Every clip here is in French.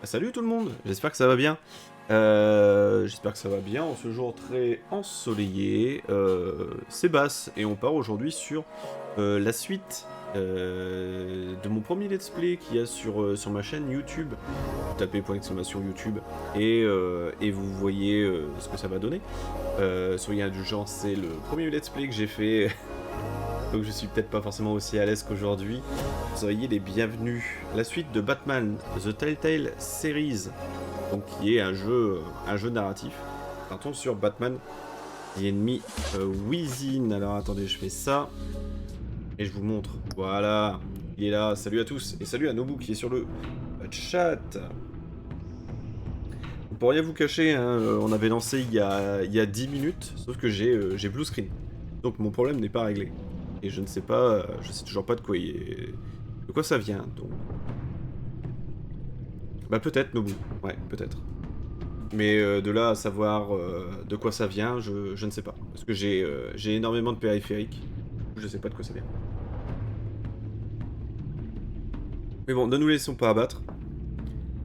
Salut tout le monde, j'espère que ça va bien. J'espère que ça va bien en ce jour très ensoleillé. C'est Bass et on part aujourd'hui sur la suite de mon premier let's play qu'il y a sur ma chaîne YouTube. Vous tapez point d'exclamation YouTube et vous voyez ce que ça va donner. Soyez indulgents, c'est le premier let's play que j'ai fait. Donc je suis peut-être pas forcément aussi à l'aise qu'aujourd'hui. Soyez les bienvenus. La suite de Batman, The Telltale Series, donc qui est un jeu narratif. Partons sur Batman, The Enemy Within. Alors attendez, je fais ça et je vous montre. Voilà, il est là. Salut à tous et salut à Nobu qui est sur le chat. Vous pourriez vous cacher, hein, on avait lancé il y a 10 minutes, sauf que j'ai blue screen. Donc mon problème n'est pas réglé. Et je ne sais pas, je sais toujours pas de quoi ça vient, donc... Bah peut-être, Nobu, ouais, peut-être. Mais de là à savoir de quoi ça vient, je ne sais pas. Parce que j'ai énormément de périphériques, je sais pas de quoi ça vient. Mais bon, ne nous laissons pas abattre.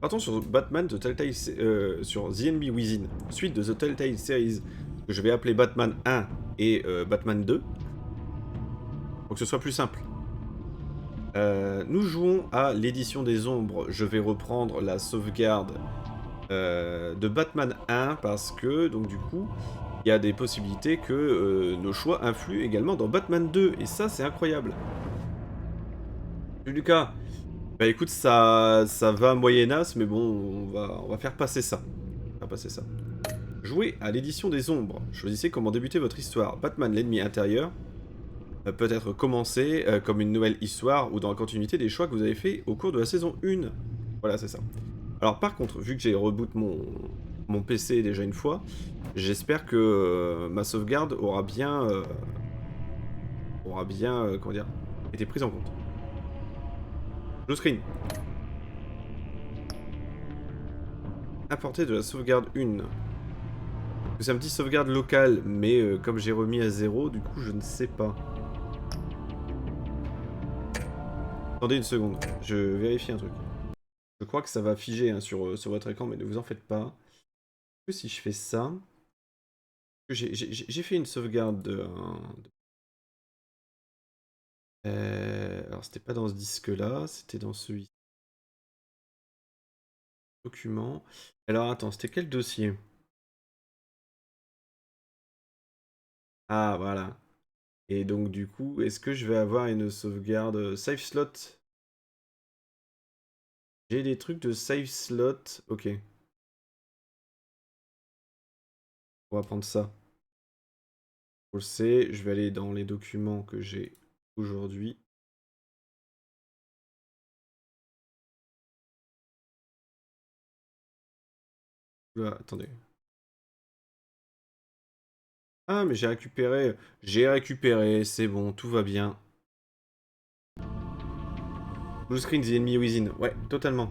Partons sur Batman The Telltale, sur The Enemy Within, suite de The Telltale Series, que je vais appeler Batman 1 et Batman 2. Pour que ce soit plus simple. Nous jouons à l'édition des ombres. Je vais reprendre la sauvegarde de Batman 1 parce que, donc du coup, il y a des possibilités que nos choix influent également dans Batman 2. Et ça, c'est incroyable. Lucas, bah écoute, ça va moyennasse, mais bon, on va faire passer ça. On va passer ça. Jouez à l'édition des ombres. Choisissez comment débuter votre histoire. Batman, l'ennemi intérieur. Peut être commencé comme une nouvelle histoire ou dans la continuité des choix que vous avez fait au cours de la saison 1. Voilà, c'est ça. Alors par contre, vu que j'ai reboot mon PC déjà une fois, j'espère que ma sauvegarde aura bien, comment dire, été prise en compte. Blue screen. Importer de la sauvegarde 1. C'est un petit sauvegarde locale, mais comme j'ai remis à 0, du coup je ne sais pas. Attendez une seconde, je vérifie un truc. Je crois que ça va figer hein, sur votre écran, mais ne vous en faites pas. Que si je fais ça... J'ai fait une sauvegarde de... alors c'était pas dans ce disque-là, c'était dans celui-ci. Document. Alors attends, c'était quel dossier? Ah voilà. Et donc du coup, est-ce que je vais avoir une sauvegarde... Save slot? J'ai des trucs de save slot. Ok. On va prendre ça. On le sait, je vais aller dans les documents que j'ai aujourd'hui. Oula, attendez. Ah, mais j'ai récupéré, c'est bon, tout va bien. Blue screen, the enemy within. Ouais, totalement.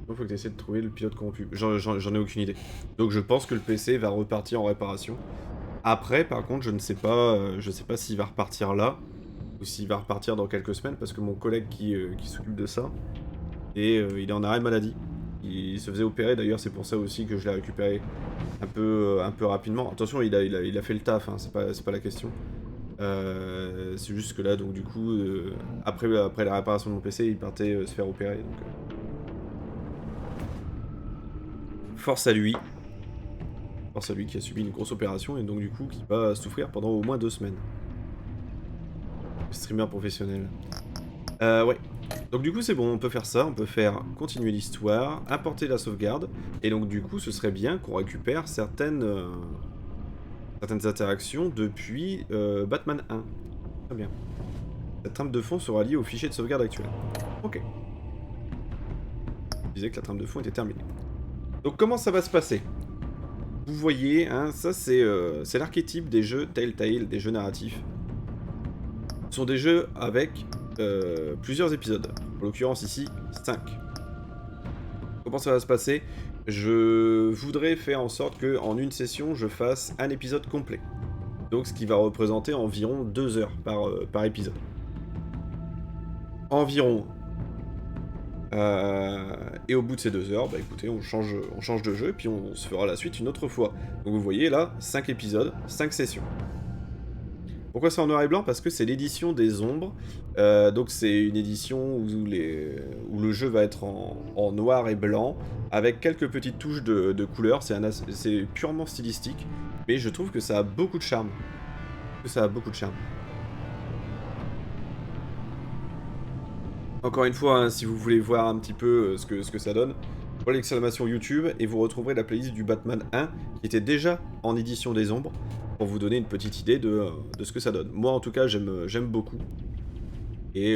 Il faut que tu essaies de trouver le pilote corrompu. J'en ai aucune idée. Donc je pense que le PC va repartir en réparation. Après, par contre, je sais pas s'il va repartir là, ou s'il va repartir dans quelques semaines, parce que mon collègue qui s'occupe de ça, et il est en arrêt maladie. Il se faisait opérer, d'ailleurs, c'est pour ça aussi que je l'ai récupéré un peu rapidement. Attention, il a fait le taf, hein, c'est pas la question. C'est juste que là, donc du coup, après la réparation de mon PC, il partait se faire opérer. Donc, force à lui. Force à lui qui a subi une grosse opération et donc du coup qui va souffrir pendant au moins 2 semaines. Streamer professionnel. Ouais. Donc du coup c'est bon, on peut faire ça, on peut faire continuer l'histoire, importer la sauvegarde, et donc du coup ce serait bien qu'on récupère certaines interactions depuis Batman 1. Très bien. Cette trame de fond sera liée au fichier de sauvegarde actuel. Ok. Je disais que la trame de fond était terminée. Donc comment ça va se passer? Vous voyez, hein, ça c'est l'archétype des jeux Telltale, des jeux narratifs. Ce sont des jeux avec plusieurs épisodes. En l'occurrence ici, 5. Comment ça va se passer? Je voudrais faire en sorte qu'en une session, je fasse un épisode complet. Donc ce qui va représenter environ 2 heures par épisode. Environ. Et au bout de ces 2 heures, bah écoutez, on change de jeu et puis on se fera la suite une autre fois. Donc vous voyez là, 5 épisodes, 5 sessions. Pourquoi c'est en noir et blanc? Parce que c'est l'édition des ombres. Donc c'est une édition où le jeu va être en noir et blanc, avec quelques petites touches de couleur. C'est purement stylistique, mais je trouve que ça a beaucoup de charme. Encore une fois, hein, si vous voulez voir un petit peu ce que ça donne, pour l'exclamation YouTube, et vous retrouverez la playlist du Batman 1, qui était déjà en édition des ombres, pour vous donner une petite idée de ce que ça donne. Moi, en tout cas, j'aime beaucoup. Et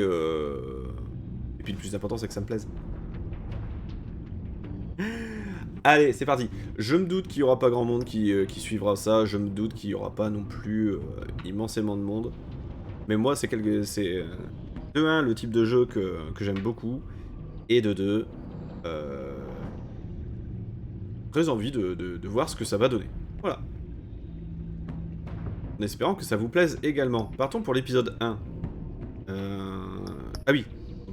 puis le plus important, c'est que ça me plaise. Allez, c'est parti. Je me doute qu'il n'y aura pas grand monde qui suivra ça. Je me doute qu'il n'y aura pas non plus immensément de monde. Mais moi, c'est de 1, le type de jeu que j'aime beaucoup. Et de 2, très envie de voir ce que ça va donner. Voilà. En espérant que ça vous plaise également. Partons pour l'épisode 1. Ah oui,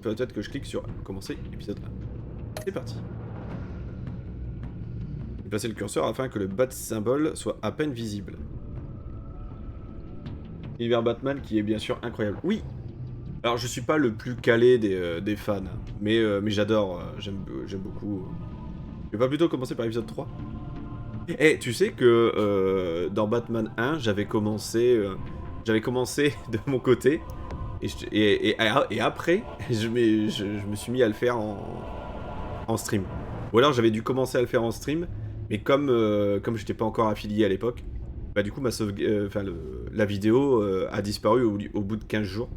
peut-être que je clique sur commencer l'épisode 1. C'est parti. Déplacer le curseur afin que le bat symbole soit à peine visible. L'univers Batman qui est bien sûr incroyable. Oui. Alors je suis pas le plus calé des fans, mais j'adore, j'aime beaucoup. Je vais pas plutôt commencer par l'épisode 3? Eh, tu sais que dans Batman 1, j'avais commencé de mon côté, et après, je me suis mis à le faire en stream. Ou alors j'avais dû commencer à le faire en stream, mais comme j'étais pas encore affilié à l'époque, bah du coup la vidéo a disparu au bout de 15 jours.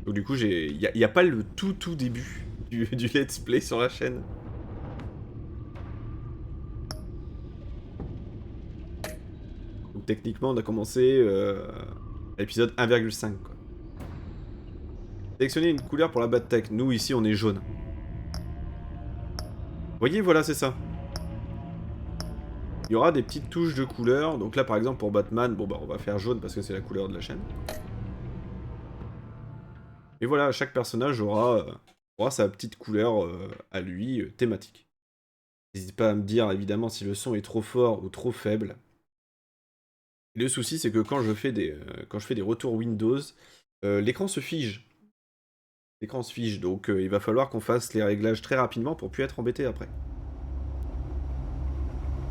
Donc du coup, il y a pas le tout début du let's play sur la chaîne. Donc techniquement, on a commencé à l'épisode 1,5 quoi. Sélectionnez une couleur pour la Bat-Tech. Nous ici, on est jaune. Vous voyez, voilà, c'est ça. Il y aura des petites touches de couleur. Donc là, par exemple, pour Batman, bon bah on va faire jaune parce que c'est la couleur de la chaîne. Et voilà, chaque personnage aura sa petite couleur à lui, thématique. N'hésitez pas à me dire, évidemment, si le son est trop fort ou trop faible. Et le souci, c'est que quand je fais des retours Windows, l'écran se fige. L'écran se fige, donc il va falloir qu'on fasse les réglages très rapidement pour plus être embêté après.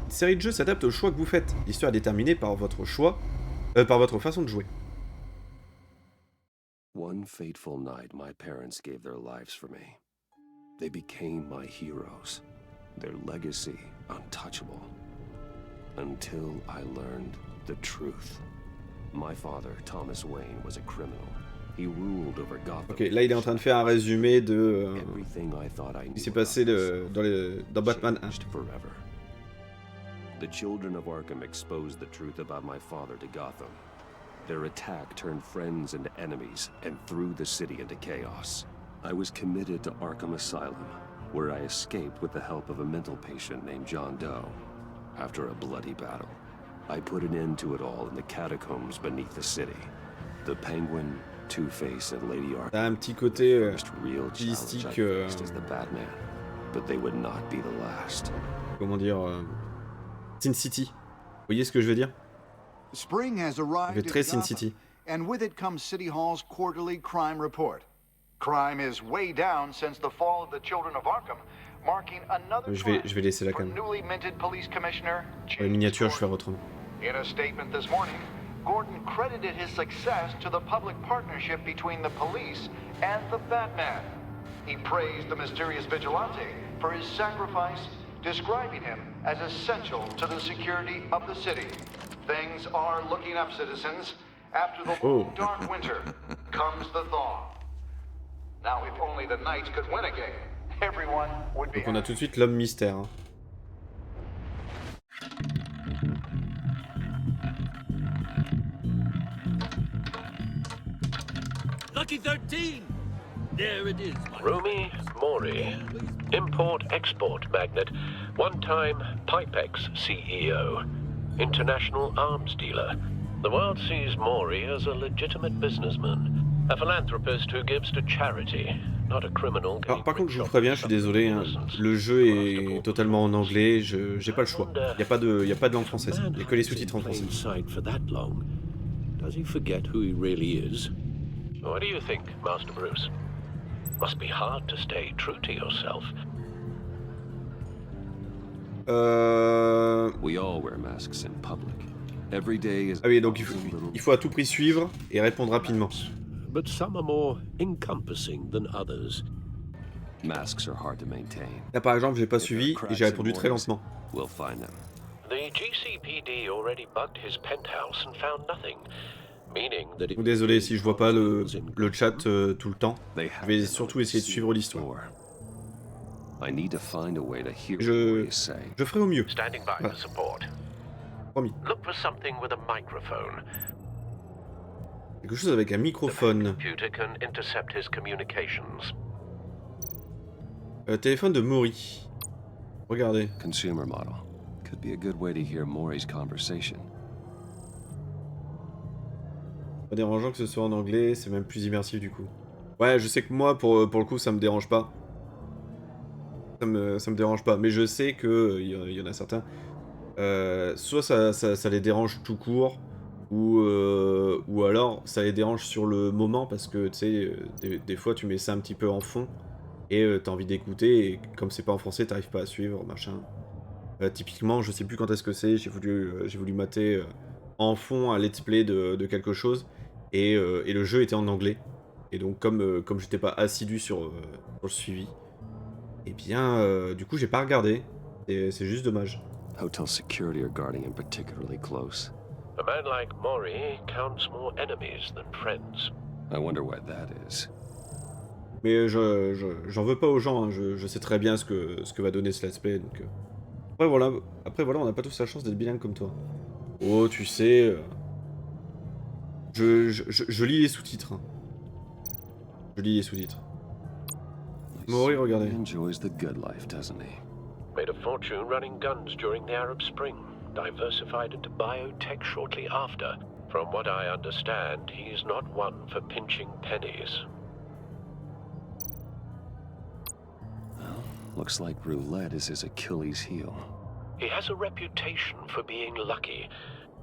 Une série de jeux s'adapte au choix que vous faites. L'histoire est déterminée par votre choix, par votre façon de jouer. One fateful night, my parents gave their lives for me. They became my heroes, their legacy untouchable. Until I learned the truth. My father, Thomas Wayne, was a criminal. He ruled over Gotham. Ok, là il est en train de faire un résumé de ce qui s'est passé dans Batman 1. Forever. The children of Arkham exposed the truth about my father to Gotham. Their attack turned friends into enemies and threw the city into chaos. I was committed to Arkham Asylum, where I escaped with the help of a mental patient named John Doe. After a bloody battle, I put an end to it all in the catacombs beneath the city. The Penguin, Two-Face, and Lady Arkham. T'as un petit côté stylistique as the Batman, but they would not be the last. Comment dire Sin City. Vous voyez ce que je veux dire? Spring has arrived in Gotham, and with it comes City Hall's quarterly crime report. Crime is way down since the fall of the Children of Arkham, marking another je vais laisser la for cam. newly minted police commissioner La miniature, je fais autrement. In a statement this morning, Gordon credited his success to the public partnership between the police and the Batman. He praised the mysterious vigilante for his sacrifice, describing him as essential to the security of the city. Things are looking up, citizens. After the long, dark winter comes the thaw. Now, if only the Knights could win a game, everyone would be. Donc on a tout de suite l'homme mystère. Hein. Lucky 13! There it is, my Rumi Mori, import-export magnate, one-time Pipex CEO, international arms dealer. The world sees Mori as a legitimate businessman. A philanthropist who gives to charity, not a criminal. Alors par contre je vous préviens, je suis désolé, hein, le jeu est totalement en anglais, j'ai pas le choix. Y a pas de langue française, y a que les sous-titres en français. Does he forget who he really is? What do you think, Master Bruce? Must be hard to stay true to yourself. We all wear masks in public. Every day is Ah oui, donc il faut à tout prix suivre et répondre rapidement. But some are more encompassing than others. masks are hard to maintain. Là par exemple, j'ai pas suivi et j'ai répondu très lentement. We'll find them. The GCPD already bugged his penthouse and found nothing, meaning that it... Désolé si je vois pas le chat tout le temps. Je vais surtout essayer de suivre l'histoire. Je ferai au mieux. Standing by for support. Promis. Look for something with a microphone. Quelque chose avec un microphone. Computer can intercept his communications. Téléphone de Maury. Regardez. Consumer model. Could be a good way to hear Maury's conversation. Pas dérangeant que ce soit en anglais, c'est même plus immersif du coup. Ouais, je sais que moi, pour le coup, ça me dérange pas. Ça me dérange pas, mais je sais que y en a certains. Soit ça les dérange tout court, ou alors ça les dérange sur le moment parce que tu sais, des fois tu mets ça un petit peu en fond et t'as envie d'écouter et comme c'est pas en français, t'arrives pas à suivre, machin. Typiquement, je sais plus quand est-ce que c'est, j'ai voulu mater en fond un let's play de quelque chose et le jeu était en anglais. Et donc comme j'étais pas assidu sur le suivi, et bien du coup j'ai pas regardé. C'est juste dommage. Hotel security are guarding him particularly close. A man like Maury counts more enemies than friends. I wonder why that is. Mais j'en veux pas aux gens, hein. Je sais très bien ce que va donner ce let's play, donc... Après voilà, on n'a pas tous la chance d'être bilingue comme toi. Oh, tu sais... Je lis les sous-titres. Hein. Je lis les sous-titres. Maury, regardez. He enjoys the good life, doesn't he? Made a fortune running guns during the Arab Spring. Diversified into biotech shortly after. From what I understand, he's not one for pinching pennies. Looks like roulette is his Achilles heel. He has a reputation for being lucky,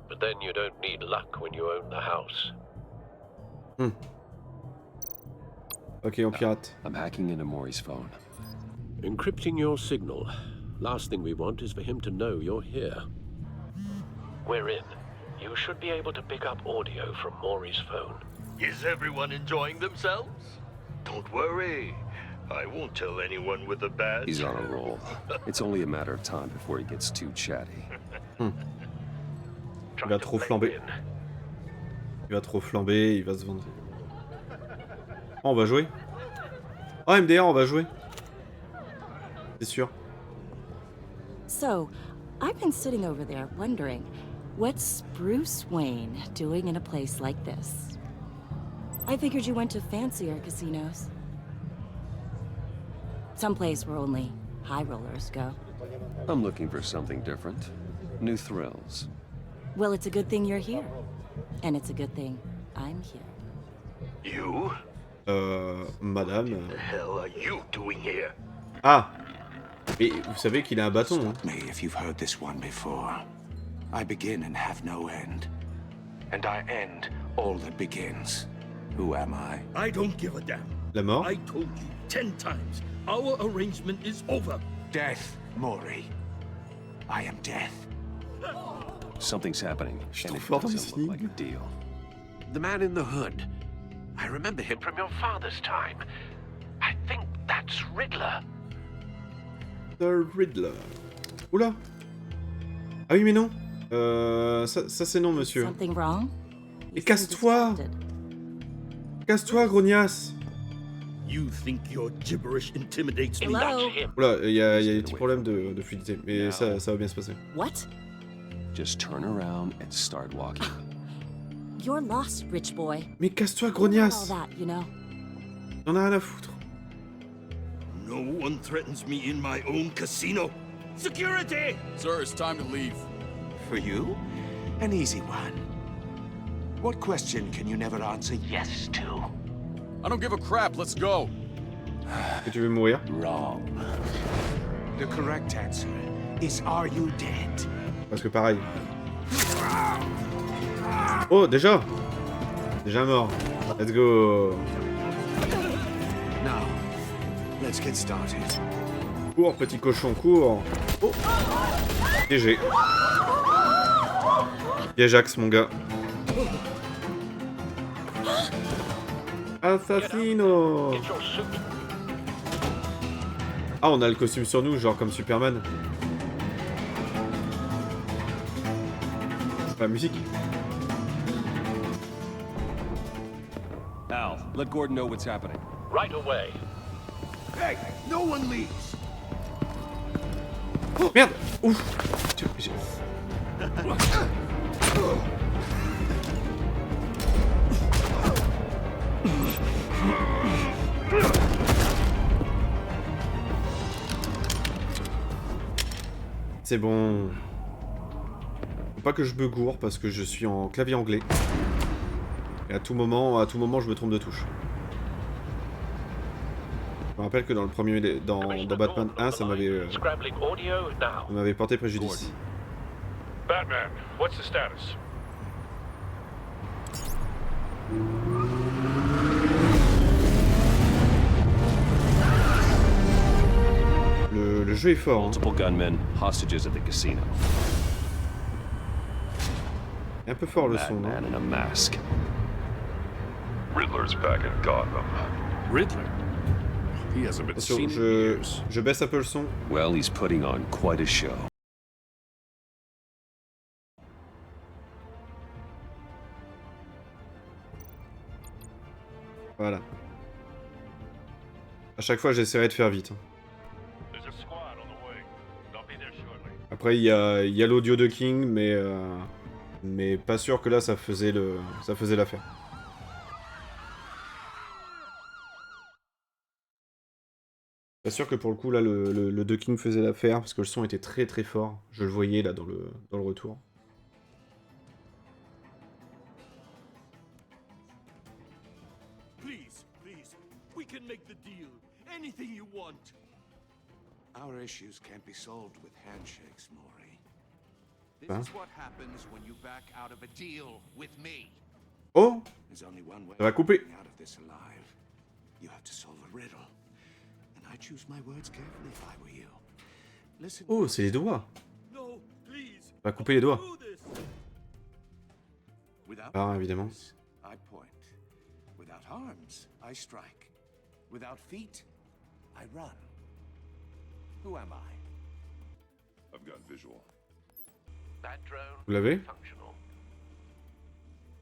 but then you don't need luck when you own the house. Ok, on pirate. I'm hacking into Maury's phone. Encrypting your signal. Last thing we want is for him to know you're here. We're in. You should be able to pick up audio from Maury's phone. Is everyone enjoying themselves? Don't worry. I won't tell anyone with a badge. He's on a roll. It's only a matter of time before he gets too chatty. Il va trop flamber. Il va trop flamber, il va se vendre. Oh, on va jouer. Oh, MDR, on va jouer. C'est sûr. So, I've been sitting over there wondering, what's Bruce Wayne doing in a place like this? I figured you went to fancier casinos. Someplace where only high rollers go. I'm looking for something different. New thrills. Well, it's a good thing you're here. And it's a good thing I'm here. You? Madame... What the hell are you doing here? Ah! Mais vous savez qu'il a un bâton, hein. Stop me if you've heard this one before. I begin and have no end. And I end all that begins. Who am I? I don't give a damn. La mort? I told you 10 times. Our arrangement is over. Death, Maury. I am death. Something's happening, and it fort dans doesn't les look like a deal. The man in the hood. I remember him from your father's time. I think that's Riddler. The Riddler. Oula! Ah oui, mais non. Ça c'est non, monsieur. Something wrong? Et casse-toi! Casse-toi, grognasse! You think your gibberish intimidates me? Hello? That's him. Oula, il y a des petits problèmes de fluidité, mais ça va bien se passer. What? Just turn around and start walking. You're lost, rich boy. Mais casse-toi, All grognasse! that, you know. Y'en a rien à foutre. No one threatens me in my own casino. Security! Sir, it's time to leave. For you? An easy one. What question can you never answer yes to? I don't give a crap, let's go. Que tu veux mourir? Wrong. The correct answer is are you dead? Parce que pareil. Oh, déjà? Déjà mort. Let's go. Now, let's get started. Cours, petit cochon, cours. Oh. Piégé. Piégeax, mon gars. Assassino. Get your suit. Ah, on a le costume sur nous, genre comme Superman. C'est pas la musique. Al, let Gordon know what's happening. Right away. Hey, no one leaves. Oh, merde. Ouf. J'ai- C'est bon. Faut pas que je me gourre parce que je suis en clavier anglais. Et à tout moment, je me trompe de touche. Je me rappelle que dans le premier, dans Batman 1, ça m'avait porté préjudice. Batman, what's the status? Le jeu est fort. Hein. Multiple gunmen, hostages at the casino. Un peu fort le son, non? Madman in a mask. Riddler's back in Gotham. Riddler? He hasn't been Attention, seen in years. je baisse un peu le son. Well, he's putting on quite a show. Voilà. À chaque fois, j'essaierai de faire vite. There's a squad on the way. They'll be there shortly. Après, il y a l'audio de King, mais pas sûr que là, ça faisait l'affaire. Pas sûr que pour le coup, là, le de King faisait l'affaire, parce que le son était très très fort. Je le voyais, là, dans le retour. Please, we can make the deal. Anything you want. Our issues can't be solved with handshakes, Maury. This Huh? is what happens when you back out of a deal with me. Oh! There's only one way Ça va couper. out of this alive. You have to solve a riddle. And I choose my words carefully if I were you. Listen. Oh, c'est les doigts. No, please. Ça va couper les doigts. Do this. Without Ah, évidemment. fingers, I point. Without arms, I strike. Without feet, I run. Who am I? I've got visual. That drone Vous l'avez? functional.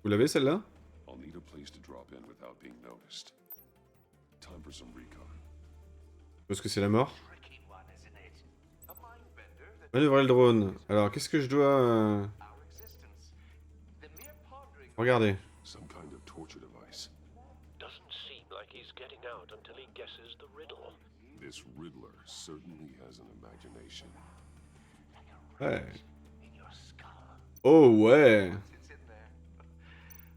Vous l'avez, celle-là? I'll need a place to drop in without being noticed. Time for some recon. Parce que c'est la mort. Tricky one, isn't it? A mind bender that Manœuvrer le drone. Alors, qu'est-ce que je dois... our existence. The mere pondering Regardez. Some kind of torture device. Doesn't seem like he's getting out until he guesses the riddle. This Riddler certainly has an imagination. Ouais. in your skull. Oh, ouais. It's in there.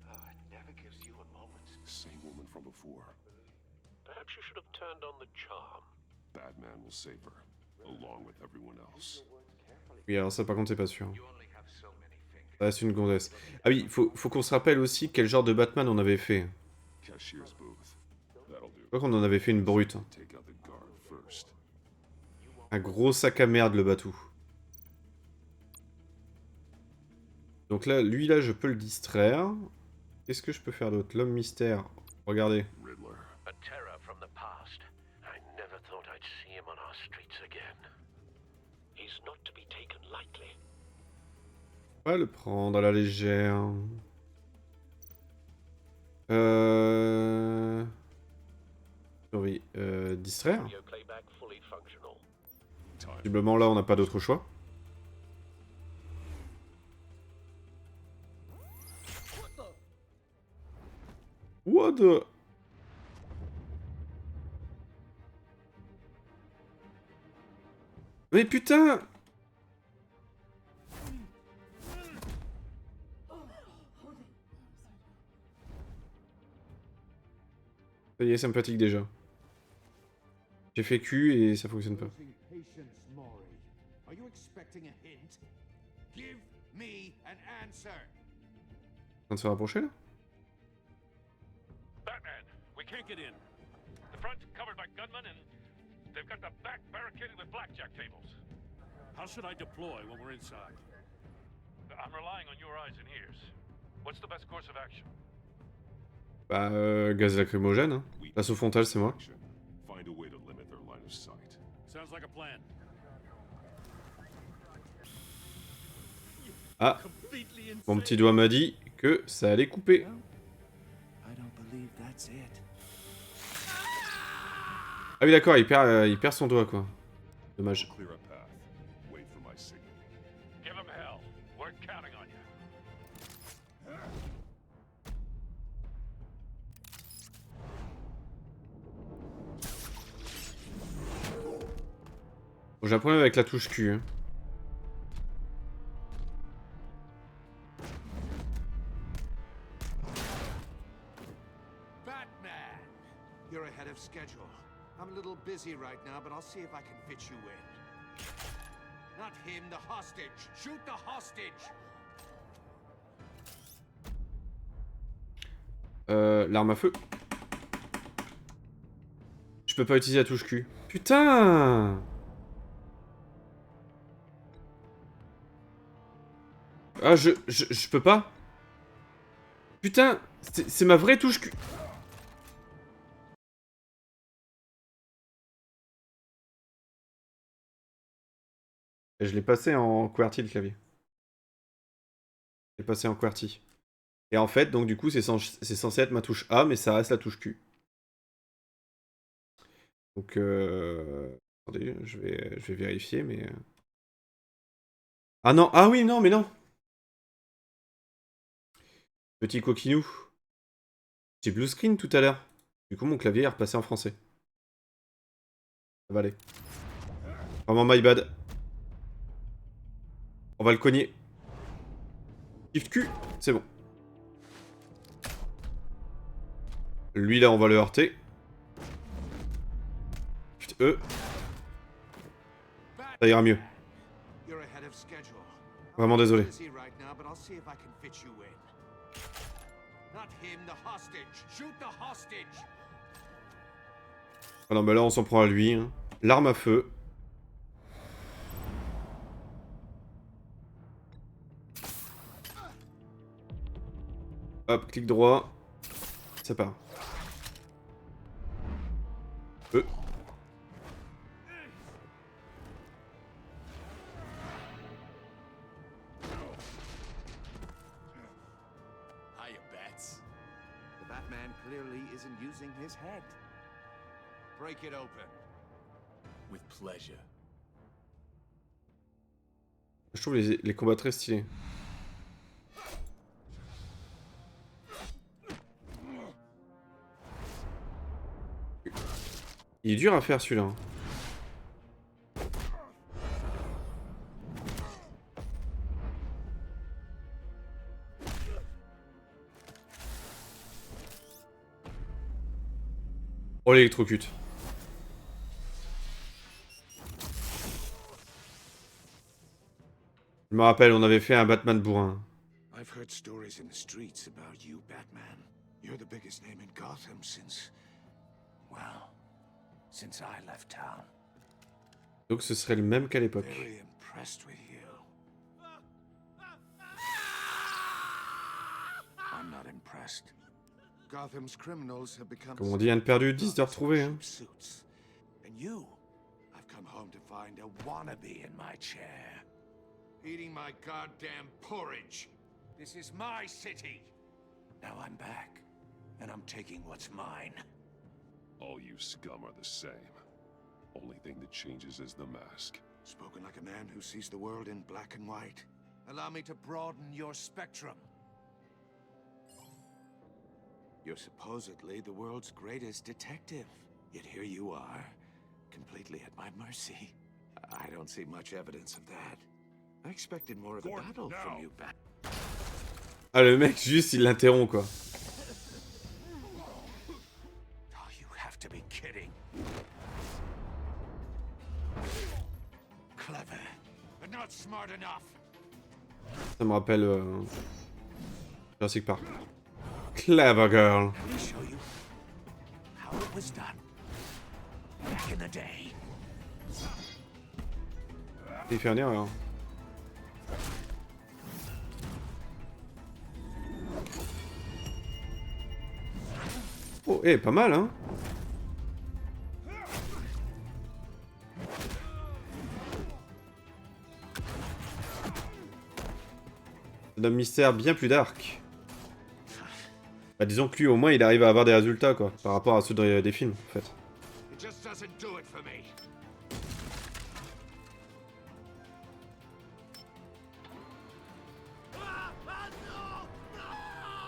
Oh, it never gives you a moment. Same woman from before. Perhaps you should have turned on the charm. Batman will save her, along with everyone else. Oui, alors ça, par contre, c'est pas sûr. You only have so many fingers. Ça reste une gonzesse. Ah oui, faut qu'on se rappelle aussi quel genre de Batman on avait fait. Cashier's booth. That'll do. Je crois qu'on en avait fait une brute. Take out the guard first. Un gros sac à merde, le Batou. Donc là, lui, là, je peux le distraire. Qu'est-ce que je peux faire d'autre? L'homme mystère. Regardez. Riddler. A terror from the past. I never thought I'd see him on our streets again. He's not to be taken lightly. Pas le prendre à la légère. Oui, distraire. Audio playback fully functional. Visiblement, là, on n'a pas d'autre choix. What the... Mais putain! Ça y est, ça me fatigue déjà. J'ai fait Q et ça fonctionne pas. En train de se rapprocher là? Batman, we can't get in. The front's covered by gunmen and they've got the back barricaded with blackjack tables. How should I deploy when we're inside? I'm relying on your eyes and ears. What's the best course of action? Bah, gaz lacrymogène. Hein. L'assaut frontal, c'est moi. Find a way to limit their line of sight. Sounds like a plan. Ah, mon petit doigt m'a dit que ça allait couper. Ah oui, d'accord, il perd son doigt, quoi. Dommage. Clear a path. Wait for my signal. Give him hell. We're counting on you. Bon, j'ai un problème avec la touche Q. Hein. Batman! You're ahead of schedule. I'm a little busy right now, but I'll see if I can fit you in. Not him, the hostage! Shoot the hostage! L'arme à feu. Je peux pas utiliser la touche Q. Putain! Ah, je peux pas. Putain, c'est ma vraie touche Q. Et je l'ai passé en QWERTY le clavier. Je l'ai passé en QWERTY. Et en fait, donc du coup, c'est censé être ma touche A, mais ça reste la touche Q. Donc, attendez, je vais vérifier, mais... Ah non, ah oui, non, mais non. Petit coquinou. J'ai blue screen tout à l'heure. Du coup, mon clavier est repassé en français. Ça va aller. Vraiment my bad. On va le cogner. Shift Q, c'est bon. Lui, là, on va le heurter. Shift E. Ça ira mieux. Vraiment désolé. Ah non, mais là, on s'en prend à lui. Hein. L'arme à feu. Hop, clic droit. Ça part. E. Hiya, Bats. The Batman clearly isn't using his head. Break it open. With pleasure. Je trouve les combats très stylés. Il est dur à faire celui-là. Hein. Oh l'électrocute. Je me rappelle, on avait fait un Batman bourrin. I've heard stories in the streets about you, Batman. You're the biggest name in Gotham since... well, since I left town. Donc ce serait le même qu'à l'époque. Very impressed with you. I'm not impressed. Gotham's criminals have become... Comme on dit, un de perdu, 10 de retrouvé. Hein. And you, I've come home to find a wannabe in my chair. Eating my goddamn porridge. This is my city. Now I'm back, and I'm taking what's mine. All you scum are the same. Only thing that changes is the mask. Spoken like a man who sees the world in black and white. Allow me to broaden your spectrum. You're supposedly the world's greatest detective. Yet here you are, completely at my mercy. I don't see much evidence of that. I expected more of a battle from you, Bat. Ah le mec juste il l'interrompt quoi. Oh, to be kidding. Clever, but not smart enough. Ça me rappelle Jurassic Park. Clever girl. Let me show you how it was done back in the day. Il fait une erreur. Oh, pas mal, hein. C'est un mystère bien plus dark. Bah, disons que lui, au moins, il arrive à avoir des résultats, quoi, par rapport à ceux des films, en fait.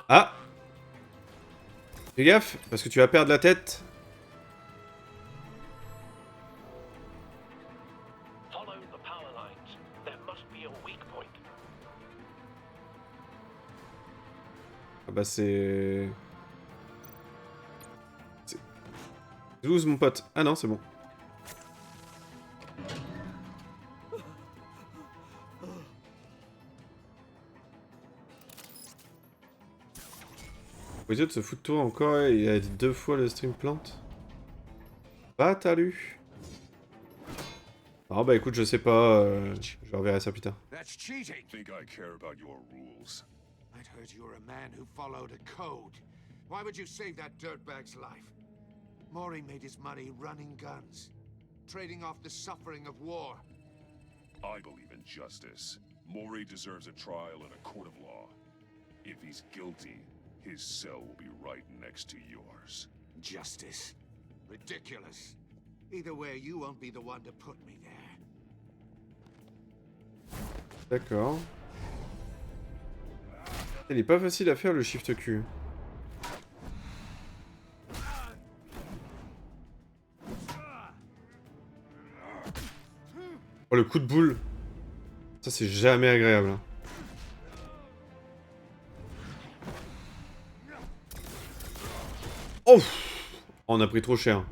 Ah! Fais gaffe, parce que tu vas perdre la tête. Ah bah c'est... 12 mon pote. Ah non, c'est bon. Poids de se fout de toi encore, il a dit 2 fois le stream plante. Bah t'as lu. Ah bah écoute, je sais pas, je reverrai ça plus tard. That's cheating. Think I care about your rules? I'd heard you were a man who followed a code. Why would you save that dirtbag's life? Maury made his money running guns, trading off the suffering of war. I believe in justice. Maury deserves a trial in a court of law. If he's guilty, his cell will be right next to yours. Justice? Ridiculous. Either way, you won't be the one to put me there. D'accord. Il est pas facile à faire le shift Q. Oh le coup de boule. Ça c'est jamais agréable. Hein. Oh, on a pris trop cher.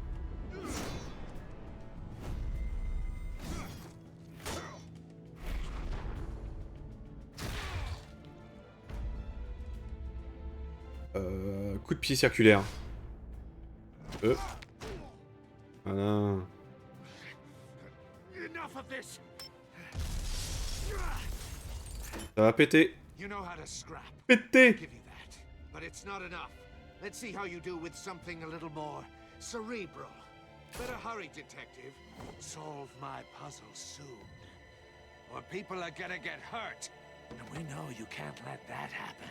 Coup de pied circulaire. Voilà. Ça va péter. Péter. But it's not enough. Let's see how you do with something a little more cerebral. Better hurry, detective. Solve my puzzle soon. Or people are gonna get hurt. And we know you can't let that happen.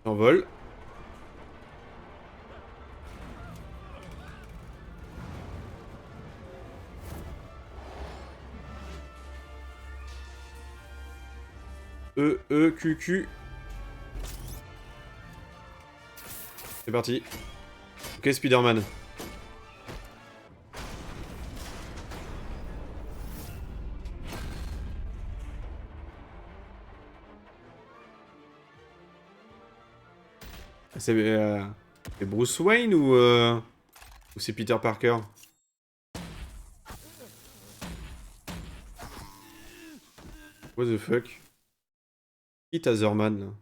Envol. Q. C'est parti. Ok, Spider-Man. C'est Bruce Wayne ou c'est Peter Parker? What the fuck? Qui Taserman là?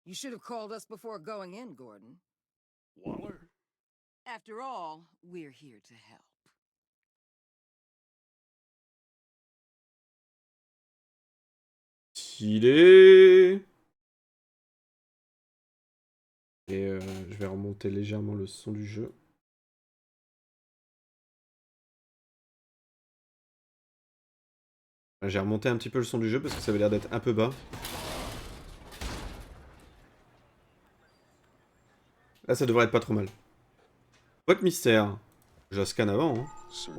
You should have called us before going in, Gordon. Waller? After all, we're here to help. Stylé. Et je vais remonter légèrement le son du jeu. J'ai remonté un petit peu le son du jeu parce que ça avait l'air d'être un peu bas. Là, ça devrait être pas trop mal. Boîte mystère. Je la scanne avant, hein.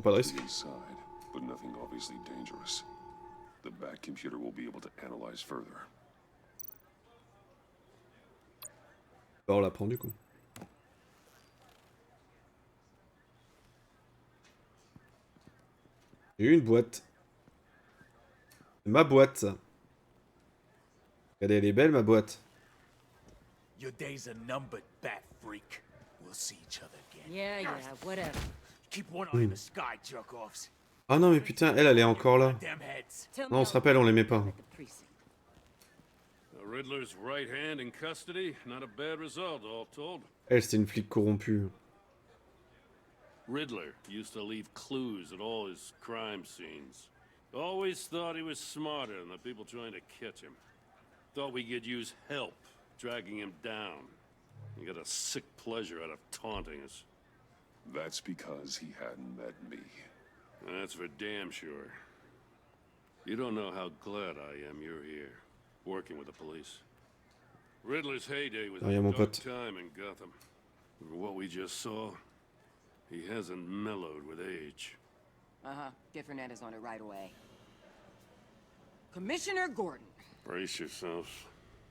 Pas de risque. Bah, on la prend du coup. J'ai eu une boîte. Ma boîte. Regardez, elle est belle ma boîte. Your days are numbered, bat freak. We'll see each other again. Yeah, whatever. Keep one eye in the sky, jerk-offs. Ah non, mais putain, elle est encore là. Non, on se rappelle, on l'aimait pas. Riddler's right hand in custody. Not a bad result, all told. Elle, c'était une flic corrompue. Riddler used to leave clues at all his crime scenes. Always thought he was smarter than the people trying to catch him. Thought we could use help, dragging him down. He got a sick pleasure out of taunting us. That's because he hadn't met me. That's for damn sure. You don't know how glad I am you're here, working with the police. Riddler's heyday was a dark time in Gotham. For what we just saw, he hasn't mellowed with age. Get Fernandez on it right away. Commissioner Gordon. Brace yourselves.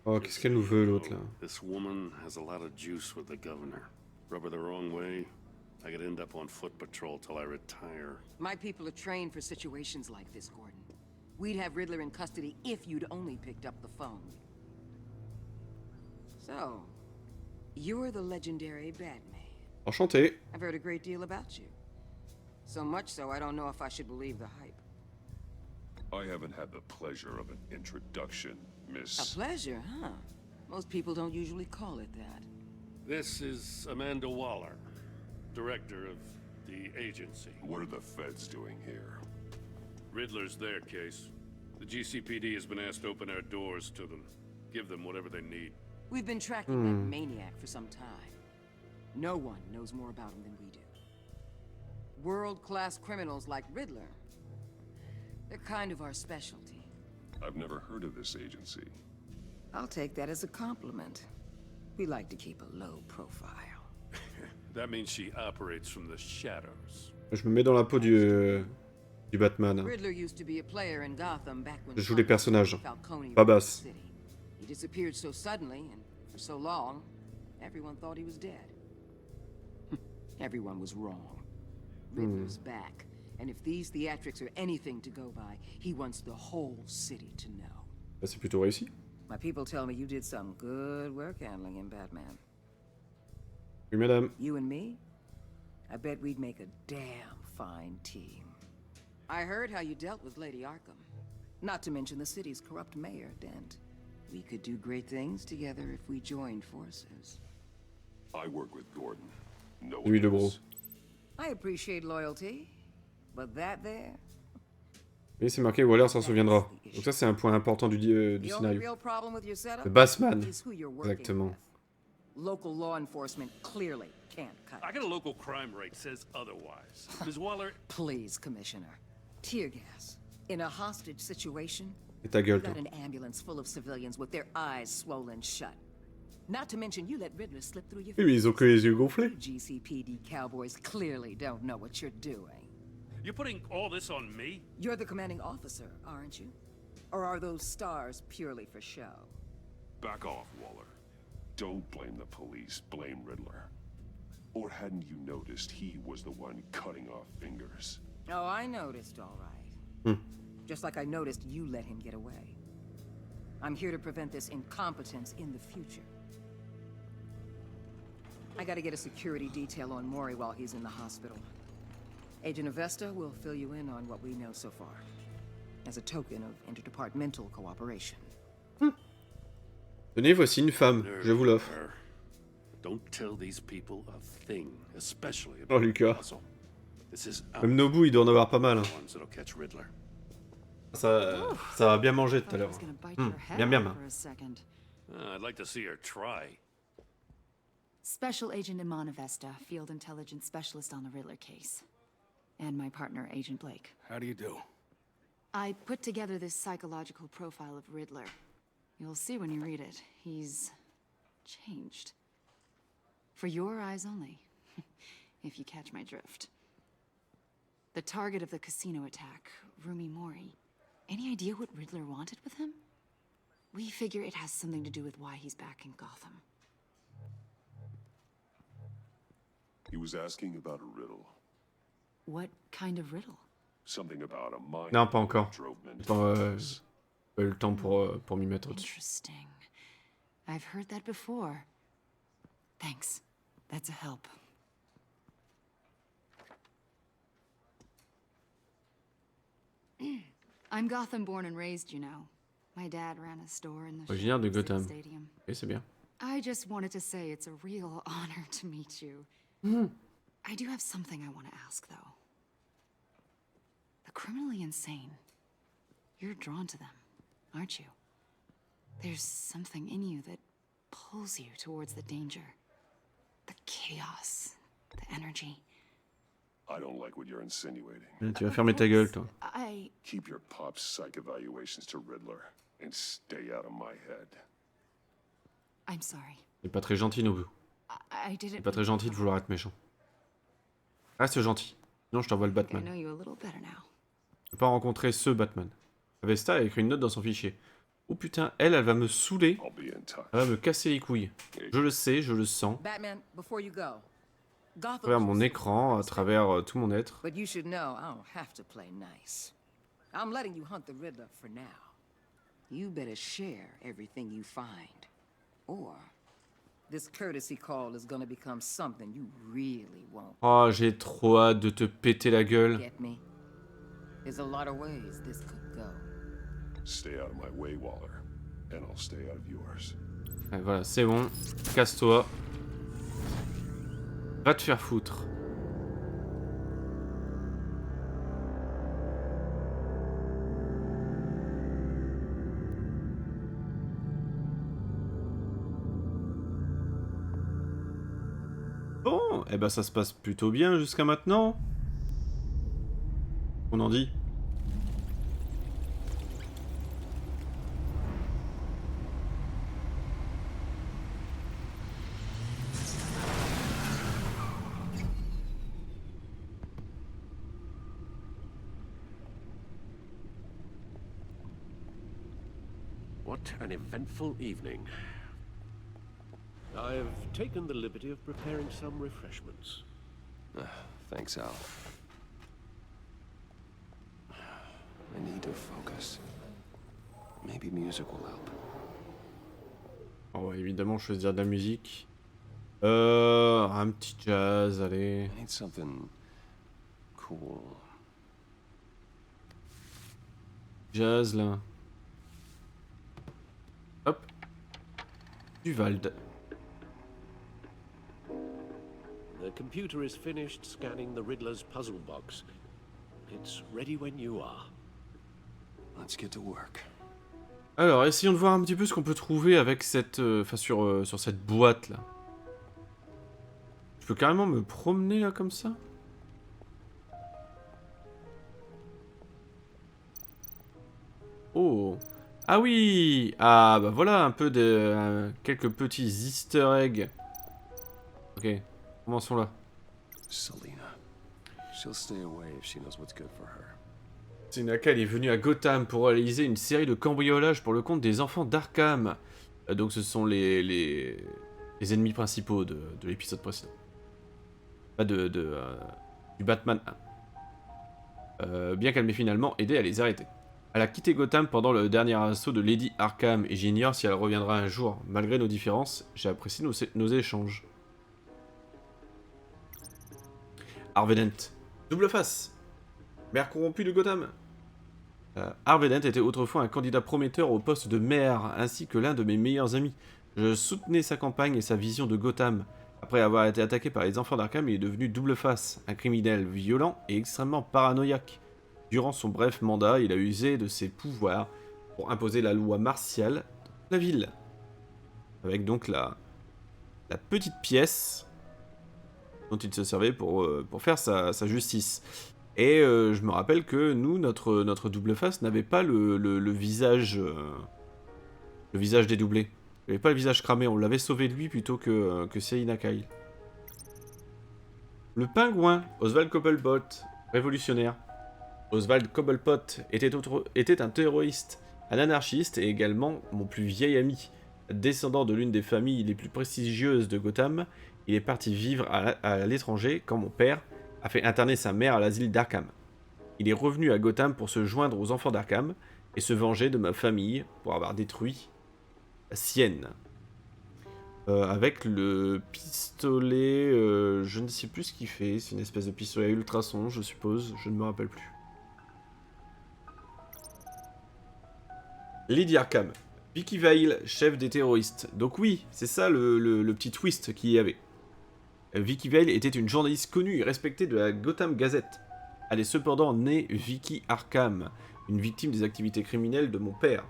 Oh, qu'est-ce qu'elle nous veut, l'autre, là? This woman has a lot of juice with the governor. Rub her the wrong way, I could end up on foot patrol till I retire. My people are trained for situations like this, Gordon. We'd have Riddler in custody if you'd only picked up the phone. So, you're the legendary Batman. Enchanté. I've heard a great deal about you. So much so, I don't know if I should believe the hype. I haven't had the pleasure of an introduction, Miss... A pleasure, huh? Most people don't usually call it that. This is Amanda Waller, director of the agency. What are the feds doing here? Riddler's their case. The GCPD has been asked to open our doors to them. Give them whatever they need. We've been tracking that maniac for some time. No one knows more about him than we do. World-class criminals like Riddler. They're kind of our specialty. I've never heard of this agency. I'll take that as a compliment. We like to keep a low profile. That means she operates from the shadows. Je me mets dans la peau du Batman. Riddler used to be a player in Gotham back when Je joue les personnages. Pas basse. He disappeared so suddenly and for so long, everyone thought he was dead. Everyone was wrong. Riddler's back, and if these theatrics are anything to go by, he wants the whole city to know. Bah, c'est plutôt réussi. My people tell me you did some good work handling him, Batman. Oui, madame. You and me? I bet we'd make a damn fine team. I heard how you dealt with Lady Arkham. Not to mention the city's corrupt mayor, Dent. We could do great things together if we joined forces. I work with Gordon. No Lui one de bro. else. I appreciate loyalty, but that there... Et c'est marqué Waller s'en souviendra. Donc ça c'est un point important du scénario. Le Batman. Exactement. Local law enforcement clearly can't cut. I got a local crime rate says otherwise. Ms. Waller... Please, Commissioner. Tear gas. In a hostage situation, Et ta gueule, you got toi. an ambulance full of civilians with their eyes swollen shut. Not to mention you let Riddler slip through your Oui, mais ils ont que les yeux gonflés. You GCPD cowboys clearly don't know what you're doing. You're putting all this on me? You're the commanding officer, aren't you? Or are those stars purely for show? Back off, Waller. Don't blame the police, blame Riddler. Or hadn't you noticed he was the one cutting off fingers? Oh, I noticed, all right. Just like I noticed you let him get away. I'm here to prevent this incompetence in the future. I gotta get a security detail on Mori while he's in the hospital. Agent Avesta will fill you in on what we know so far, as a token of interdepartmental cooperation. Tenez, voici une femme. Je vous l'offre. Don't tell these people a thing, especially Oh, about Lucas. Russell. This is Même Nobu, il doit en avoir pas mal. Hein. the ones that'll catch Riddler. Ça va bien manger tout à l'heure. Bien, bien. I'd like to see her try. Special Agent Iman Avesta, Field Intelligence Specialist on the Riddler case. And my partner, Agent Blake. How do you do? I put together this psychological profile of Riddler. You'll see when you read it. He's changed. For your eyes only, if you catch my drift. The target of the casino attack, Rumi Mori. Any idea what Riddler wanted with him? We figure it has something to do with why he's back in Gotham. He was asking about a riddle. What kind of riddle? Something about a mind. Non, pas encore. Drove men to Attends, madness. pas eu le temps pour m'y mettre dessus. Interesting. I've heard that before. Thanks. That's a help. I'm Gotham born and raised, you know. My dad ran a store in the Originaire de City Gotham. Stadium. Ok, c'est bien. I just wanted to say it's a real honor to meet you. I do have something I want to ask, though. The criminally insane. You're drawn to them, aren't you? There's something in you that pulls you towards the danger. The chaos, the energy. I don't like what you're insinuating. Tu vas fermer ta gueule, toi. Keep your pop's psych evaluations to Riddler and stay out of my head. I'm sorry. C'est pas très gentil, Nouveau. I C'est didn't. pas très gentil de vouloir être méchant. Reste gentil. Sinon, je t'envoie le I Batman. know you a little better now. Je peux pas rencontrer ce Batman. Avesta a écrit une note dans son fichier. Oh putain, elle va me saouler. Elle va me casser les couilles. Je le sais, je le sens. Batman, before you go. À travers mon écran, à travers tout mon être. But you should know I don't have to play nice. I'm letting you hunt the Riddler for now. You better share everything you find. Or this courtesy call is gonna become something you really won't. Oh, j'ai trop hâte de te péter la gueule. Get me? There's a lot of ways this could go. Stay out of my way, Waller, and I'll stay out of yours. Ouais, voilà, c'est bon. Casse-toi. Va te faire foutre. Bon, eh ben ça se passe plutôt bien jusqu'à maintenant. On en dit. What an eventful evening. I've taken the liberty of preparing some refreshments. Thanks, Al. I need to focus. Maybe music will help. On va évidemment choisir de la musique. Un petit jazz, allez. I need something cool. Jazz là. Hop. Du Vald. The computer is finished scanning the Riddler's puzzle box. It's ready when you are. Let's get to work. Alors, essayons de voir un petit peu ce qu'on peut trouver avec cette, sur cette boîte là. Je peux carrément me promener là comme ça. Oh. Ah oui. Ah bah voilà un peu de quelques petits Easter eggs. Ok. Commençons là. Selina. She'll stay away if she knows what's good for her. Sinaka est venue à Gotham pour réaliser une série de cambriolages pour le compte des enfants d'Arkham. Donc ce sont les ennemis principaux de l'épisode précédent. Pas du Batman 1. Bien qu'elle m'ait finalement aidé à les arrêter. Elle a quitté Gotham pendant le dernier assaut de Lady Arkham et j'ignore si elle reviendra un jour. Malgré nos différences, j'ai apprécié nos échanges. Harvey Dent. Double face. Maire corrompu de Gotham. Harvey Dent était autrefois un candidat prometteur au poste de maire, ainsi que l'un de mes meilleurs amis. Je soutenais sa campagne et sa vision de Gotham. Après avoir été attaqué par les enfants d'Arkham, il est devenu double face, un criminel violent et extrêmement paranoïaque. Durant son bref mandat, il a usé de ses pouvoirs pour imposer la loi martiale dans la ville. Avec donc la petite pièce dont il se servait pour faire sa justice. Et je me rappelle que nous, notre double face n'avait pas le visage dédoublé. Il n'avait pas le visage cramé, on l'avait sauvé lui plutôt que Selina Kyle. Le pingouin, Oswald Cobblepot, révolutionnaire. Oswald Cobblepot était un terroriste, un anarchiste et également mon plus vieil ami. Descendant de l'une des familles les plus prestigieuses de Gotham, il est parti vivre à l'étranger quand mon père a fait interner sa mère à l'asile d'Arkham. Il est revenu à Gotham pour se joindre aux enfants d'Arkham et se venger de ma famille pour avoir détruit la sienne. avec le pistolet, je ne sais plus ce qu'il fait, c'est une espèce de pistolet à ultrasons, je suppose, je ne me rappelle plus. Lady Arkham, Vicky Vale, chef des terroristes. Donc oui, c'est ça le petit twist qu'il y avait. Vicky Vale était une journaliste connue et respectée de la Gotham Gazette. Elle est cependant née Vicky Arkham, une victime des activités criminelles de mon père.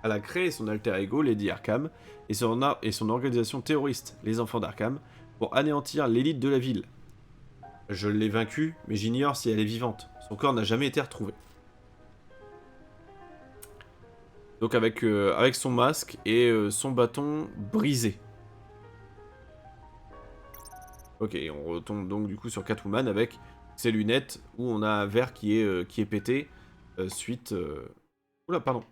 Elle a créé son alter ego, Lady Arkham, et son organisation terroriste, les Enfants d'Arkham, pour anéantir l'élite de la ville. Je l'ai vaincue, mais j'ignore si elle est vivante. Son corps n'a jamais été retrouvé. Donc avec son masque et son bâton brisé. Ok, on retombe donc du coup sur Catwoman avec ses lunettes où on a un verre qui est pété suite... Oula, pardon.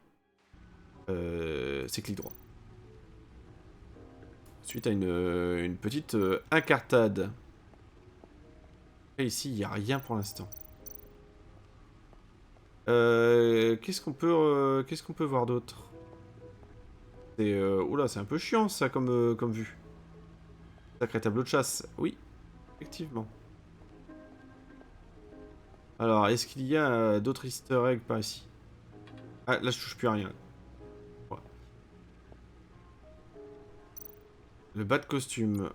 C'est clic droit. Suite à une petite incartade. Et ici, il n'y a rien pour l'instant. Qu'est-ce qu'on peut voir d'autre? Oula, c'est un peu chiant ça comme vue. Sacré tableau de chasse. Oui, effectivement. Alors, est-ce qu'il y a d'autres easter eggs par ici? Ah, là je touche plus à rien. Ouais. Le bas de costume.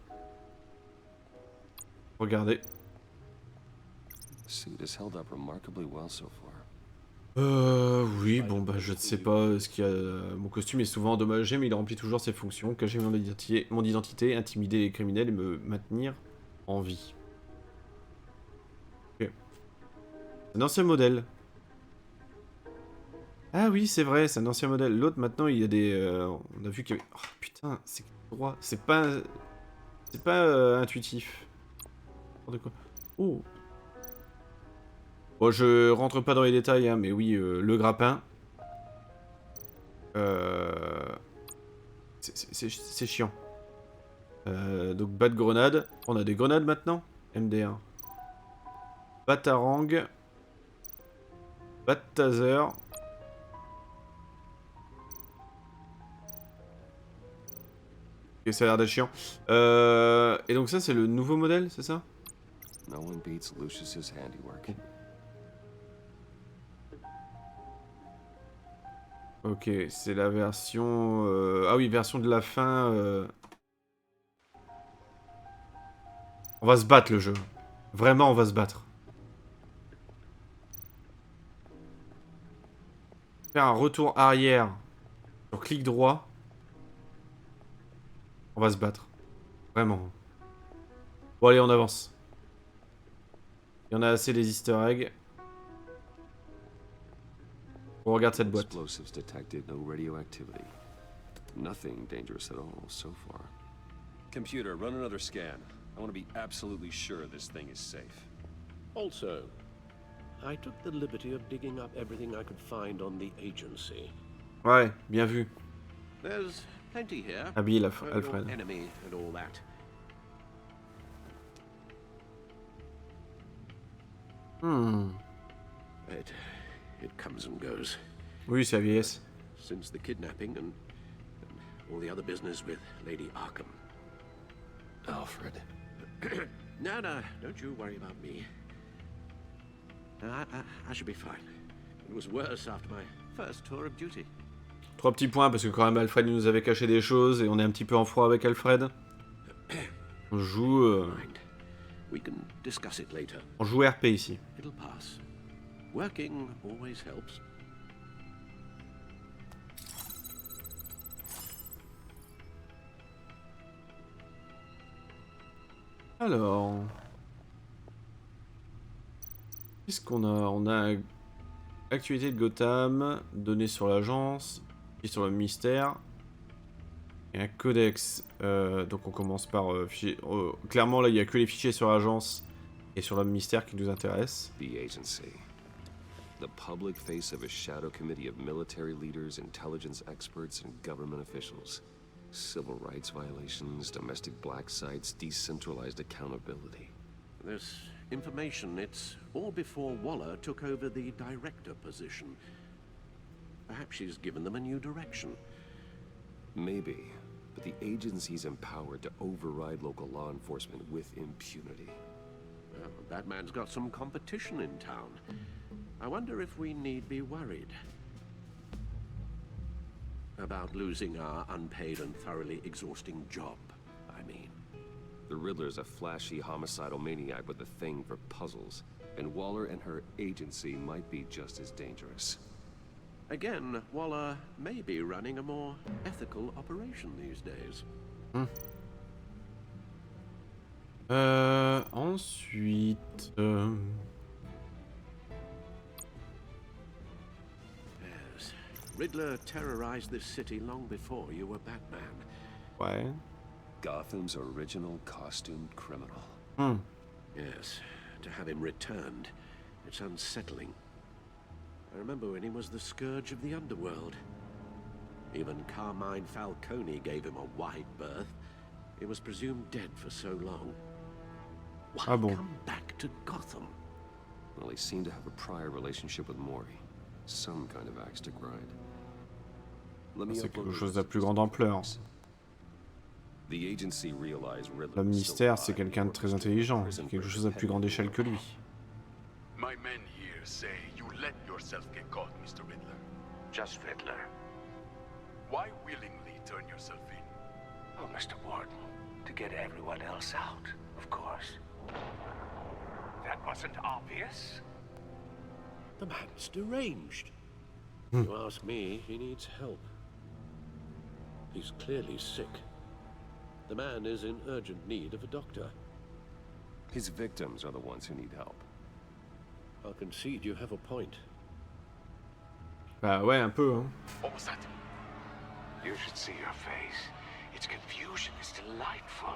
Regardez. Oui, bon bah je ne sais pas ce qu'il y a. Mon costume est souvent endommagé, mais il remplit toujours ses fonctions, cacher mon identité, intimider les criminels et me maintenir en vie. Ok. C'est un ancien modèle. Ah oui, c'est vrai, c'est un ancien modèle. L'autre, maintenant, il y a des... on a vu qu'il y avait... Oh putain, c'est droit. C'est pas... C'est pas intuitif. De quoi? Oh. Bon, je rentre pas dans les détails, hein, mais oui, le grappin. C'est chiant. Donc, bat de grenade. On a des grenades maintenant. MD1. Batarang. Bat taser. Ok, ça a l'air d'être chiant. Et donc ça, c'est le nouveau modèle, c'est ça? No one beats Lucius's handiwork. Ok, c'est la version... Ah oui, version de la fin... On va se battre, le jeu. Vraiment, on va se battre. Faire un retour arrière sur clic droit. On va se battre. Vraiment. Bon, allez, on avance. Il y en a assez des easter eggs. On regarde cette boîte. Explosives detected, no radioactivity. Nothing dangerous at all so far. Computer, run another scan. I want to be absolutely sure this thing is safe. Also, I took the liberty of digging up everything I could find on the agency. Ouais, bien vu. There's plenty here. Habile, for Alfred. your enemy and all that. It comes and goes. Oui, c'est la vieillesse. Since the kidnapping and all the other business with Lady Arkham. Alfred. No, don't you worry about me. I should be fine. It was worse after my first tour of duty. 3 petits points, parce que quand même Alfred nous avait caché des choses, et on est un petit peu en froid avec Alfred. On joue... We can discuss it later. On joue RP ici. It'll pass. Working always helps. Alors... Qu'est-ce qu'on a? On a actualité de Gotham, données sur l'agence, et sur le mystère, et un codex. Donc on commence par fichier. Clairement là il n'y a que les fichiers sur l'agence et sur le mystère qui nous intéressent. The agency. The public face of a shadow committee of military leaders, intelligence experts, and government officials. Civil rights violations, domestic black sites, decentralized accountability. This information, it's all before Waller took over the director position. Perhaps she's given them a new direction. Maybe. but the agency's empowered to override local law enforcement with impunity. Well, Batman's got some competition in town. I wonder if we need be worried about losing our unpaid and thoroughly exhausting job, I mean. The Riddler's a flashy homicidal maniac with a thing for puzzles, and Waller and her agency might be just as dangerous. Again, Waller may be running a more ethical operation these days. Ensuite... Yes. Riddler terrorized this city long before you were Batman. Ouais. Gotham's original costumed criminal. Yes. To have him returned, it's unsettling. I remember when he was the scourge of the underworld. Even Carmine Falcone gave him a wide berth. He was presumed dead for so long. Why come back to Gotham? Well, he seemed to have a prior relationship with Mori. Some kind of axe to grind. C'est quelque chose de plus grande ampleur. The agency realized Riddler. L'homme mystère, c'est quelqu'un de très intelligent. C'est quelque chose à plus grande échelle que lui. My men here say you let yourself get caught, Mr. Riddler. Just Riddler. Why willingly turn yourself in? Oh, Mr. Warden, to get everyone else out, of course. That wasn't obvious. The man's deranged. You ask me, he needs help. He's clearly sick. The man is in urgent need of a doctor. His victims are the ones who need help. I'll concede you have a point. Bah ouais, un peu, hein. What was that? You should see your face. Its confusion is delightful.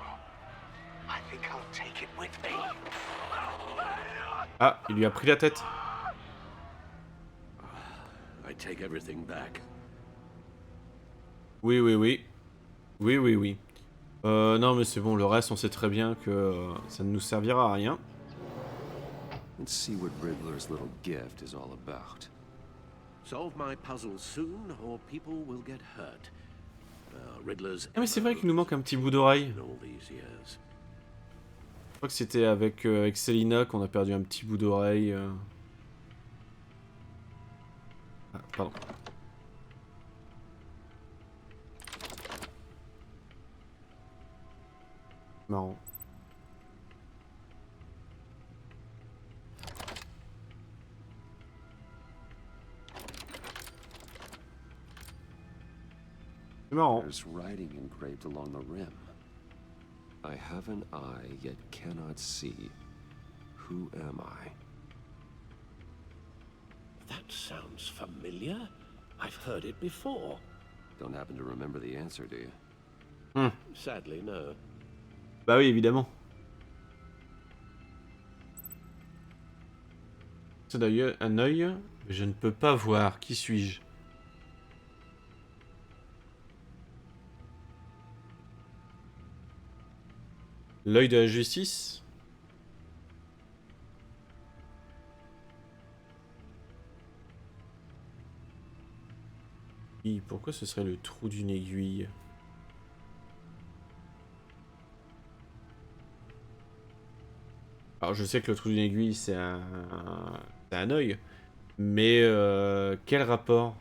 I think I'll take it with me. Ah, il lui a pris la tête. I take everything back. Oui. Non, mais c'est bon, le reste, on sait très bien que ça ne nous servira à rien. Let's see what Riddler's little gift is all about. Solve my puzzle soon, or people will get hurt. Riddler's. Ah, mais c'est vrai qu'il nous manque un petit bout d'oreille. In all these years. Je crois que c'était avec Selina qu'on a perdu un petit bout d'oreille. Ah, pardon. Marrant. C'est marrant. There's writing engraved along the rim. I have an eye, yet cannot see. Who am I? That sounds familiar. I've heard it before. Don't happen to remember the answer, do you? Sadly, no. Bah oui, évidemment. C'est d'ailleurs un œil, mais je ne peux pas voir. Qui suis-je? L'œil de la justice? Oui, pourquoi ce serait le trou d'une aiguille? Alors je sais que le trou d'une aiguille c'est un œil, mais quel rapport?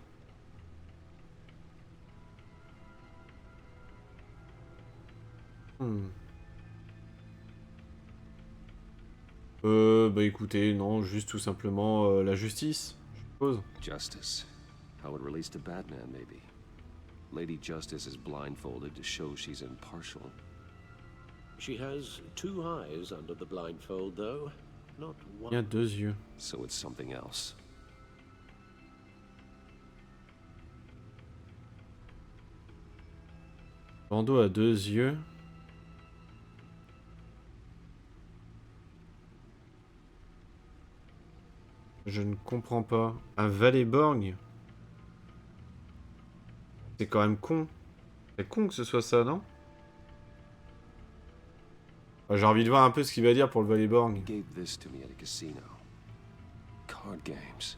Bah écoutez, non, juste tout simplement la justice, je suppose. Justice. How it relates to Batman, maybe. Lady Justice is blindfolded to show she's impartial. She has two eyes under the blindfold, though. Not one. Il y a deux yeux. So it's something else. Bandeau a deux yeux. Je ne comprends pas. Un valet-borgne? C'est quand même con. C'est con que ce soit ça, non? J'ai envie de voir un peu ce qu'il va dire pour le valet-borgne. He gave this to me at a casino. Card games.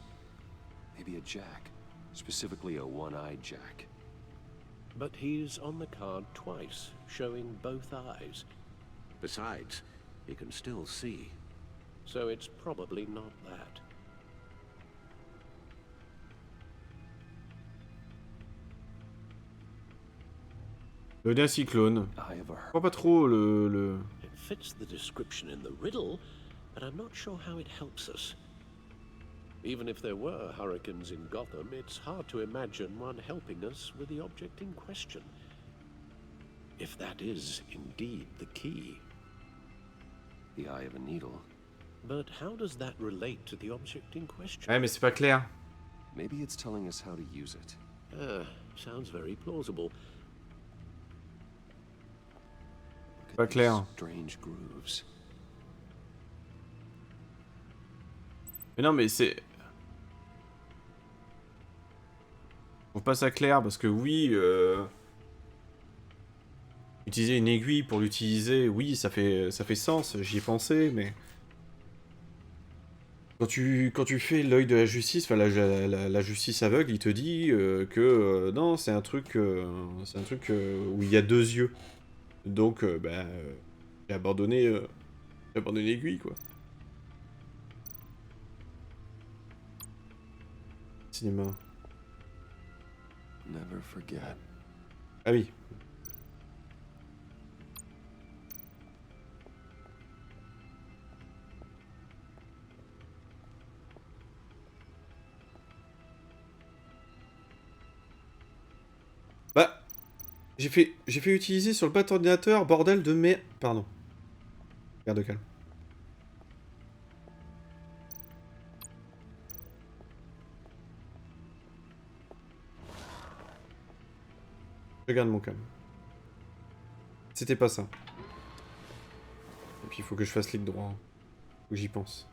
Maybe a jack. Specifically a one-eyed jack. But he's on the card twice, showing both eyes. Besides, he can still see. So it's probably not that. Le d'un cyclone. Je vois pas trop le... It fits the description in the riddle, but I'm not sure how it helps us. Even if there were hurricanes in Gotham, it's hard to imagine one helping us with the object in question. If that is indeed the key. The eye of a needle. But how does that relate to the object in question? Ouais, mais c'est pas clair. Maybe it's telling us how to use it. Sounds very plausible. Pas clair. Strange grooves. Mais non, mais c'est... On passe à clair parce que oui, utiliser une aiguille pour l'utiliser, oui, ça fait sens, j'y ai pensé, mais... Quand tu fais l'œil de la justice, enfin la justice aveugle, il te dit que non, c'est un truc où il y a deux yeux. Donc, j'ai abandonné l'aiguille, quoi. Cinéma. Never forget. Ah oui. Bah, j'ai fait utiliser sur le bas ordinateur, bordel de mes... Pardon. Garde calme. Je garde mon calme. C'était pas ça. Et puis il faut que je fasse clic droit. Faut que j'y pense.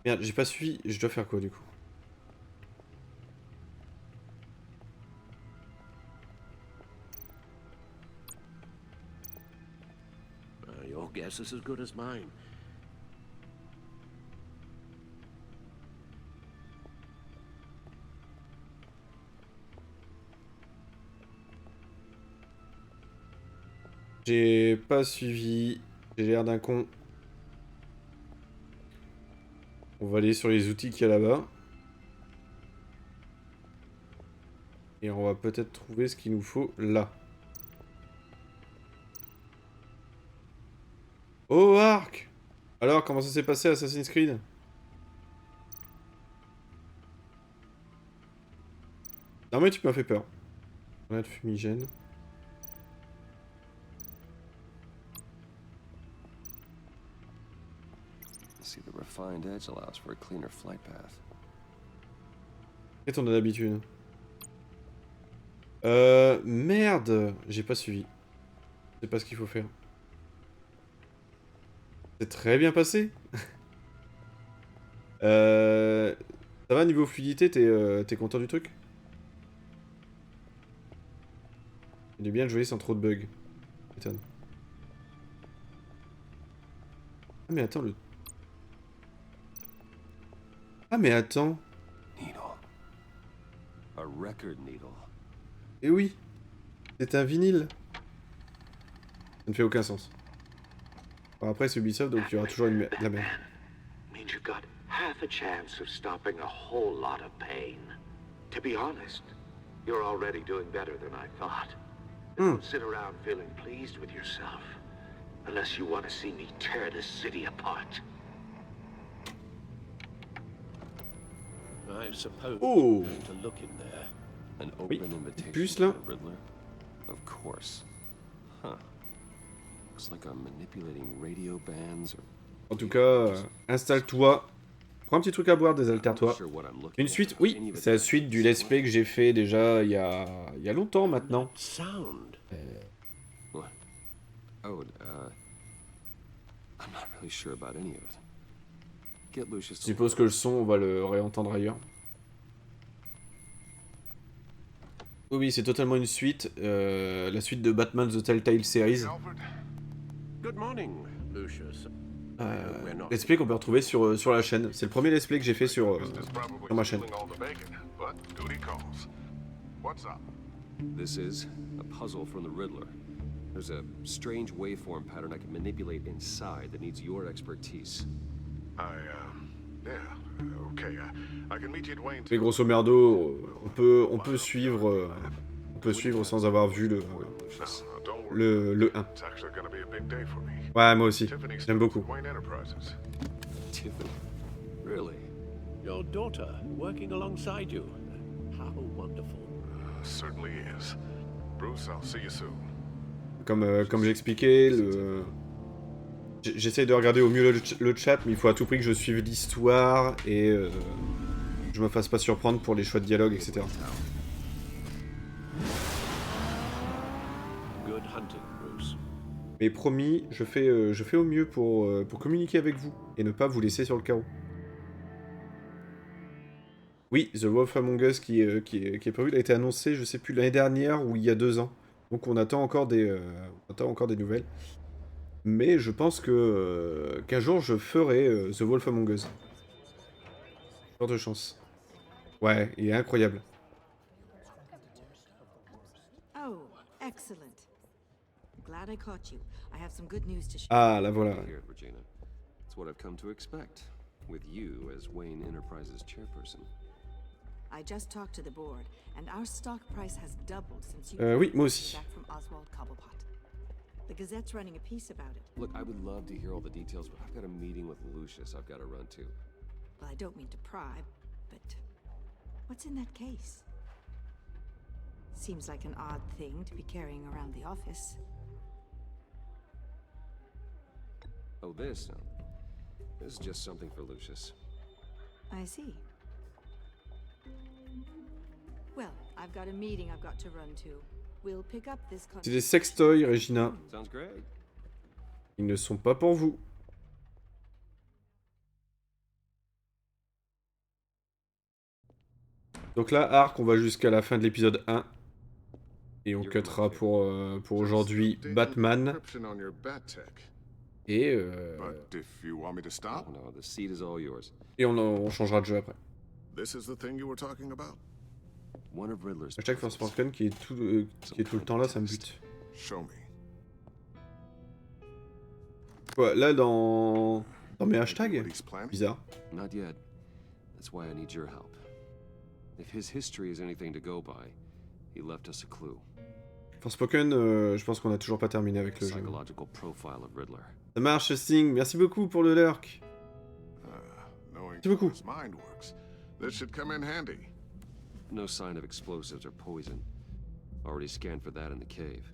Merde, j'ai pas suivi. Je dois faire quoi du coup? Your guess is as good as mine. J'ai pas suivi. J'ai l'air d'un con. On va aller sur les outils qu'il y a là-bas. Et on va peut-être trouver ce qu'il nous faut là. Oh, Arc! Alors, comment ça s'est passé Assassin's Creed? Non mais tu m'as fait peur. Grenade fumigène. See, the refined edge allows for a cleaner flight path. Qu'est-ce qu'on a d'habitude? Merde! J'ai pas suivi. Je sais pas ce qu'il faut faire. C'est très bien passé. Ça va niveau fluidité, t'es content du truc? Il est bien joué sans trop de bugs. Étonne. Ah mais attends le... Ah mais attends. Needle. A record needle. Eh oui. C'est un vinyle. Ça ne fait aucun sens. Bon, après c'est Ubisoft donc il y aura toujours la merde. Means you've got half a chance of stopping a whole lot of pain. To be honest, you're already doing better than I thought. Don't sit around feeling pleased with yourself. Unless you want to see me tear this city apart. I suppose oh. To look in there. An open invitation Puce là. to the Riddler? Of course. Huh. Looks like I'm manipulating radio bands or... En tout cas, installe-toi. Prends un petit truc à boire, désaltère-toi. Une suite, oui, c'est la suite du let's play que j'ai fait déjà il y a longtemps maintenant. What? Oh, I'm not really sure about any of it. Get Lucius. Je suppose que le son, on va le réentendre ailleurs. Oui, c'est totalement une suite. La suite de Batman The Telltale Series. Good morning, Lucius. Let's play qu'on peut retrouver sur la chaîne. C'est le premier let's play que j'ai fait sur ma chaîne. This is a puzzle from the Riddler. There's a strange waveform pattern I can manipulate inside that needs your expertise. Yeah, okay. I can meet you at Wayne. Mais grosso merdo, on peut suivre sans avoir vu le 1. Ouais, moi aussi. J'aime beaucoup. Tiffany, really? Your daughter working alongside you. How wonderful. Certainly is. Bruce, I'll see you soon. Comme j'expliquais, j'essaye de regarder au mieux le chat, mais il faut à tout prix que je suive l'histoire et je me fasse pas surprendre pour les choix de dialogue, etc. Good hunting, Bruce. Mais promis, je fais au mieux pour communiquer avec vous et ne pas vous laisser sur le carreau. Oui, The Wolf Among Us qui est prévu, il a été annoncé, je sais plus, l'année dernière ou il y a 2 ans. Donc on attend encore des nouvelles. Mais je pense qu'un jour je ferai The Wolf Among Us. Fort de chance. Ouais, il est incroyable. Oh, excellent. Glad I caught you. I have some good news to share. Ah, la voilà. Here, Regina. It's what I've come to expect, with you as Wayne Enterprises chairperson. I just talked to the board, and our stock price has doubled since you Oui, moi aussi. back from Oswald Cobblepot. The Gazette's running a piece about it. Look, I would love to hear all the details, but I've got a meeting with Lucius I've got to run to. Well, I don't mean to pry, but what's in that case? Seems like an odd thing to be carrying around the office. Oh, this? No. This is just something for Lucius. I see. Well, I've got a meeting I've got to run to. We'll pick up this C'est des sextoys, Regina. Sounds great. Ils ne sont pas pour vous. Donc là, Arc, on va jusqu'à la fin de l'épisode 1. Et on cuttera pour aujourd'hui Batman. Et on changera de jeu après. Hashtag First Person qui est tout le temps là, ça me bute. Quoi, là dans mes hashtags? Bizarre. Not yet. That's why I need your help. If his history is anything to go by, he left us a clue. Forspoken, je pense qu'on a toujours pas terminé avec le jeu. Psychological profile of Riddler. Ça marche, Sting. Merci beaucoup pour le lurk. Merci beaucoup. This should come in handy. No sign of explosives or poison. Already scanned for that in the cave.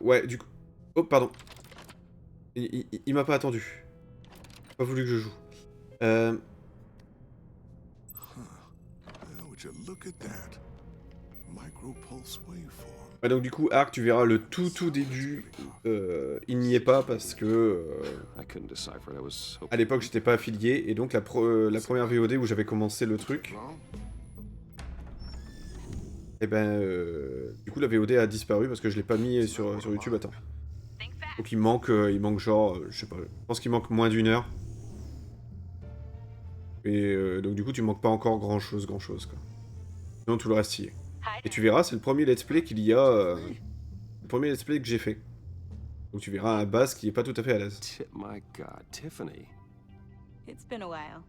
Ouais, du coup... Oh, pardon. Il m'a pas attendu. Il a pas voulu que je joue. Ouais, donc du coup, Arc, tu verras le tout début. Il n'y est pas parce que... à l'époque, j'étais pas affilié. Et donc, la première VOD où j'avais commencé le truc... Et ben... du coup, la VOD a disparu parce que je l'ai pas mis sur YouTube. Attends. Donc il manque genre... je sais pas, je pense qu'il manque moins d'1 heure. Et donc du coup, tu manques pas encore grand chose quoi. Sinon, tout le reste y est. Et tu verras, c'est le premier let's play qu'il y a... le premier let's play que j'ai fait. Donc tu verras un bass qui est pas tout à fait à l'aise. My God, Tiffany. It's been a while.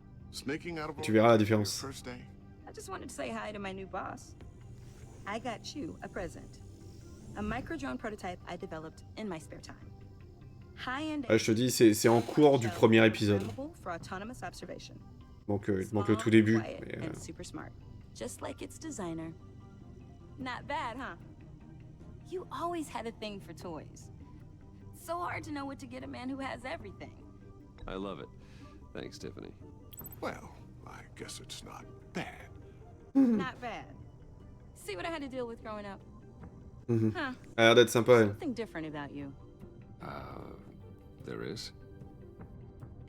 Tu verras la différence. I just wanted to say hi to my new boss. I got you a present. A micro-drone prototype I developed in my spare time. High-end... je te dis, c'est en cours du premier épisode. For autonomous observation. Donc il te manque le tout début. And super smart. Just like its designer. Not bad, huh? You always had a thing for toys. So hard to know what to get a man who has everything. I love it. Thanks, Tiffany. Well, I guess it's not bad. Not bad. See what I had to deal with growing up? Huh. A l'air d'être sympa, elle. Something different about you. There is.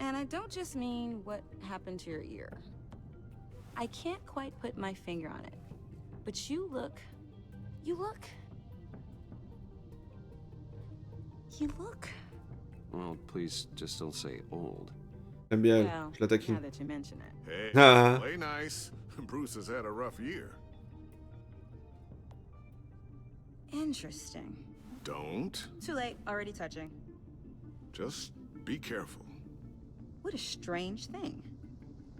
And I don't just mean what happened to your ear. I can't quite put my finger on it. But you look... Well, please just don't say old. J'aime bien elle, Well, je la taquine. now that you mention it. Hey, Ah. play nice. Bruce has had a rough year. Interesting. Don't. Too late, already touching. Just be careful. What a strange thing.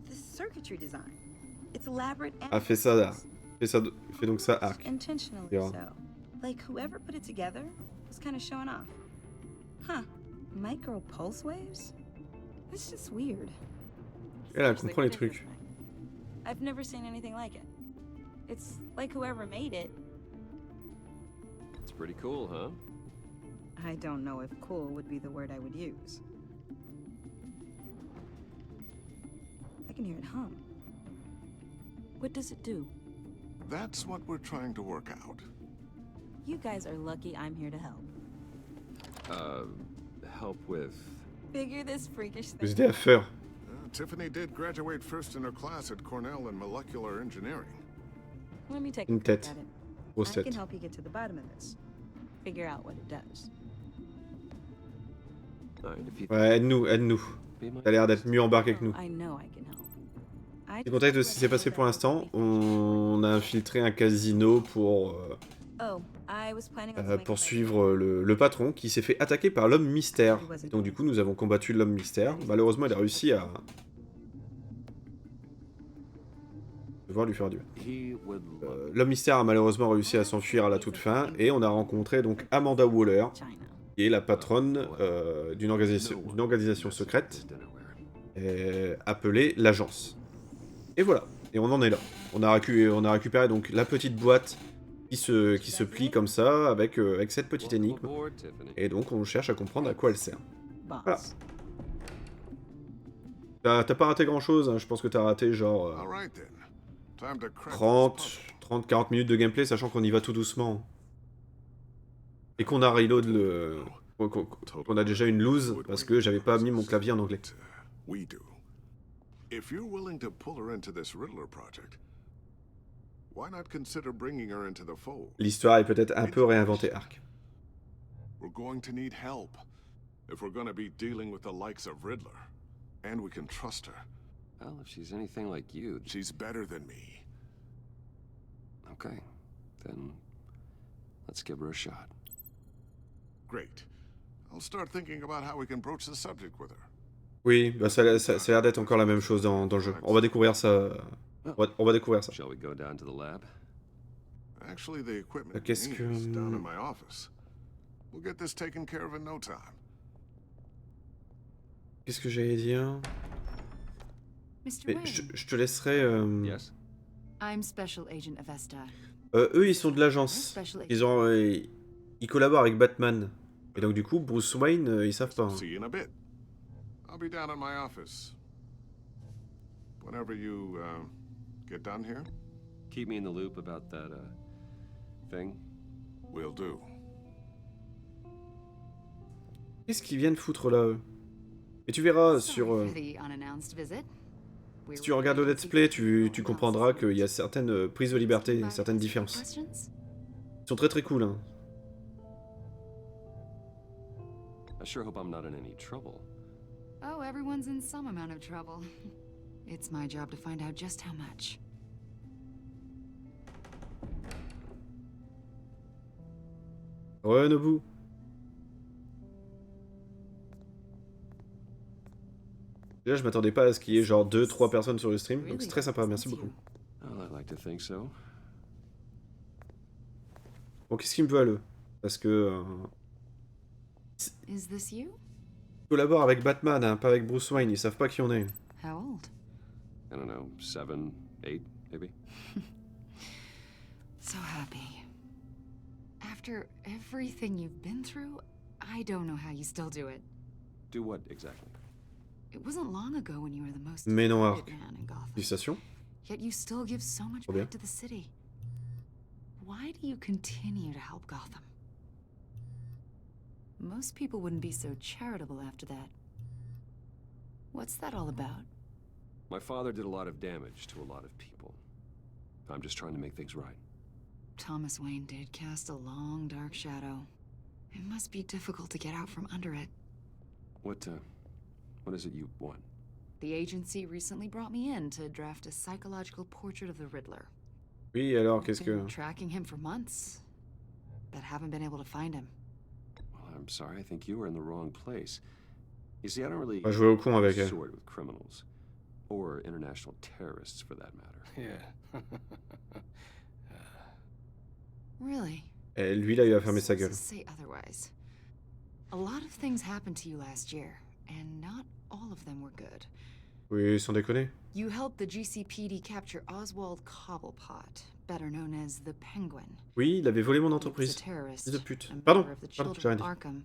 The circuitry design. It's elaborate and Ah, fais ça là. Fais donc ça, Arc. intentionally Yeah. so. Like whoever put it together was kind of showing off. Huh. Micro pulse waves? It's just weird. Elle comprend les trucs. I've never seen anything like it. It's like whoever made it. It's pretty cool, huh? I don't know if cool would be the word I would use. I can hear it hum. What does it do? That's what we're trying to work out. You guys are lucky I'm here to help. Help with... Figure this freakish thing. Vous aidez à faire. Tiffany did graduate first in her class at Cornell in molecular engineering. Let me take Une a look tête. at it. Grosse I tête. can help you get to the bottom of this. Figure out what it does. Ouais, aide-nous, aide-nous. T'as l'air d'être mieux embarqué que nous. I know I can help. I Du contexte de ce qui s'est passé pour l'instant, on a infiltré un casino pour suivre le patron qui s'est fait attaquer par l'homme mystère. Et donc du coup, nous avons combattu l'homme mystère. Malheureusement, il a réussi à devoir lui faire du mal. L'homme mystère a malheureusement réussi à s'enfuir à la toute fin et on a rencontré donc Amanda Waller, qui est la patronne d'une organisation secrète appelée l'Agence. Et voilà, et on en est là. On a récupéré donc la petite boîte qui se plie comme ça, avec cette petite énigme. Et donc on cherche à comprendre à quoi elle sert. Voilà. T'as pas raté grand chose, hein. Je pense que t'as raté genre 30-40 minutes de gameplay, sachant qu'on y va tout doucement. Et qu'on a reload qu'on a déjà une loose, parce que j'avais pas mis mon clavier en anglais. If you're willing to pull her into this Riddler project, why not consider bringing her into the fold? L'histoire est peut-être un peu réinventée, Arc. We're going to need help if we're going to be dealing with the likes of Riddler, and we can trust her. Well, if she's anything like you... She's better than me. Okay, then let's give her a shot. Great. I'll start thinking about how we can broach the subject with her. Oui, bah ça a l'air d'être encore la même chose dans le jeu. On va découvrir ça. On va découvrir ça. Shall we go down to the lab? Actually, the equipment Qu'est-ce que... is down in my office. We'll get this taken care of in no time. Qu'est-ce que j'allais dire? Mais je te laisserai... Yes. I'm Special Agent Avesta. Eux, ils sont de l'agence. Ils collaborent avec Batman. Et donc du coup, Bruce Wayne, ils savent pas. Hein. See you in a bit. I'll be down in my office. Whenever you get done here. Keep me in the loop about that thing. Will do. Qu'est-ce qu'ils viennent foutre là, eux? Et tu verras sur... Si tu regardes le let's play, tu comprendras qu'il y a certaines prises de liberté, certaines différences. Ils sont très très cool, hein. I sure hope I'm not in any trouble. Oh, everyone's in some amount of trouble. It's my job to find out just how much. Ouais, Nobu. Déjà, je m'attendais pas à ce qu'il y ait genre 2-3 personnes sur le stream, donc c'est très sympa, merci beaucoup. I'd like to think so. Bon, qu'est-ce qu'il me veut à l'eux? Parce que... Is this you? Ils collaborent avec Batman, hein, pas avec Bruce Wayne, ils savent pas qui on est. How old? I don't know, 7, 8, maybe? So happy. After everything you've been through, I don't know how you still do it. Do what exactly? It wasn't long ago when you were the most Mais non, hated Arc. man in Gotham. Félicitations. Yet you still give so much Trop bien. back to the city. Why do you continue to help Gotham? Most people wouldn't be so charitable after that. What's that all about? My father did a lot of damage to a lot of people. I'm just trying to make things right. Thomas Wayne did cast a long, dark shadow. It must be difficult to get out from under it. What is it you want? The agency recently brought me in to draft a psychological portrait of the Riddler. Oui, alors qu'est-ce Been que... tracking him for months, but haven't been able to find him. Well, I'm sorry, I think you were in the wrong place. You see, I don't really On va jouer au con avec elle. sort with criminals. Or international terrorists, for that matter. Yeah. Really? Et lui, là, il va fermer sa gueule. Sources say otherwise. A lot of things happened to you last year, and not all of them were good. Oui, sans déconner. You helped the GCPD capture Oswald Cobblepot, better known as the Penguin. Oui, il avait volé mon He was a entreprise. terrorist, Fils de pute. a Pardon, member of the pardon, j'ai children rien of dit. Arkham,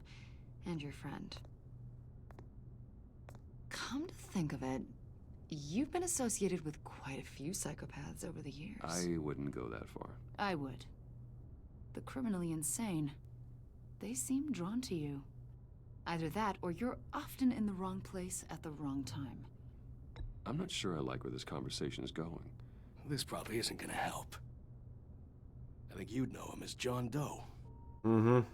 and your friend. Come to think of it, you've been associated with quite a few psychopaths over the years. I wouldn't go that far. I would. The criminally insane. They seem drawn to you. Either that, or you're often in the wrong place at the wrong time. I'm not sure I like where this conversation is going. This probably isn't gonna help. I think you'd know him as John Doe. Mhm.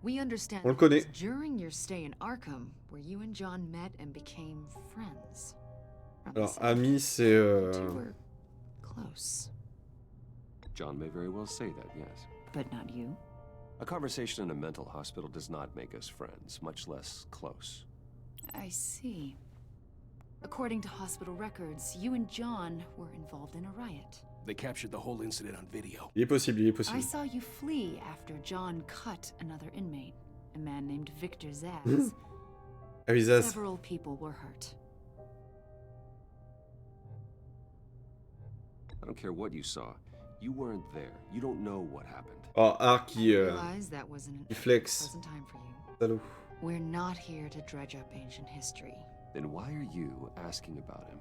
We understand On le that connaît. it was during your stay in Arkham where you and John met and became friends. Alors, ami, c'est... You two were close, John may very well say that, yes. but not you. A conversation in a mental hospital does not make us friends, much less close. I see. According to hospital records, you and John were involved in a riot. They captured the whole incident on video. Il est possible, il est I possible. saw you flee after John cut another inmate, a man named Victor Zaz. Ah oui, Zaz. Several people were hurt. I don't care what you saw. You weren't there. You don't know what happened. Oh, Ark qui... I realize that wasn't an qui flex. pleasant time for you. Salaud. We're not here to dredge up ancient history. Then why are you asking about him?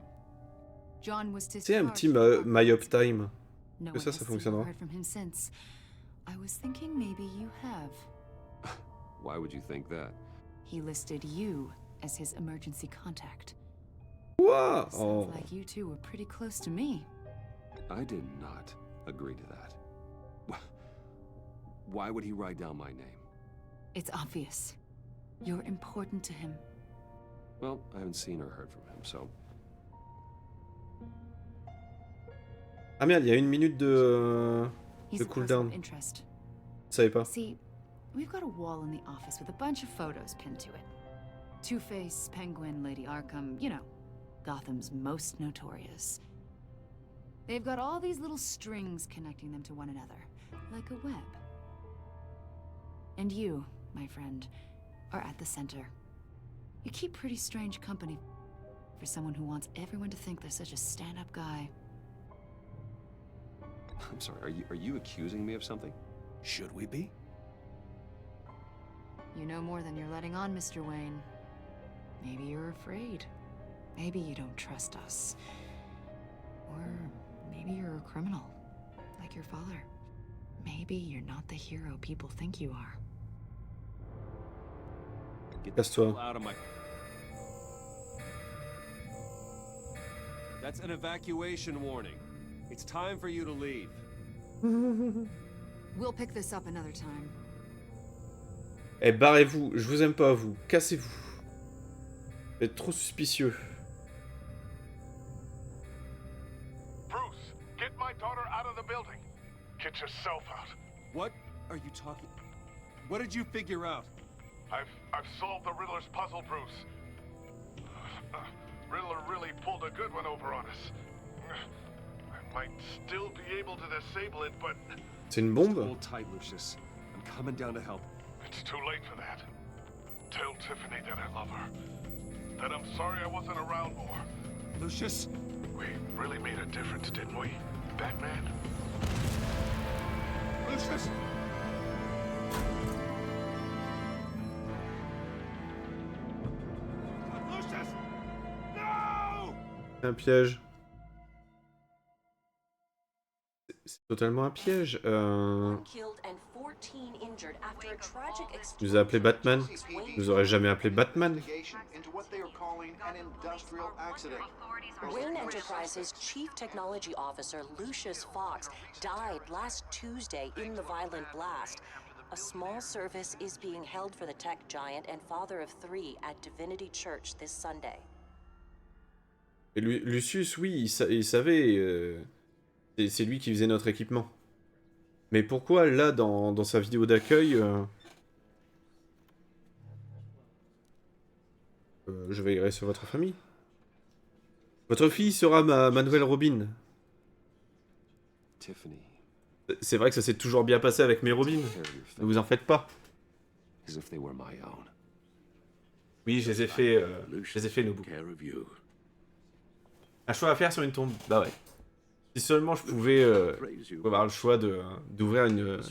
John was C'est un discharged petit from myop time. No Que one ça has seen or fonctionnera. heard from him since. I was thinking maybe you have. Why would you think that? He listed you as his emergency contact. Quoi? Sounds Oh. like you two were pretty close to me. I did not agree to that. Why would he write down my name? It's obvious. You're important to him. Well, I haven't seen or heard from him, so... Ah merde, il y a 1 minute de He's a person cooldown. of interest. Je savais pas. See, we've got a wall in the office with a bunch of photos pinned to it. Two-Face, Penguin, Lady Arkham, you know, Gotham's most notorious. They've got all these little strings connecting them to one another, like a web. And you, my friend, are at the center. You keep pretty strange company for someone who wants everyone to think they're such a stand-up guy. I'm sorry, are you accusing me of something? Should we be? You know more than you're letting on, Mr. Wayne. Maybe you're afraid. Maybe you don't trust us. Or maybe you're a criminal, like your father. Maybe you're not the hero people think you are. Get the Casse-toi. hell out of my... That's an evacuation warning. It's time for you to leave. We'll pick this up another time. Eh, barrez-vous. Je vous aime pas, vous. Cassez-vous. Vous êtes trop suspicieux. Bruce, get my daughter out of the building. Get yourself out. What are you talking... What did you figure out? I've solved the Riddler's puzzle, Bruce. Riddler really pulled a good one over on us. I might still be able to disable it, but... C'est une bombe? Hold tight, Lucius. I'm coming down to help. It's too late for that. Tell Tiffany that I love her. That I'm sorry I wasn't around more. Lucius! We really made a difference, didn't we, Batman? Lucius! Lucius! No! C'est un piège. C'est totalement un piège. Il nous a appelé Batman. Il nous aurait jamais appelé Batman. Wayne Enterprises' Chief Technology Officer Lucius Fox died last Tuesday in the violent blast. A small service is being held for the tech giant and father of 3 at Divinity Church this Sunday. Et Lucius, oui, il savait. C'est lui qui faisait notre équipement. Mais pourquoi, là, dans sa vidéo d'accueil... je veillerai sur votre famille. Votre fille sera ma nouvelle Robin. Tiffany. C'est vrai que ça s'est toujours bien passé avec mes Robins. Ne vous en faites pas. As if they were my own. Oui, je les ai fait, Nobu. Un choix à faire sur une tombe. Bah ouais. Si seulement je pouvais avoir le choix d'ouvrir une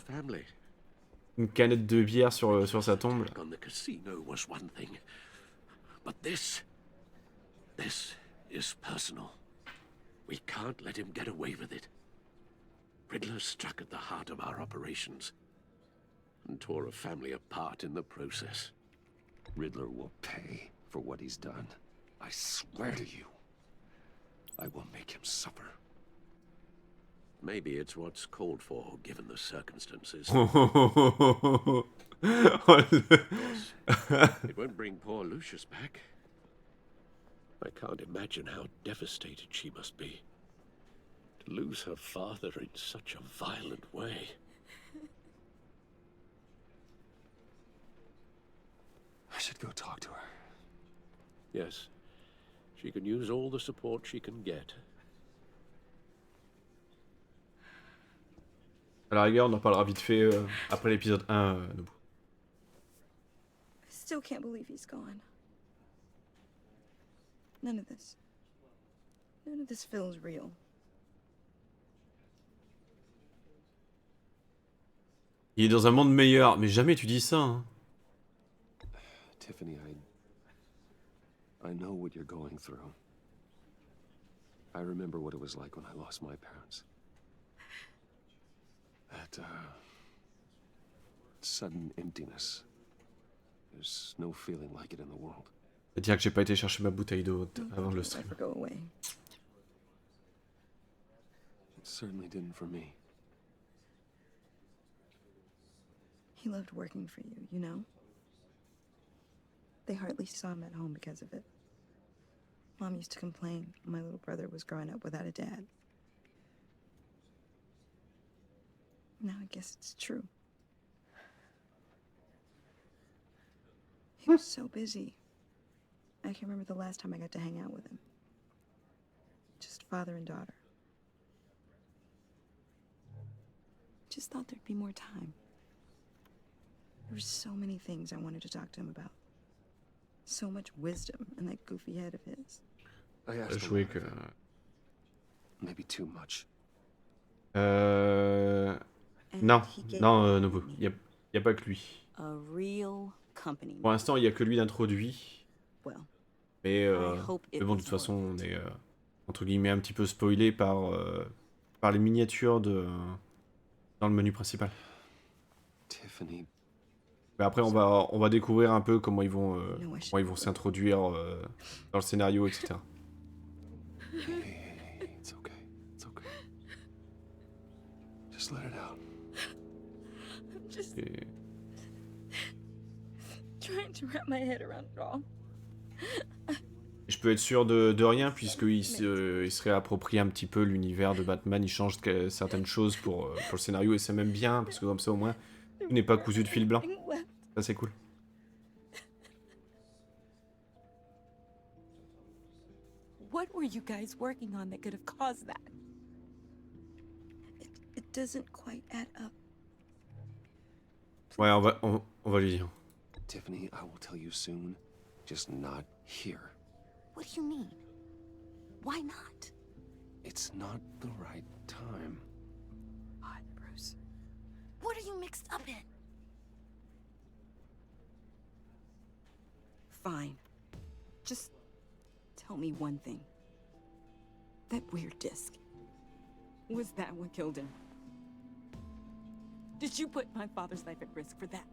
canette de bière sur sa tombe. On the casino was one thing, but this is personal. We can't let him get away with it. Riddler struck at the heart of our operations and tore a family apart in the process. Riddler will pay for what he's done. I swear to you, I will make him suffer. Maybe it's what's called for, given the circumstances. It won't bring poor Lucius back. I can't imagine how devastated she must be. To lose her father in such a violent way. I should go talk to her. Yes. She can use all the support she can get. À la rigueur, on en parlera vite fait après l'épisode 1, Nobu. I still can't believe he's gone. None of this feels real. Il est dans un monde meilleur, mais jamais tu dis ça, hein. Tiffany, I know what you're going through. I remember what it was like when I lost my parents. That, sudden emptiness. There's no feeling like it in the world. C'est-à-dire que j'ai pas été chercher ma bouteille d'eau avant le stream. Go away. It certainly didn't for me. He loved working for you, you know? They hardly saw him at home because of it. Mom used to complain my little brother was growing up without a dad. Now I guess it's true. He was so busy. I can't remember the last time I got to hang out with him. Just father and daughter. Just thought there'd be more time. There were so many things I wanted to talk to him about. So much wisdom in that goofy head of his. I asked Jouer que... Maybe too much. Non, Nobu, y a pas que lui. A real company. Pour l'instant, il y a que lui d'introduit. Well, mais bon, de toute façon, on est entre guillemets un petit peu spoilé par les miniatures dans le menu principal. Tiffany. Mais après, on va découvrir un peu comment ils vont s'introduire dans le scénario, etc. Hey, it's okay. It's okay. Just let it out. I'm just trying to wrap my head around it all. Je peux être sûr de rien, puisqu'il se réapproprie un petit peu l'univers de Batman, il change certaines choses pour le scénario, et c'est même bien, parce que comme ça au moins, tout n'est pas cousu de fil blanc. Ça c'est cool. What were you guys working on that could have caused that? It doesn't quite add up. Ouais, on va lui dire. Tiffany, I will tell you soon, just not here. What do you mean? Why not? It's not the right time. What, Bruce? What are you mixed up in? Fine. Just tell me one thing. That weird disc. Was that what killed him? Did you put my father's life at risk for that?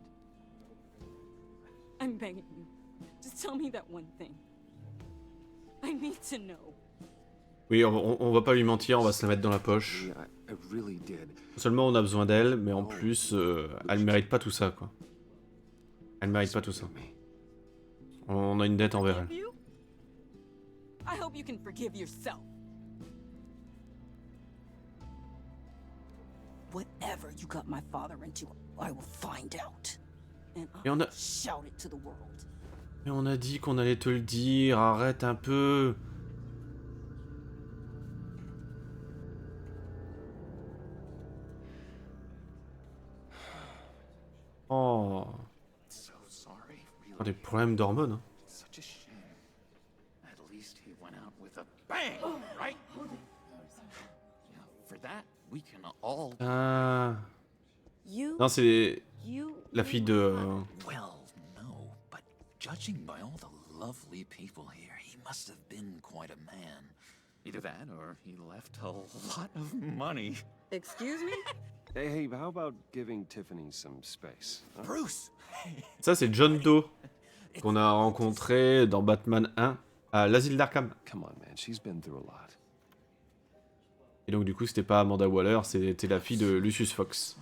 I'm begging you. Just tell me that one thing. I need to know. Oui, on va pas lui mentir, on va se la mettre dans la poche. I really did. Non seulement on a besoin d'elle, mais en plus, elle mérite pas tout ça, quoi. Elle mérite pas tout ça. On a une dette envers elle. I hope you can forgive yourself. Whatever you got my father into, I will find out. And I'll shout it to the world. Et on a dit qu'on allait te le dire, arrête un peu. Oh. Oh, des problèmes d'hormones. Hein. Such a shame. At least he went out with a bang, right? Yeah, for that, we can all. Ah. Non, c'est la fille de. Well, no, but judging by all the lovely people here, he must have been quite a man. Either that, or he left a lot of money. Excuse me? Hey, how about giving Tiffany some space? Huh? Bruce! Ça, c'est John Doe qu'on a rencontré dans Batman 1 à l'asile d'Arkham. Come on, man, she's been through a lot. Et donc, du coup, c'était pas Amanda Waller, c'était la fille de Lucius Fox.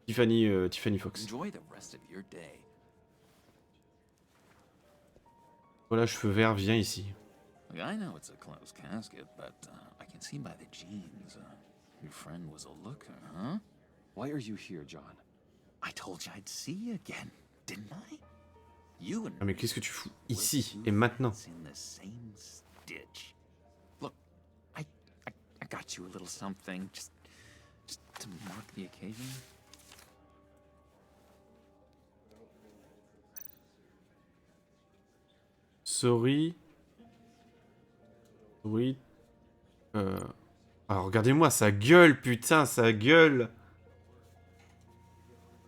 Tiffany Fox. Enjoy the rest of your day. Voilà, cheveux verts, viens ici. I know it's a closed casket, but I can see by the jeans. Your friend was a looker, huh? Why are you here, John? I told you I'd see you again, didn't I? You and Ah, mais qu'est-ce que tu fous ici et maintenant? in the same stitch. Look, I got you a little something, just to mark the occasion. Sorry. Oui. Alors regardez-moi sa gueule, putain, sa gueule.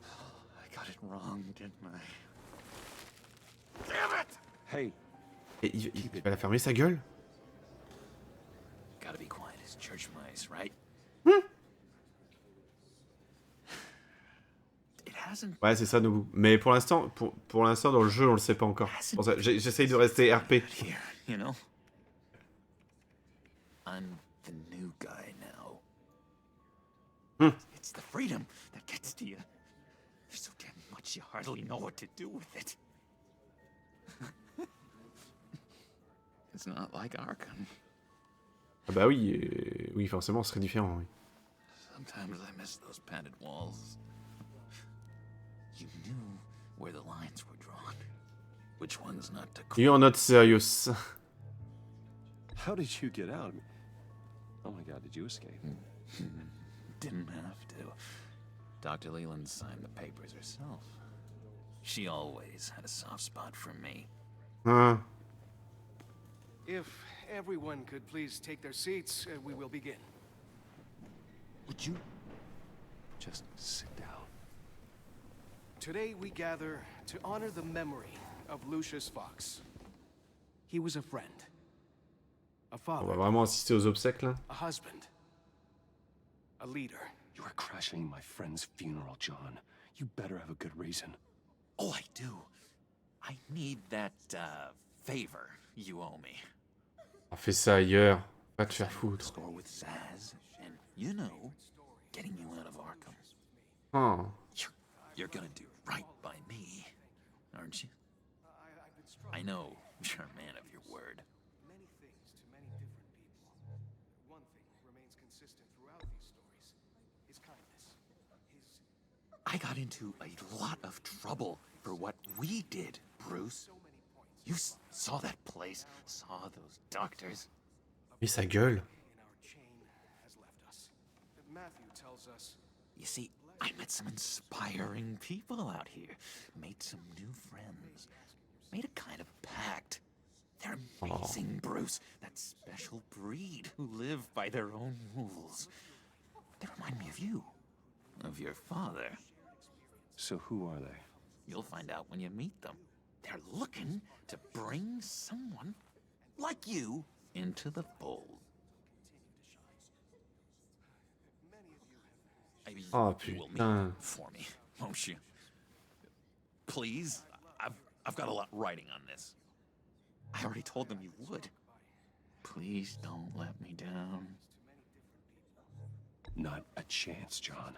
I got it wrong, didn't I? Damn it! Hey. Et il va la fermer sa gueule? Gotta be quiet as church mice, right? Ouais, c'est ça, nouveau. Mais pour l'instant, pour l'instant dans le jeu, on le sait pas encore. Pour ça, j'essaye de rester RP. You know? I'm the new guy now. It's the freedom that gets to you. There's so damn much you hardly know what to do with it. It's not like Arkham. Ah bah oui, oui, forcément, ce serait différent, oui. Sometimes I miss those padded walls. You knew where the lines were drawn. Which ones not to cross. You're not serious. How did you get out? Oh my god, did you escape? Didn't have to. Dr. Leland signed the papers herself. She always had a soft spot for me. If everyone could please take their seats, we will begin. Would you just sit down? Today we gather to honor the memory of Lucius Fox. He was a friend, a On father, va vraiment assister aux obsèques là. a husband, a leader. You are crashing my friend's funeral, John. You better have a good reason. Oh, I do. I need that, favor you owe me. On fait ça ailleurs. Va te faire foutre. Score with Zaz, and you know, getting you out of Arkham. Oh. You're gonna do right by me, aren't you? I know you're a man of your word. Many things to many different people. One thing remains consistent throughout these stories. His kindness. I got into a lot of trouble for what we did, Bruce. You saw that place, saw those doctors. Mais sa gueule. Matthew tells us. You see, I met some inspiring people out here. Made some new friends. Made a kind of pact. They're amazing, Bruce. That special breed who live by their own rules. They remind me of you. Of your father. So who are they? You'll find out when you meet them. They're looking to bring someone like you into the fold. Oh You will putain. meet for me, won't you? Please, I've got a lot writing on this. I already told them you would. Please don't let me down. Not a chance, John.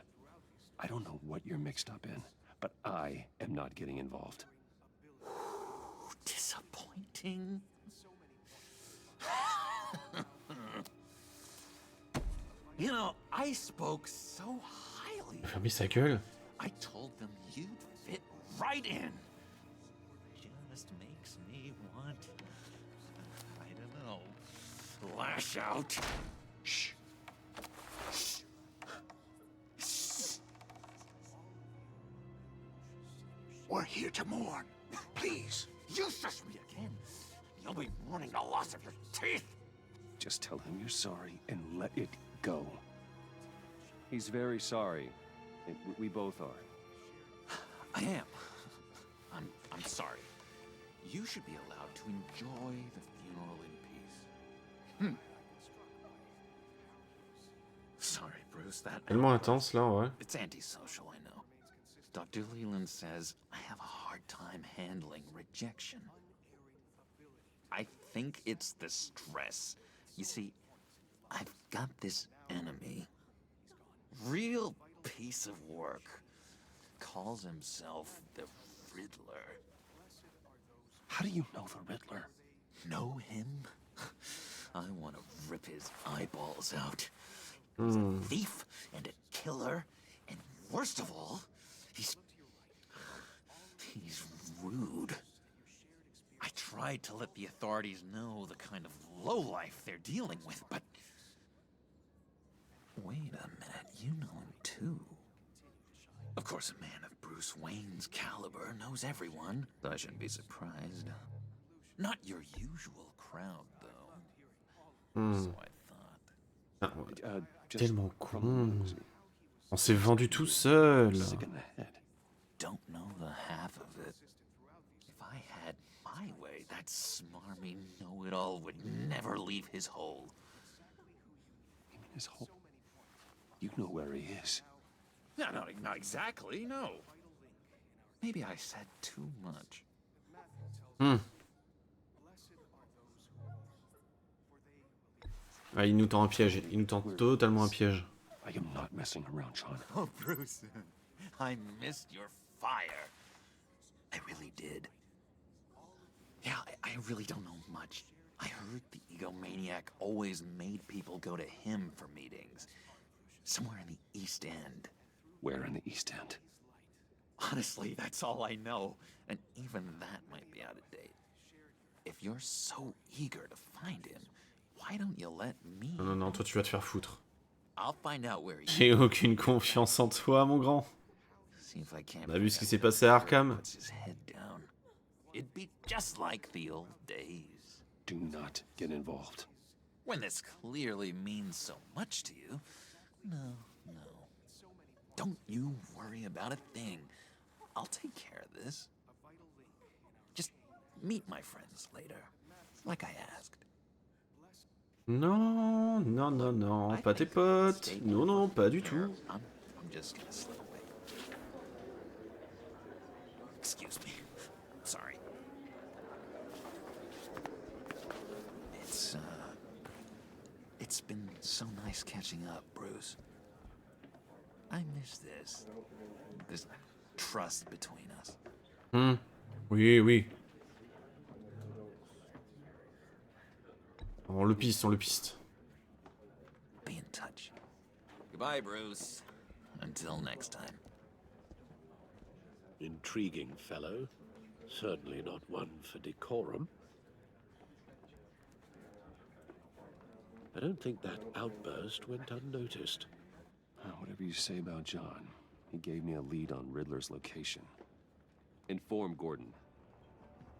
I don't know what you're mixed up in, but I am not getting involved. Disappointing. You know, I spoke so highly. Fermez sa gueule. I told them you'd fit right in. Just makes me want, I don't know, lash out. Shh. We're here to mourn. Please, you shush me again. You'll be mourning the loss of your teeth. Just tell him you're sorry and let it go. He's very sorry. We both are. I am. I'm sorry. You should be allowed to enjoy the funeral in peace. Sorry, Bruce, that... Tellement intense là, ouais. It's antisocial, I know. Dr. Leland says I have a hard time handling rejection. I think it's the stress. You see, I've got this enemy. Real piece of work. Calls himself the Riddler. How do you know the Riddler? Know him? I want to rip his eyeballs out. He's a thief and a killer, and worst of all, he's rude. I tried to let the authorities know the kind of lowlife they're dealing with, but... Wait a minute, you know him too. Of course, a man of Bruce Wayne's caliber knows everyone. I shouldn't be surprised. Not your usual crowd, though. So I thought. Ah, ouais. Tellement con. On s'est vendu tout seul. Don't know the half of it. If I had my way, that smarmy know-it-all would never leave his hole. You mean his hole? You know where he is. No, not exactly, no. Maybe I said too much. Ah, il nous tend un piège. Il nous tend totalement un piège. I am not messing around, John. Oh, Bruce, I missed your fire. I really did. Yeah, I really don't know much. I heard the egomaniac always made people go to him for meetings. Somewhere in the East End. Where in the East End? Honestly, that's all I know. And even that might be out of date. If you're so eager to find him, why don't you let me... Non, toi tu vas te faire foutre. I'll find out where he... J'ai aucune confiance en toi, mon grand. On a vu ce qui s'est passé à Arkham. It'd be just like the old days. Do not get involved. When this clearly means so much to you. No. Don't you worry about a thing. I'll take care of this. Just meet my friends later, like I asked. Non, pas tes potes. Non, pas du tout. I'm just gonna slip away. Excuse me. Sorry. It's been so nice catching up, Bruce. I miss this trust between us. Oui. On le piste. Be in touch. Goodbye, Bruce. Until next time. Intriguing fellow. Certainly not one for decorum. I don't think that outburst went unnoticed. Whatever you say about John, he gave me a lead on Riddler's location. Inform Gordon.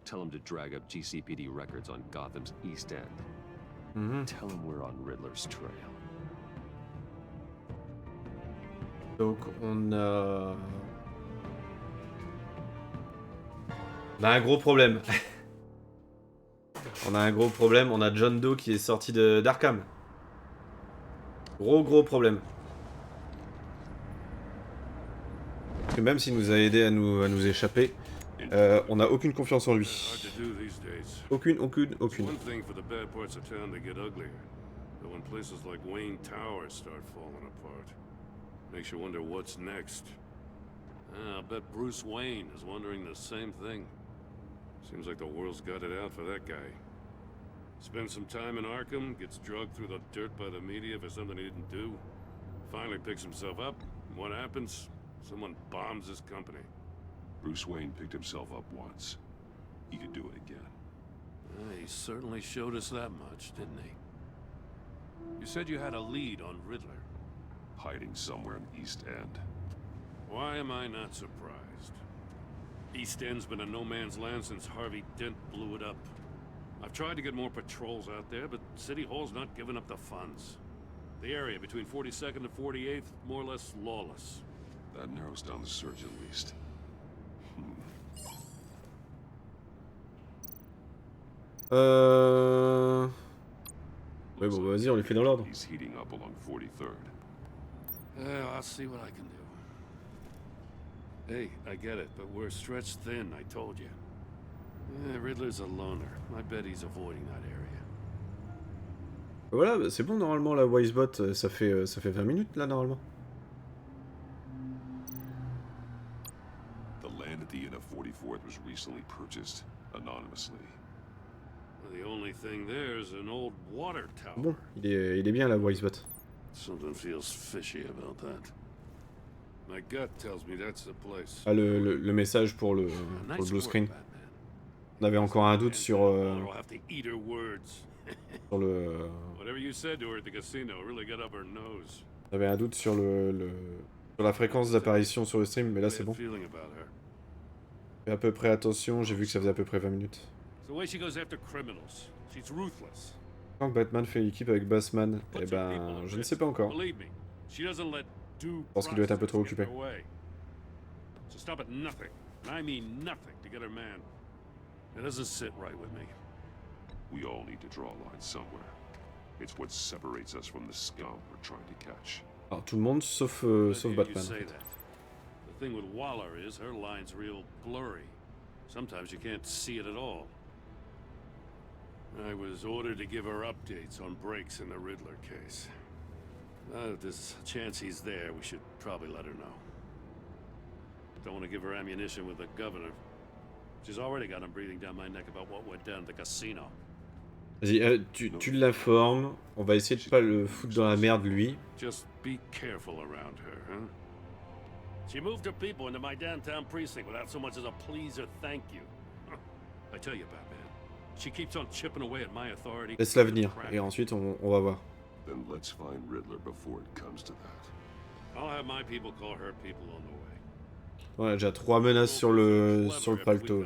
Tell him to drag up GCPD records on Gotham's East End. Tell him we're on Riddler's trail. Donc on a un gros problème. On a John Doe qui est sorti d'Arkham. Gros problème. Parce que même s'il nous a aidé à nous échapper, on n'a aucune confiance en lui. Aucune. One thing for the bad parts of town to get uglier. But when places like Wayne Tower start falling apart, makes you wonder what's next. I'll bet Bruce Wayne is wondering the same thing. Seems like the world's got it out for that guy. Spends some time in Arkham, gets drugged through the dirt by the media for something he didn't do. Finally picks himself up, and what happens? Someone bombs his company. Bruce Wayne picked himself up once. He could do it again. He certainly showed us that much, didn't he? You said you had a lead on Riddler. Hiding somewhere in East End. Why am I not surprised? East End's been a no-man's land since Harvey Dent blew it up. I've tried to get more patrols out there, but City Hall's not giving up the funds. The area between 42nd and 48th, more or less lawless. That narrows down the search at least. Ouais, bon, vas-y, on les fait dans l'ordre. He's heating up along 43rd. I'll see what I can do. Hey, I get it, but we're stretched thin, I told you. Riddler's a loner. I bet he's avoiding that area. Voilà, bah, c'est bon, normalement, la Wisebot, ça fait 20 minutes, là, normalement. The land at the end of 44th was recently purchased, anonymously. The only thing there is an old water tower. Bon, il est bien, la Wisebot. Something feels fishy about that. My gut tells me that's the place. Ah, le message pour le blue screen. On avait encore un doute sur sur le... On avait un doute sur sur la fréquence d'apparition sur le stream, mais là c'est bon. Fais à peu près attention, j'ai vu que ça faisait à peu près 20 minutes. Quand Batman fait l'équipe avec Batman, eh ben, je ne sais pas encore. Je pense qu'il doit être un peu trop occupé. It doesn't sit right with me. We all need to draw a line somewhere. It's what separates us from the scum we're trying to catch. Alors tout le monde sauf Batman. The thing with Waller is her line's real blurry. Sometimes you can't see it at all. I was ordered to give her updates on breaks in the Riddler case. If there's a chance he's there, we should probably let her know. Don't want to give her ammunition with the governor. She's already got him breathing down my neck about what went down at the casino. Vas-y, tu l'informes. On va essayer de pas le foutre dans la merde, lui. Just be careful around her, huh? She moved her people into my downtown precinct without so much as a please or thank you. I tell you, Batman, she keeps on chipping away at my authority. Laisse-la venir, et ensuite on va voir. Then let's find Riddler before it comes to that. I'll have my people call her people on the way. On a déjà 3 menaces sur le paletot.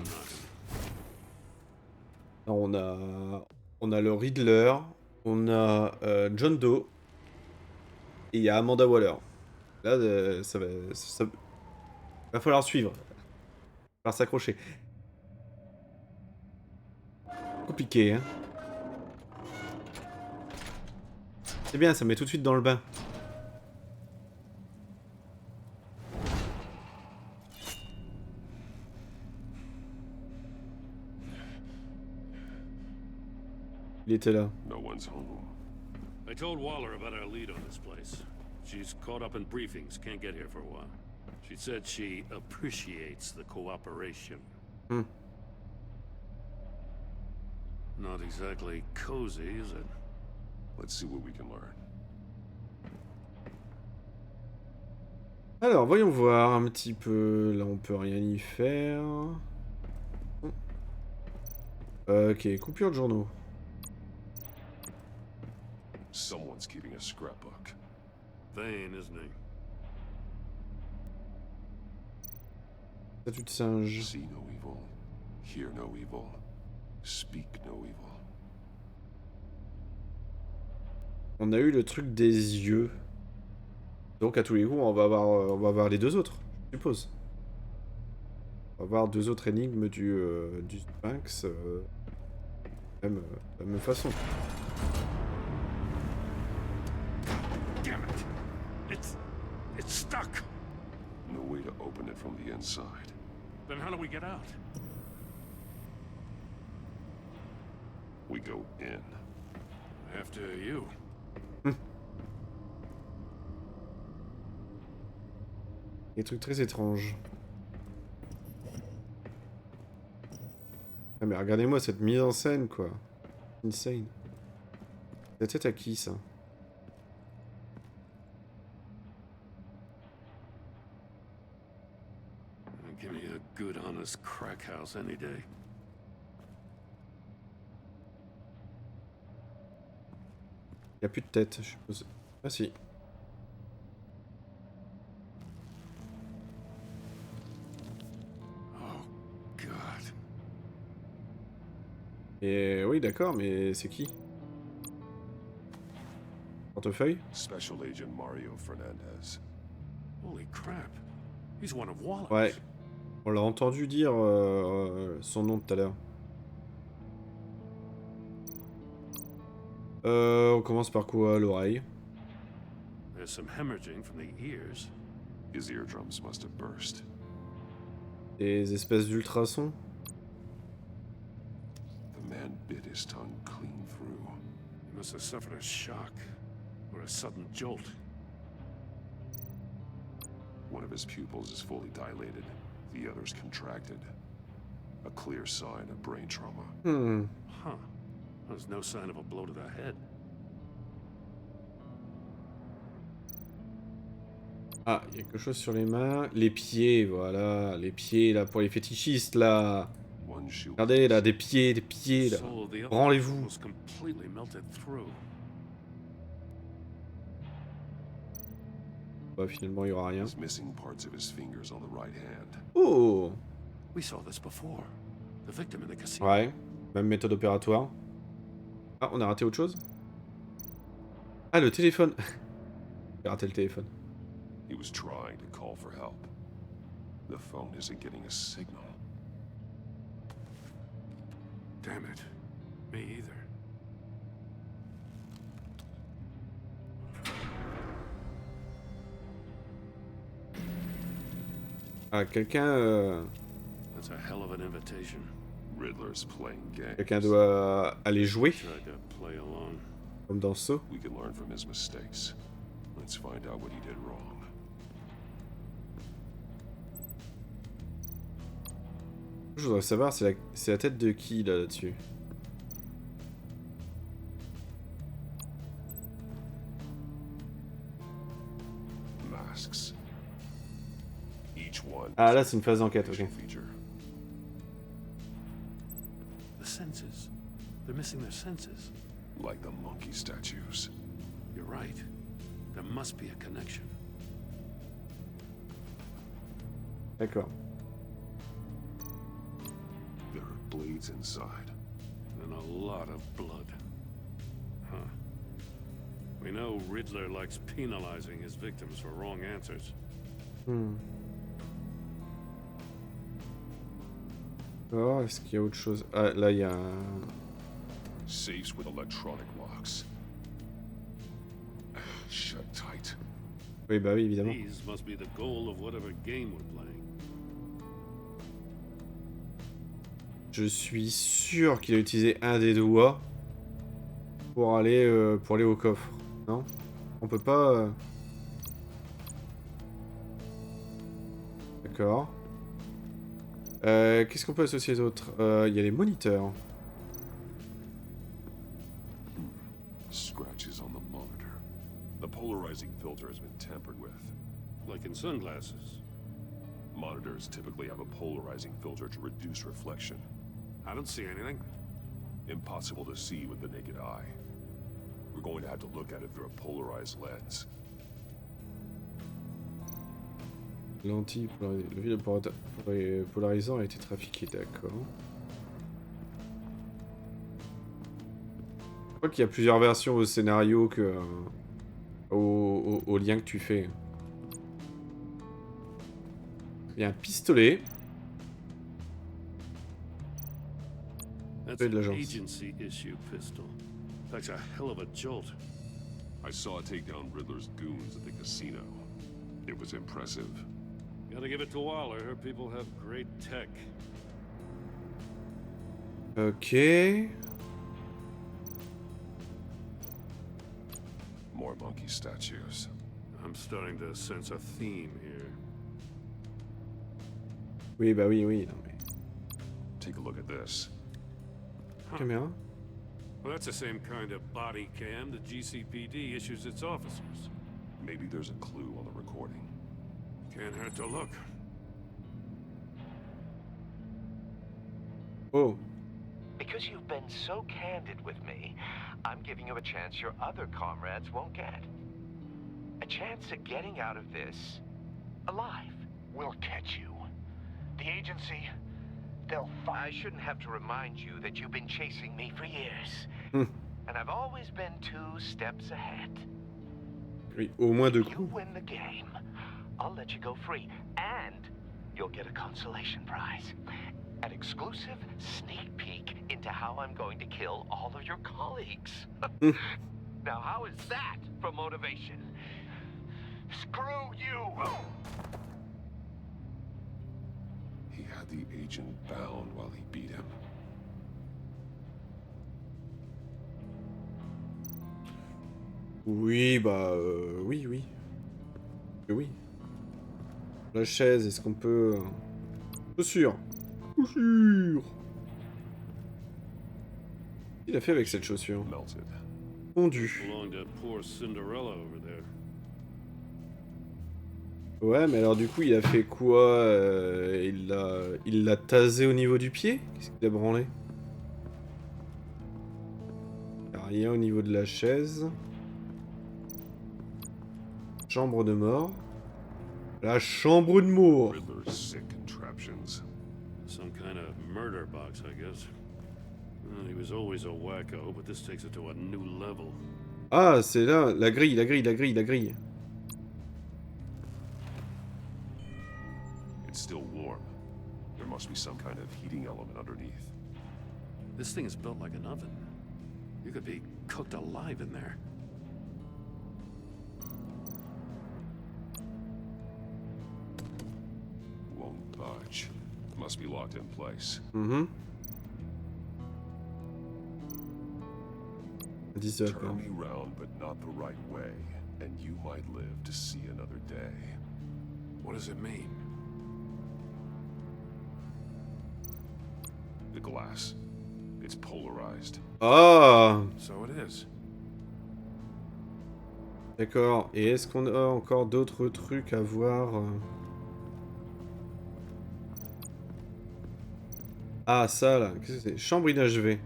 Alors, on a le Riddler, on a John Doe, et il y a Amanda Waller. Là, ça va falloir suivre. Il va falloir s'accrocher. Compliqué, hein. C'est bien, ça met tout de suite dans le bain. Il était là. No one's home. I told Waller about our lead on this place. She's caught up in briefings, can't get here for a while. She said she appreciates the cooperation. Not exactly cozy, is it? Let's see what we can learn. Alors, voyons voir un petit peu. Là, on peut rien y faire. Ok, coupure de journaux. Someone's keeping a scrapbook. Vain, isn't he? Statue de singe. See no evil, hear no evil, speak no evil. On a eu le truc des yeux. Donc à tous les coups, on va avoir les deux autres, je suppose. On va avoir deux autres énigmes du Sphinx. De la même façon. Damn it! It's stuck. No way to open it from the inside. Then how do we get out? We go in. After you. Des trucs très étranges. Ah mais regardez-moi cette mise en scène, quoi. Insane. La tête à qui, ça? Give me a good, honest crack house any day. Il n'y a plus de tête, je suppose. Ah si. Oh, God. Et oui, d'accord, mais c'est qui? Portefeuille? Special Agent Mario Fernandez. Holy crap. He's one of Waller's. Ouais. On l'a entendu dire son nom tout à l'heure. On commence par quoi? L'oreille. There's some hemorrhaging from the ears. His eardrums must have burst. Des espèces d'ultrasons. The man bit his tongue clean through. He must have suffered a shock or a sudden jolt. One of his pupils is fully dilated. The other's contracted. A clear sign of brain trauma. Huh. There's no sign of a blow to the head. Ah, il y a quelque chose sur les mains. Les pieds, voilà. Les pieds, là, pour les fétichistes, là. Regardez, là, des pieds, là. Branlez-vous. Bah, finalement, il n'y aura rien. Oh! Ouais, même méthode opératoire. Ah, on a raté autre chose? Ah, le téléphone. J'ai raté le téléphone. He was trying to call for help. The phone isn't getting a signal. Damn it. Me either. Ah, quelqu'un... That's a hell of an invitation. Riddler's playing games. Quelqu'un doit aller jouer. Tried to play along. Comme dans ce. We can learn from his mistakes. Let's find out what he did wrong. Je voudrais savoir, c'est la tête de qui, là-dessus? Masks. Each one. Ah, là, c'est une phase d'enquête, ok. The senses. They're missing their senses. Like the monkey statues. You're right. There must be a connection. D'accord. There are blades inside. And a lot of blood. Huh. We know Riddler likes penalizing his victims for wrong answers. Oh, est-ce qu'il y a autre chose? Ah, là, il y a un... Safes with electronic locks. Shut tight. Oui, bah oui, évidemment. These must be the goal of whatever game we're playing. Je suis sûr qu'il a utilisé un des doigts pour aller au coffre. Non? On peut pas... D'accord. Qu'est-ce qu'on peut associer d'autre? Il y a les moniteurs. Scratches on the monitor. The polarizing filter has been tampered with. Like in sunglasses. Monitors typically have a polarizing filter to reduce reflection. I don't see anything. Impossible to see with the naked eye. We're going to have to look at it through a polarized lens. Lentille, le vide polarisant a été trafiqué, d'accord. Je crois qu'il y a plusieurs versions au scénario que... au lien que tu fais. Il y a un pistolet. That's de an l'agence. agency issue pistol. That's a hell of a jolt. I saw it take down Riddler's goons at the casino. It was impressive. Gotta give it to Waller. Her people have great tech. Ok. More monkey statues. I'm starting to sense a theme here. Oui, bah oui, oui. Non, mais... Take a look at this. Caméra. Well, that's the same kind of body cam the GCPD issues its officers. Maybe there's a clue on the recording. Can't hurt to look. Oh. Because you've been so candid with me, I'm giving you a chance your other comrades won't get. A chance at getting out of this alive. We'll catch you. The agency, they'll find... I shouldn't have to remind you that you've been chasing me for years. And I've always been 2 steps ahead. Oui, au moins 2 If you coups. win the game, I'll let you go free. And you'll get a consolation prize. An exclusive sneak peek into how I'm going to kill all of your colleagues. Now, how is that for motivation? Screw you! He had the agent bound while he beat him. Oui, bah... oui, oui. Oui. La chaise, est-ce qu'on peut... Chaussure. Chaussure. Qu'est-ce qu'il a fait avec cette chaussure? Fondu. Belonged to poor Cinderella over there. Ouais, mais alors du coup, il a fait quoi? Il l'a tasé au niveau du pied? Qu'est-ce qu'il a branlé? Il n'y a rien au niveau de la chaise. Chambre de mort. La chambre de mort. Riddler's sick contraptions. Some kind of murder box, I guess. Well, he was always a wacko, but this takes it to a new level. Ah, c'est là, la grille, la grille, la grille, la grille. It's still warm. There must be some kind of heating element underneath. This thing is built like an oven. You could be cooked alive in there. Won't budge. Must be locked in place. Mhm. 10 heures. Turn me round, but not the right way, and you might live to see another day. What does it mean? The glass. It's polarized. Ah! So it is. D'accord. Et est-ce qu'on a encore d'autres trucs à voir? Ah, ça là. Qu'est-ce que c'est? Chambre inachevée.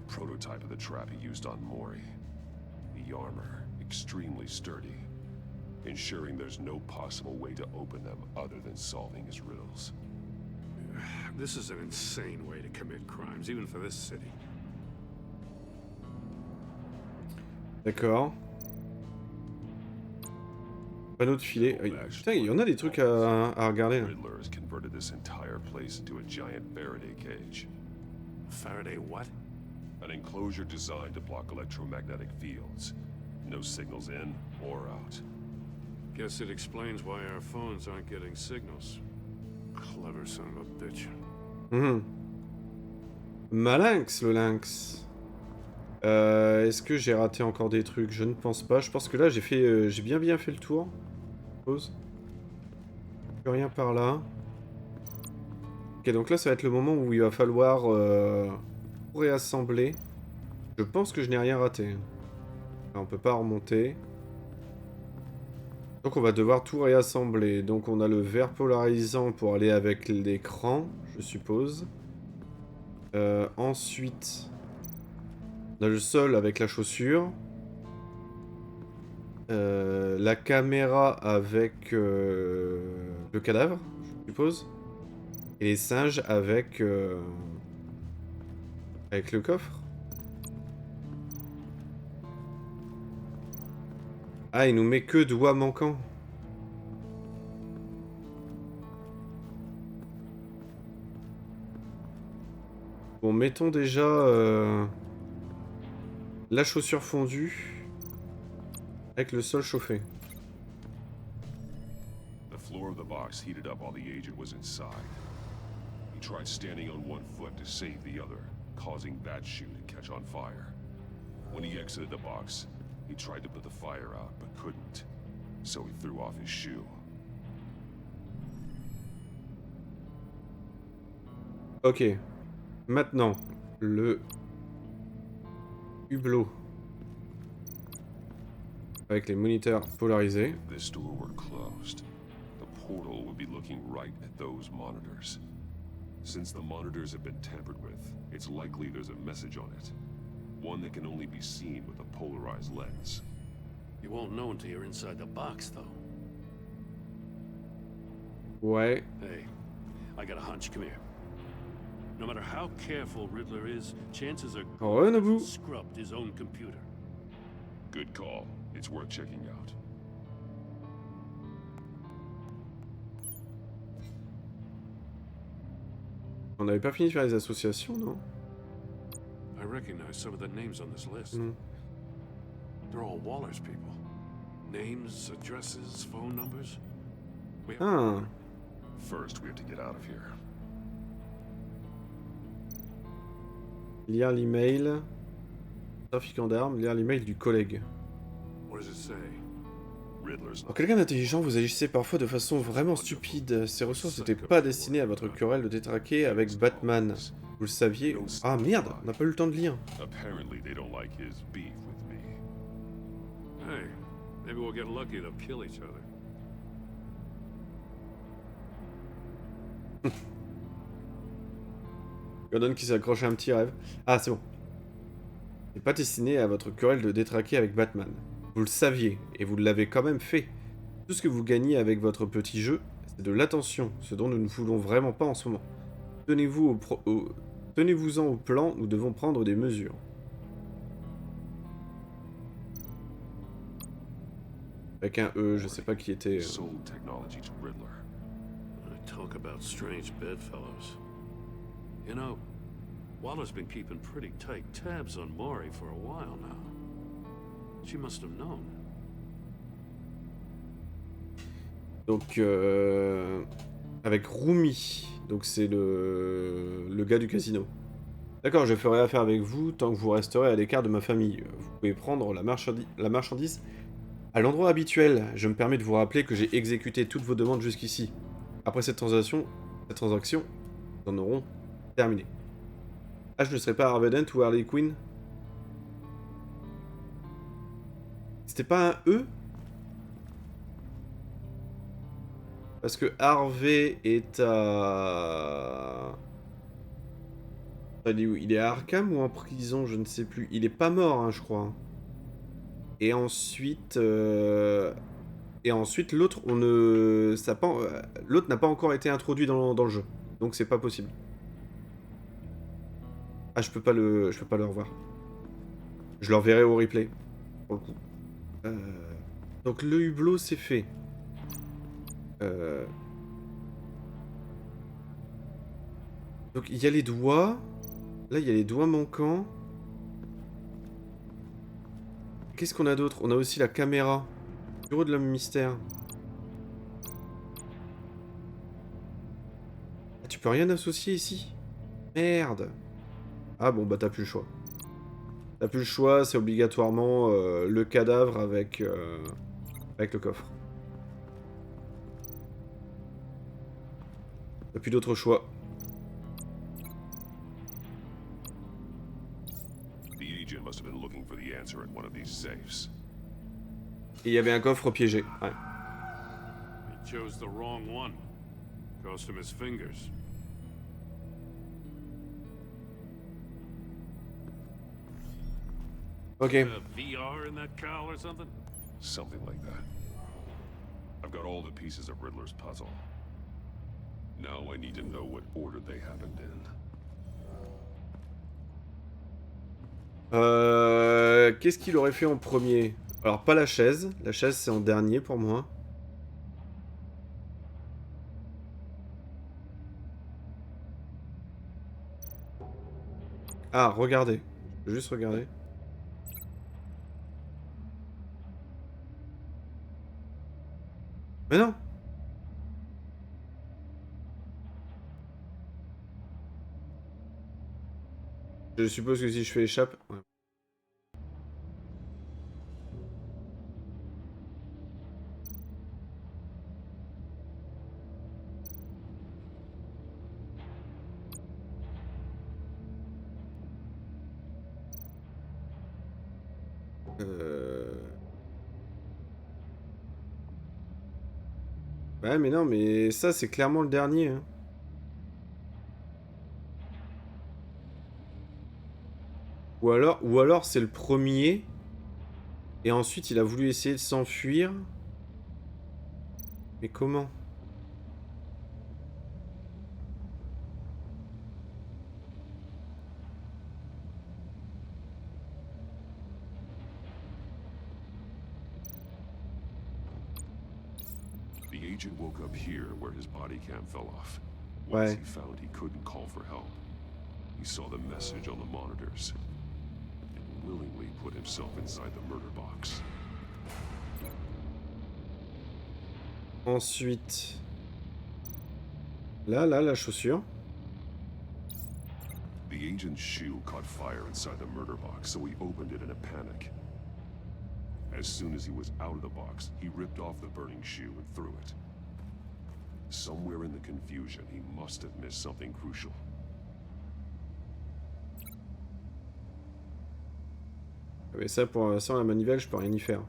Prototype of the trap he used on Mori. The armor, extremely sturdy, ensuring there's no possible way to open them other than solving his riddles. This is an insane way to commit crimes, even for this city. D'accord. Panneau de filet. Putain, il y en a des trucs à regarder là. Riddler has converted this entire place into a giant Faraday cage. Faraday what? An enclosure designed to block electromagnetic fields. No signals in or out. Guess it explains why our phones aren't getting signals. Clever son of a bitch. Malinx, le lynx. Est-ce que j'ai raté encore des trucs? Je ne pense pas. Je pense que là, j'ai bien fait le tour. Pause. Plus rien par là. Ok, donc là, ça va être le moment où il va falloir réassembler. Je pense que je n'ai rien raté. Enfin, on peut pas remonter. Donc on va devoir tout réassembler. Donc on a le verre polarisant pour aller avec l'écran, je suppose. Ensuite, on a le sol avec la chaussure. La caméra avec le cadavre, je suppose. Et les singes avec le coffre. Ah, il nous met que doigts manquants. Bon, mettons déjà la chaussure fondue avec le sol chauffé. The floor of the box heated up while the agent was inside. He tried standing on one foot to save the other, causing that shoe to catch on fire. When he exited the box, he tried to put the fire out, but couldn't. So he threw off his shoe. Ok. Maintenant, le hublot avec les moniteurs polarisés. If this door were closed, the portal would be looking right at those monitors. Since the monitors have been tampered with, it's likely there's a message on it. One that can only be seen with a polarized lens. You won't know until you're inside the box, though. Ouais. Hey, I got a hunch. Come here. No matter how careful Riddler is, chances are Ouais, Nobu. he's scrubbed his own computer. Good call. It's worth checking out. On n'avait pas fini de faire les associations, non? I recognize some of the names on this list. Mm. They're all Waller's people. Names, addresses, phone numbers. Ah. First, we have to get out of here. Lire l'email. Trafiquant d'armes, lire l'email du collègue. What does it say? Pour quelqu'un d'intelligent, vous agissez parfois de façon vraiment stupide. Ces ressources n'étaient pas destinées à votre querelle de détraqué avec Batman. Vous le saviez? Ah merde, on n'a pas eu le temps de lire. Apparently, they don't like his beef with me. Hey, maybe we'll get lucky to kill each other. Gordon qui s'accroche à un petit rêve. Ah, c'est bon. C'est pas destiné à votre querelle de détraqué avec Batman. Vous le saviez, et vous l'avez quand même fait. Tout ce que vous gagnez avec votre petit jeu, c'est de l'attention, ce dont nous ne voulons vraiment pas en ce moment. Tenez-vous-en au plan, nous devons prendre des mesures. Avec un E, je sais pas qui était... Sold technology to Riddler. Talk about strange bedfellows. You know, Waller's been keeping pretty tight tabs on Maury for a while now. She must have known. Donc, avec Rumi, donc c'est le gars du casino. D'accord, je ferai affaire avec vous tant que vous resterez à l'écart de ma famille. Vous pouvez prendre la marchandise à l'endroit habituel. Je me permets de vous rappeler que j'ai exécuté toutes vos demandes jusqu'ici. Après cette transaction, nous en aurons terminé. Ah, je ne serai pas Harvey ou Harley Quinn? C'était pas un E? Parce que Harvey est à... Il est à Arkham ou en prison? Je ne sais plus. Il est pas mort, hein, je crois. Et ensuite... l'autre, l'autre n'a pas encore été introduit dans le jeu. Donc c'est pas possible. Ah, je peux pas le revoir. Je le reverrai au replay. Pour le coup. Donc le hublot, c'est fait. Donc il y a les doigts. Là, il y a les doigts manquants. Qu'est-ce qu'on a d'autre? On a aussi la caméra. Bureau de l'homme mystère. Ah, tu peux rien associer ici? Merde. Ah bon, bah t'as plus le choix. T'as plus le choix, c'est obligatoirement le cadavre avec le coffre. T'as plus d'autre choix. The agent must have been looking for the answer at one of these safes. Et il y avait un coffre piégé. Ouais. He chose the wrong one. Cost him his fingers. Okay. VR in that cowl or something? Something like that. I've got all the pieces of Riddler's puzzle. Now I need to know what order they happened in. Qu'est-ce qu'il aurait fait en premier? Alors, pas la chaise. La chaise, c'est en dernier pour moi. Ah, regardez. Je vais juste regarder. Mais non! Je suppose que si je fais échappe... Ouais. Ouais, mais non, mais ça, c'est clairement le dernier. Hein. Ou alors c'est le premier. Et ensuite, il a voulu essayer de s'enfuir. Mais comment? The agent woke up here where his body cam fell off. Ouais. Once he found he couldn't call for help, he saw the message on the monitors and willingly put himself inside the murder box. Ensuite... Là, la chaussure. The agent's shoe caught fire inside the murder box, so he opened it in a panic. As soon as he was out of the box, he ripped off the burning shoe and threw it. Somewhere in the confusion, he must have missed something crucial. Mais ça, pour l'instant, la manivelle, je peux rien y faire.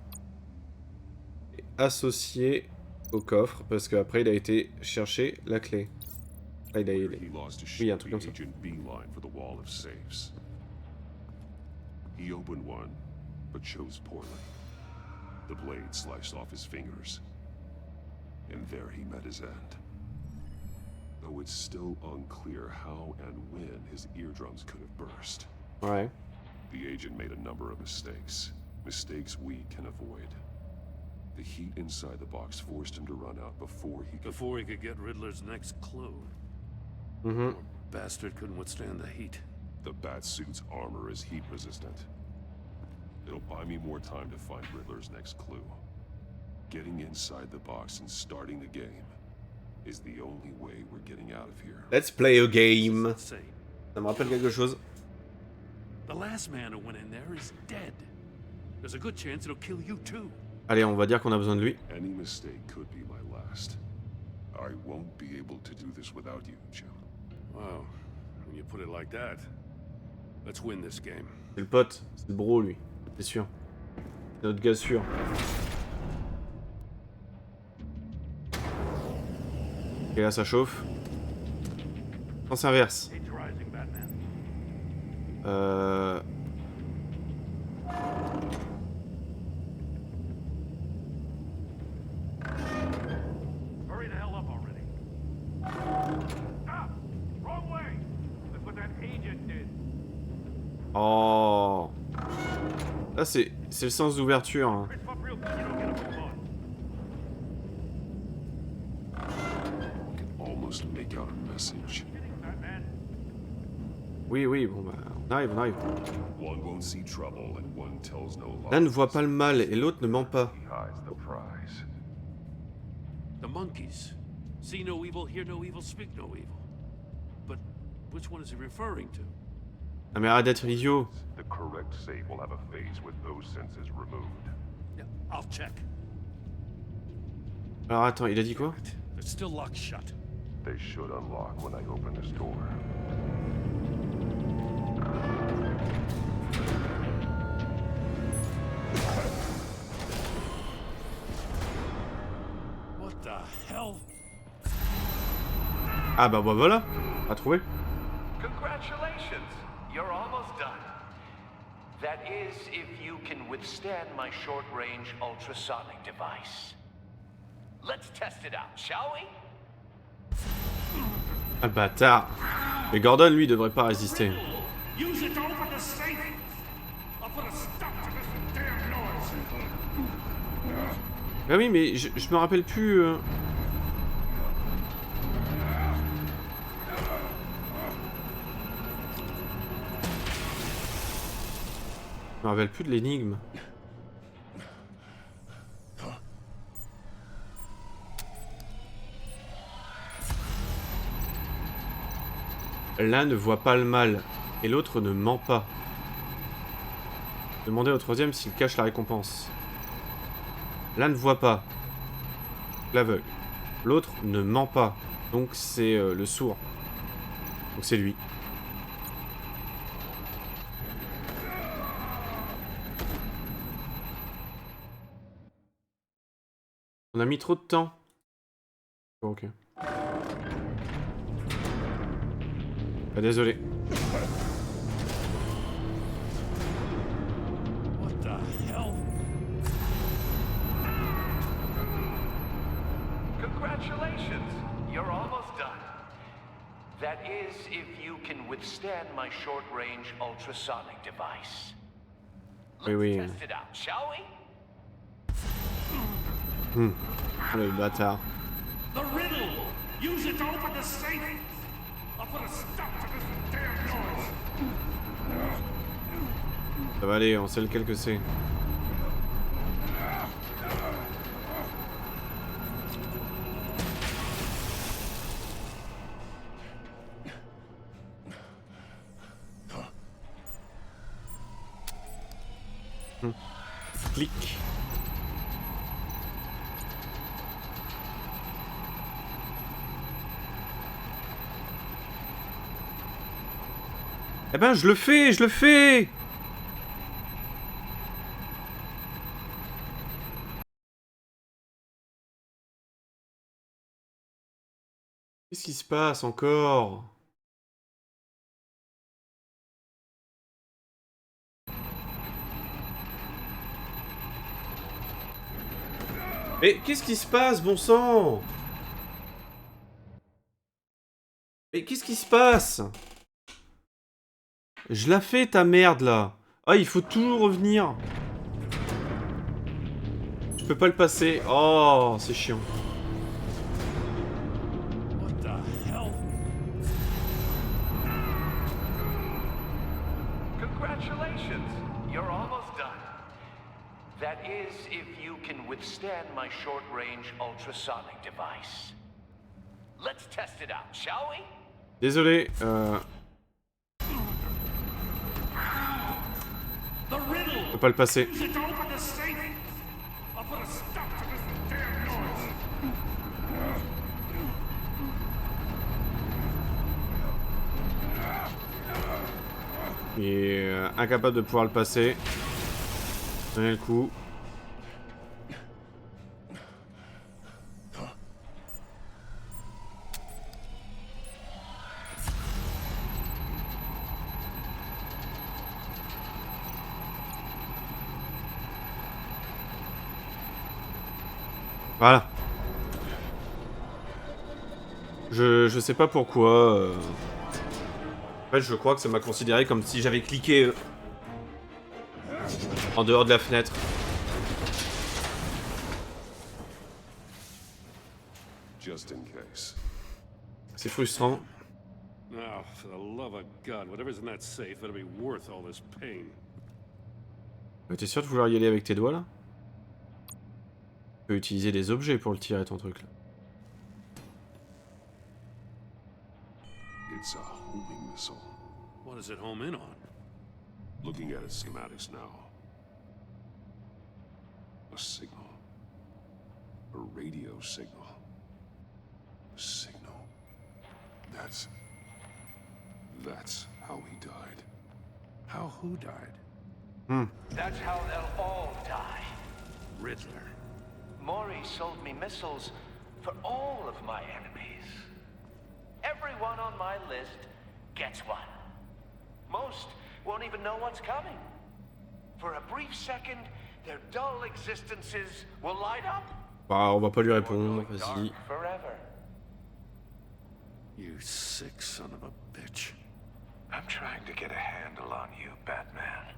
Et associé au coffre, parce qu'après, il a été chercher la clé. Ah, il a... Oui, un truc comme ça. He opened one, but chose poorly. The blade sliced off his fingers. And there he met his end. Though it's still unclear how and when his eardrums could have burst. Ouais. The agent made a number of mistakes. Mistakes we can avoid. The heat inside the box forced him to run out before he could get Riddler's next clue. Mm-hmm. Poor bastard couldn't withstand the heat. The Batsuit's armor is heat resistant. It'll buy me more time to find Riddler's next clue. Getting inside the box and starting the game is the only way we're getting out of here. Let's play a game. Ça me rappelle quelque chose. The last man who went in there is dead. There's a good chance it'll kill you too. Allez, on va dire qu'on a besoin de lui. Any mistake could be my last. I won't be able to do this without you, Jim. Wow, when you put it like that, let's win this game. C'est le pote, c'est le bro lui, c'est sûr. C'est notre gars sûr. Et là ça chauffe. Sens inverse. Hurry the hell up already. Stop! Wrong way! That's what that agent did. Oh. Là c'est le sens d'ouverture. Hein. Almost make out a message. Oui, bon bah, on arrive. One won't see trouble and one tells no lies. L'un ne voit pas le mal et l'autre ne ment pas. He hides the prize. The monkeys. See no evil, hear no evil, speak no evil. But which one is he referring to? Ah mais arrête d'être idiot. The correct save will have a face with those senses removed. Yeah, I'll check. Alors attends, il a dit quoi? It's still locked shut. They should unlock when I open this door. What the hell? Ah bah voilà, à trouver. Congratulations, you're almost done. That is, if you can withstand my short-range ultrasonic device. Let's test it out, shall we? Ah bâtard. Mais Gordon lui devrait pas résister. Use it to open the safe. I'll put a stop to this damn noise. Bah oui mais je me rappelle plus. Je me rappelle plus de l'énigme. L'un ne voit pas le mal, et l'autre ne ment pas. Demandez au troisième s'il cache la récompense. L'un ne voit pas, l'aveugle. L'autre ne ment pas, donc c'est le sourd. Donc c'est lui. On a mis trop de temps. Bon, ok. Ah, désolé. What the hell? Congratulations! You're almost done. That is, if you can withstand my short-range ultrasonic device. Oui. Test it out, shall we? Le bâtard. The riddle! Use it to open the safe! I'll put a stop to this damn noise! Ça va aller, on sait lequel que c'est. Clic. Eh ben, je le fais, je le fais! Qu'est-ce qui se passe encore? Mais qu'est-ce qui se passe, bon sang? Mais qu'est-ce qui se passe? Je la fais ta merde là. Ah, il faut toujours revenir. Je peux pas le passer. Oh, c'est chiant. What the hell? Congratulations! You're almost done. That is, if you can withstand my short-range ultrasonic device. Let's test it out, shall we? Désolé, The riddle! je peux pas le passer. Use it to open the safe! I'll put a stop to this damn noise! Il est incapable de pouvoir le passer. Donnez le coup. Voilà. Je sais pas pourquoi. En fait, je crois que ça m'a considéré comme si j'avais cliqué en dehors de la fenêtre. Just in case. C'est frustrant. Now, for the love of God, whatever's in that safe better be worth all this pain. T'es sûr de vouloir y aller avec tes doigts là? Tu peux utiliser des objets pour le tirer ton truc là. It's a homing missile. What does it home in on? Looking at its schematics now. A signal. A radio signal. A signal. That's how he died. How who died? That's how they'll all die. Riddler. Maury sold me missiles for all of my enemies. Everyone on my list gets one. Most won't even know what's coming. For a brief second, their dull existences will light up. Bah, on va pas lui répondre, vas-y. Forever. You sick son of a bitch. I'm trying to get a handle on you, Batman.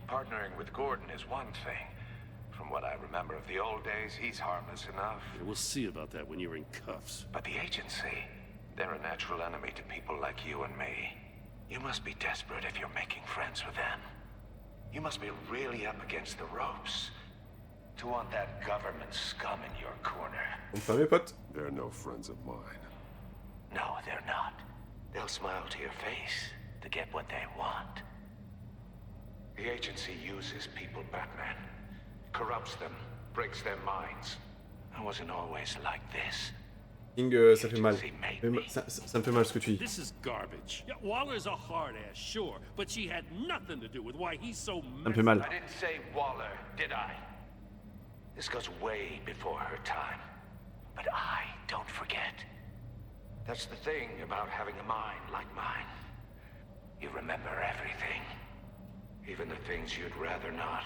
Partnering with Gordon is one thing. From what I remember of the old days, he's harmless enough. Yeah, we'll see about that when you're in cuffs. But the agency, they're a natural enemy to people like you and me. You must be desperate if you're making friends with them. You must be really up against the ropes to want that government scum in your corner. Enfin, mes potes. They're no friends of mine. No, they're not. They'll smile to your face to get what they want. The agency uses people, Batman. Corrupts them, breaks their minds. I wasn't always like this. King, ça fait mal. Ça me fait mal ce que tu dis. This is garbage. Yeah, Waller's a hard ass, sure, but she had nothing to do with why he's so Ça me fait mal. I didn't say Waller, did I? This goes way before her time. But I don't forget. That's the thing about having a mind like mine. You remember everything. Even the things you'd rather not.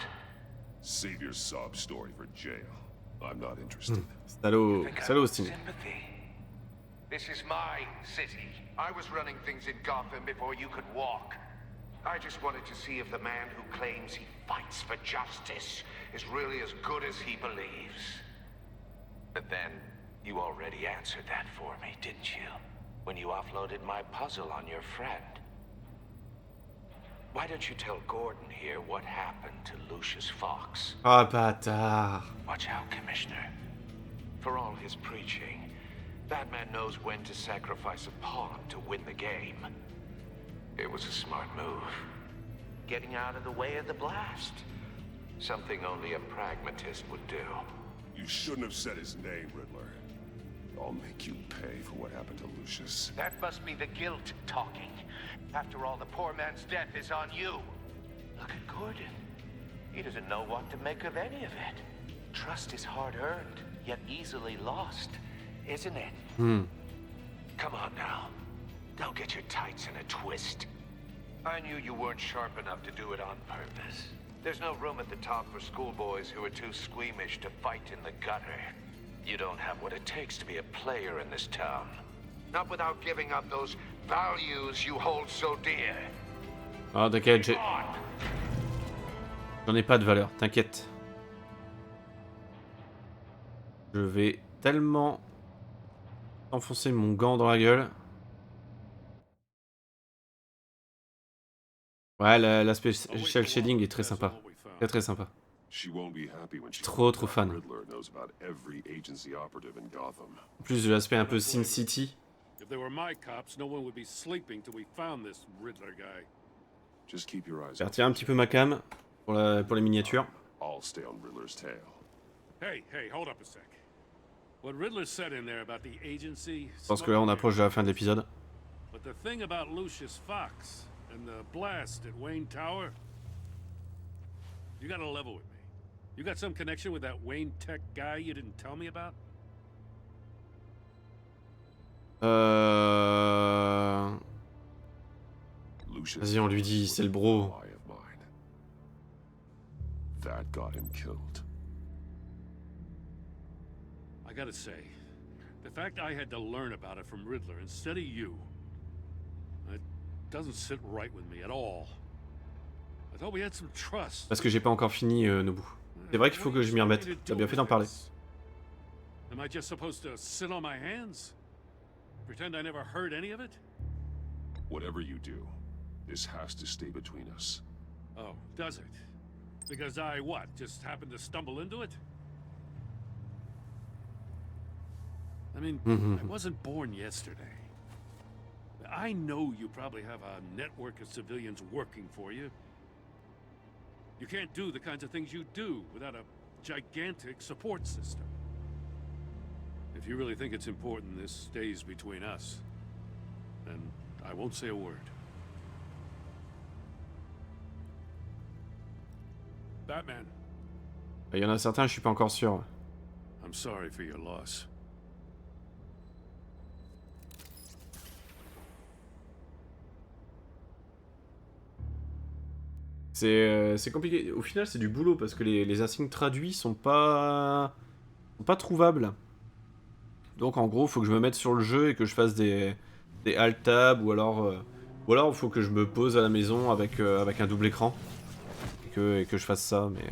Save your sob story for jail. I'm not interested. Salaud, salaud, Stine. Sympathy. This is my city. I was running things in Gotham before you could walk. I just wanted to see if the man who claims he fights for justice is really as good as he believes. But then, you already answered that for me, didn't you? When you offloaded my puzzle on your friend. Why don't you tell Gordon here what happened to Lucius Fox? Ah, bâtard. Watch out, Commissioner. For all his preaching, Batman knows when to sacrifice a pawn to win the game. It was a smart move. Getting out of the way of the blast. Something only a pragmatist would do. You shouldn't have said his name, Riddler. I'll make you pay for what happened to Lucius. That must be the guilt talking. After all, the poor man's death is on you. Look at Gordon. He doesn't know what to make of any of it. Trust is hard-earned, yet easily lost, isn't it? Come on now. Don't get your tights in a twist. I knew you weren't sharp enough to do it on purpose. There's no room at the top for schoolboys who are too squeamish to fight in the gutter. You don't have what it takes to be a player in this town. Not without giving up those values you hold so dear. Ah, t'inquiète, j'en ai pas de valeur, t'inquiète. Je vais tellement enfoncer mon gant dans la gueule. Ouais, l'aspect shell shading est très sympa. Très très sympa. Trop fan. En plus de l'aspect un peu Sin City. If they were my cops, no one would be sleeping till we found this Riddler guy. Just keep your eyes J'ai retiré un petit peu ma cam pour les miniatures. I'll stay on Riddler's tail. Hey, hold up a sec. What Riddler said in there about the agency. Je pense que là on approche de la fin de l'épisode. But the thing about Lucius Fox and the blast at Wayne Tower, you gotta level with me. You got some connection with that Wayne Tech guy you didn't tell me about? Vas-y, on lui dit, c'est le bro. That got him killed. I gotta say, the fact I had to learn about it from Riddler instead of you, it doesn't sit right with me at all. I thought we had some trust. Parce que j'ai pas encore fini, Nobu. C'est vrai qu'il faut que je m'y remette. T'as bien fait d'en parler. Am I just supposed to sit on my hands? Pretend I never heard any of it? Whatever you do, this has to stay between us. Oh, does it? Because I, what, just happened to stumble into it? I mean, I wasn't born yesterday. I know you probably have a network of civilians working for you. You can't do the kinds of things you do without a gigantic support system. If you really think it's important this stays between us, then I won't say a word. Batman. Il y en a certains, je suis pas encore sûr. I'm sorry for your loss. C'est compliqué. Au final, c'est du boulot parce que les insignes traduits sont pas trouvables. Donc en gros, faut que je me mette sur le jeu et que je fasse des alt tab ou alors faut que je me pose à la maison avec un double écran et que je fasse ça. Mais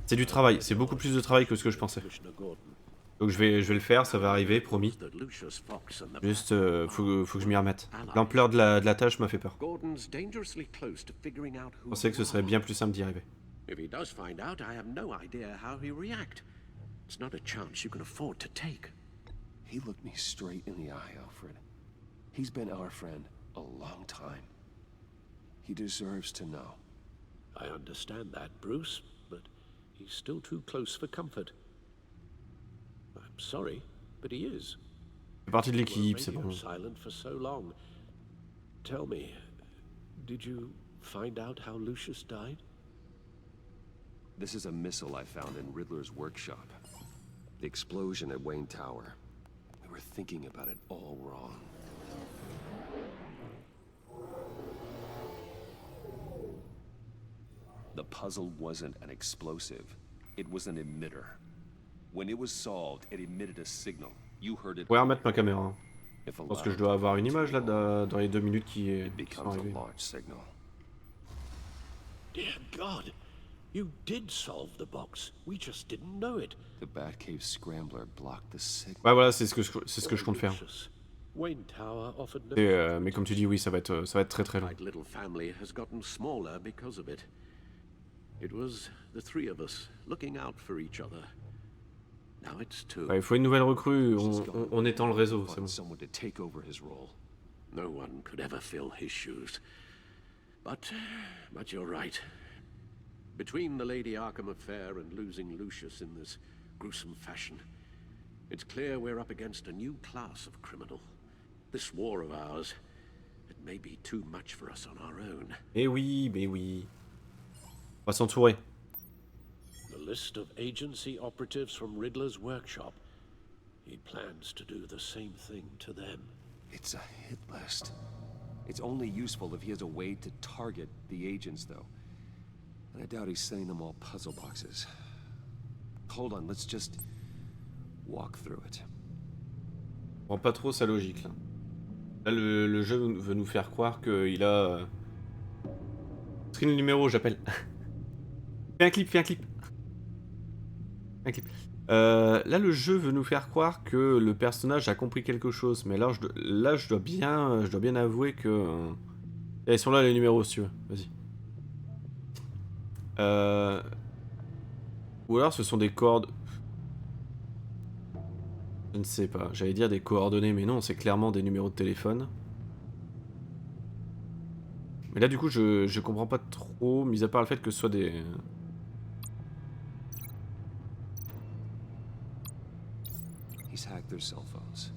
c'est du travail. C'est beaucoup plus de travail que ce que je pensais. Donc je vais le faire, ça va arriver, promis. Juste, faut que je m'y remette. L'ampleur de la tâche m'a fait peur. Je pensais que ce serait bien plus simple d'y arriver. It's not a chance you can afford to take. He looked me straight in the eye, Alfred. He's been our friend a long time. He deserves to know. I understand that, Bruce, but he's still too close for comfort. I'm sorry, but he is. C'est partie de l'équipe, c'est bon. Silent for so long. Tell me, did you find out how Lucius died? This is a missile I found in Riddler's workshop. The explosion at Wayne Tower. We were thinking about it all wrong. The puzzle wasn't an explosive. It was an emitter. When it was solved, it emitted a signal. You heard it. Je pourrais remettre ma caméra. Je pense que je dois avoir une image là dans les 2 minutes qui sont arrivées. Dear God, you did solve the box. We just didn't know it. The Batcave Scrambler blocked the signal. Ouais, voilà, c'est ce que je compte faire. Wayne Tower offered no. Mais comme tu dis, oui, ça va être très très long. My little family has gotten smaller because of it. It was the three of us looking out for each other. Now it's two. Ouais, il faut une nouvelle recrue. On étend le réseau, c'est bon. Someone to take over his role. No one could ever fill his shoes. But you're right. Between the Lady Arkham affair and losing Lucius in this gruesome fashion, it's clear we're up against a new class of criminal. This war of ours, it may be too much for us on our own. Eh oui, mais oui. On va s'entourer. The list of agency operatives from Riddler's workshop. He plans to do the same thing to them. It's a hit list. It's only useful if he has a way to target the agents, though. And I doubt he's sending them all puzzle boxes. Hold on, let's just walk through it. Je comprends pas trop sa logique là. Là, le jeu veut nous faire croire qu'il a... Screen le numéro, j'appelle. Fais un clip. Un clip. Là, le jeu veut nous faire croire que le personnage a compris quelque chose, mais là, je dois bien avouer que... Ils sont là les numéros, si tu veux. Vas-y. Ou alors, ce sont des cordes... Je ne sais pas. J'allais dire des coordonnées, mais non, c'est clairement des numéros de téléphone. Mais là, du coup, je comprends pas trop, mis à part le fait que ce soit des... He's hacked their cell phones.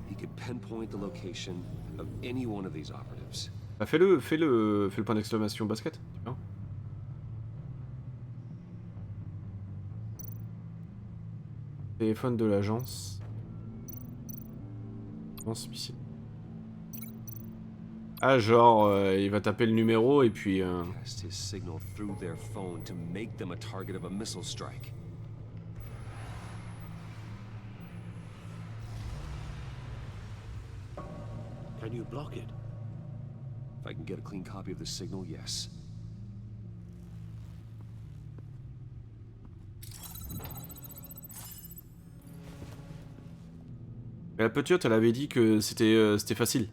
He could pinpoint the location of any one of these operatives. Bah, fais le point d'exclamation basket. Tu vois. Téléphone de l'agence. Transmission. Ah, genre, il va taper le numéro et puis... Cast his signal through their phone to make them a target of a missile strike. Can you block it? If I can get a clean copy of the signal, yes. Et la petite, elle avait dit que c'était facile.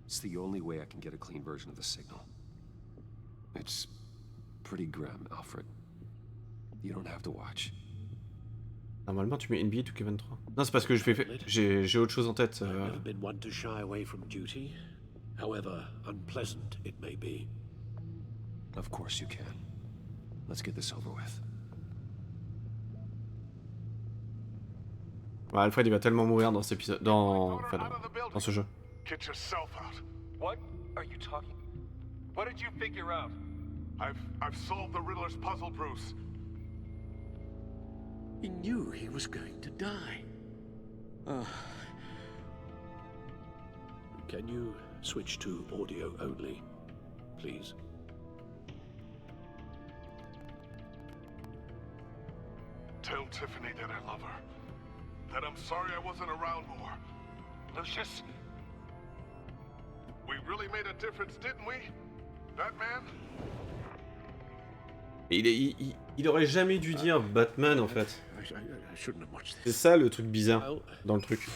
It's the only way I can get a clean version of the signal. It's pretty grim, Alfred. You don't have to watch. Normalement, tu mets NBA 2K23. Non, c'est parce que j'ai autre chose en tête. I've never been one to shy away from duty, however unpleasant it may be. Of course you can. Let's get this over with. Ouais, Alfred, il va tellement mourir dans cet épisode, dans ce jeu. Get yourself out. What are you talking? What did you figure out? I've solved the Riddler's puzzle, Bruce. He knew he was going to die. Can you switch to audio only, please? Tell Tiffany that I love her. That I'm sorry I wasn't around more. Lucius? We really made a difference, didn't we? Batman? Il aurait jamais dû dire Batman en fait. C'est ça le truc bizarre dans le truc.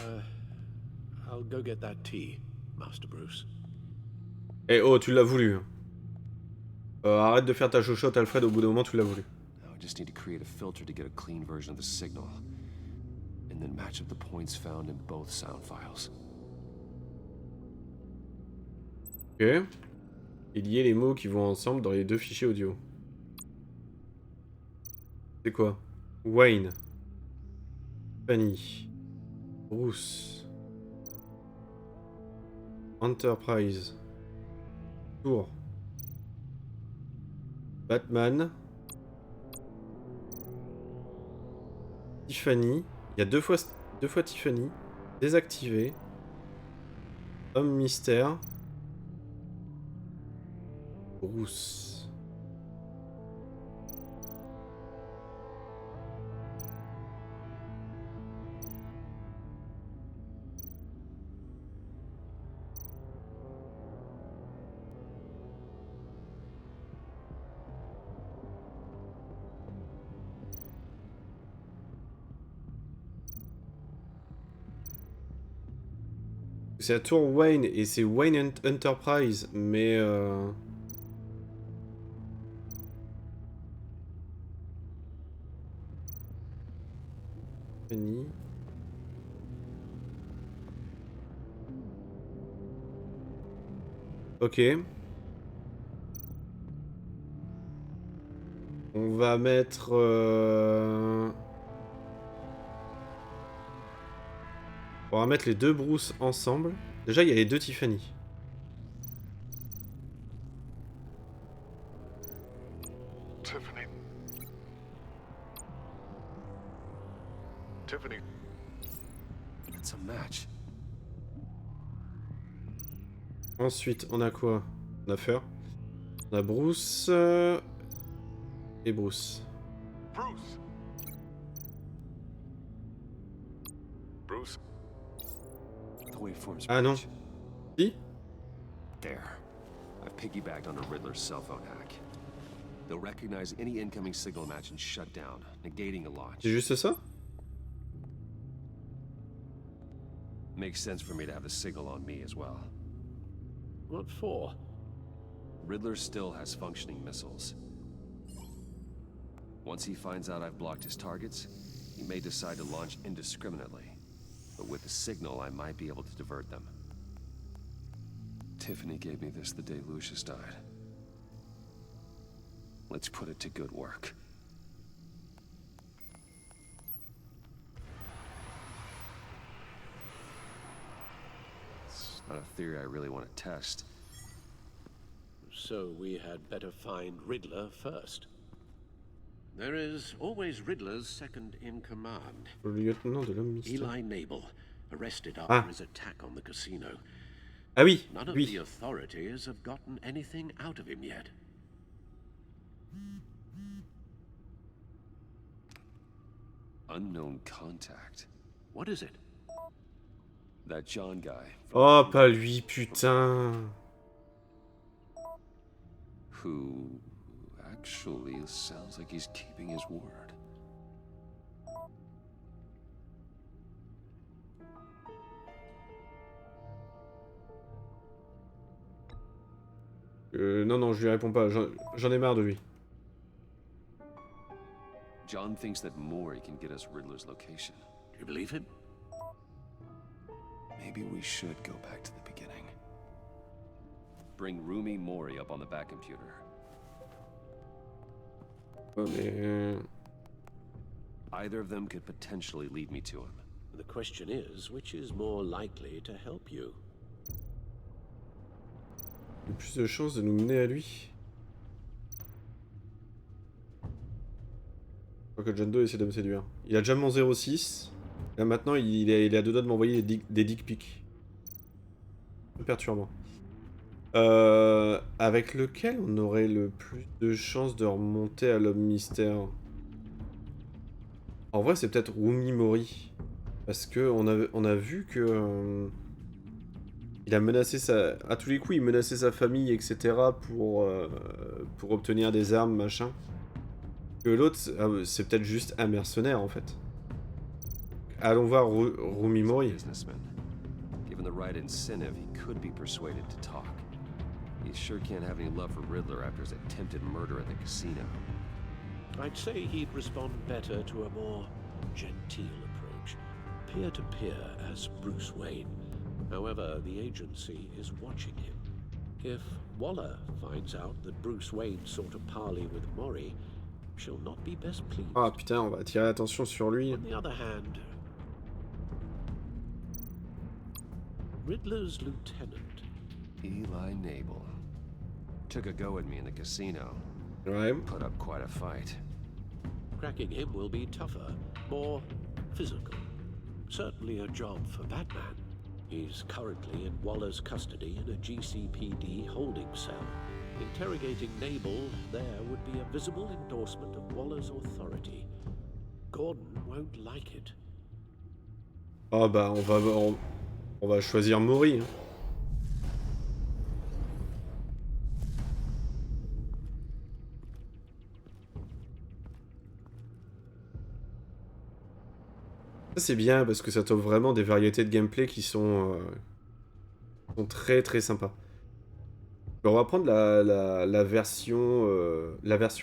I'll go get that tea, Master Bruce. Eh oh, tu l'as voulu. Arrête de faire ta chochotte, Alfred, au bout d'un moment tu l'as voulu. Now I just need to create a filter to get a clean version of the signal. And then match up the points found in both sound files. Ok. Et lier les mots qui vont ensemble dans les deux fichiers audio. C'est quoi? Wayne. Fanny. Bruce. Enterprise. Tour. Batman. Tiffany. Il y a deux fois Tiffany. Désactivé. Homme mystère. Bruce. C'est la tour Wayne et c'est Wayne Enterprise, mais Fanny. Ok. On va mettre... On va mettre les deux Bruce ensemble. Déjà, il y a les deux Tiffany. Tiffany. Tiffany. It's a match. Ensuite, on a quoi? On a Fur. On a Bruce... et Bruce. Bruce. Bruce. The waveform's Ah non. Si? There. I've piggybacked on a Riddler's cell phone hack. They'll recognize any incoming signal match and shut down, negating a launch. C'est juste ça? Makes sense for me to have the signal on me as well. What for? Riddler still has functioning missiles. Once he finds out I've blocked his targets, he may decide to launch indiscriminately. But with the signal, I might be able to divert them. Tiffany gave me this the day Lucius died. Let's put it to good work. It's not a theory I really want to test. So we had better find Riddler first. There is always Riddler's second in command. Le lieutenant de l'homme mystère. Eli Nabel, arrested after his attack on the casino. Ah oui, None of the authorities have gotten anything out of him yet. Unknown contact. What is it? That John guy. Oh, pas lui, putain. Who actually sounds like he's keeping his word. Non, je lui réponds pas. J'en ai marre de lui. John thinks that Maury can get us Riddler's location. Do you believe him? Maybe we should go back to the beginning. Bring Rumi Maury up on the back computer. Oh, mais... Either of them could potentially lead me to him. The question is, which is more likely to help you? Il a plus de chances de nous mener à lui. Je crois que John Doe essaie de me séduire. Il a déjà mon 06. Là maintenant, il est à deux doigts de m'envoyer des dick pics. C'est perturbant. Avec lequel on aurait le plus de chances de remonter à l'homme mystère? En vrai, c'est peut-être Rumi Mori. Parce que on a vu que... il a menacé à tous les coups, il menaçait sa famille, etc. pour obtenir des armes, machin. Que l'autre, c'est peut-être juste un mercenaire, en fait. Allons voir Rumi Mori. Given the right incentive, he could be persuaded to talk. He sure can't have any love for Riddler after his attempted murder at the casino. I'd say he'd respond better to a more genteel approach. Peer-to-peer as Bruce Wayne. However, the agency is watching him. If Waller finds out that Bruce Wayne sought a parley with Mori, she'll not be best pleased. Ah putain, on va attirer l'attention sur lui. On the other hand, Riddler's lieutenant, Eli Nabel, took a go at me in the casino. Ouais. Put up quite a fight. Cracking him will be tougher, more physical. Certainly a job for Batman. He's currently in Waller's custody in a GCPD holding cell. Interrogating Nabel there would be a visible endorsement of Waller's authority. Gordon won't like it. Ah bah on va choisir Maury. Hein. Ça c'est bien parce que ça t'offre vraiment des variétés de gameplay qui sont très très sympas. On va prendre la version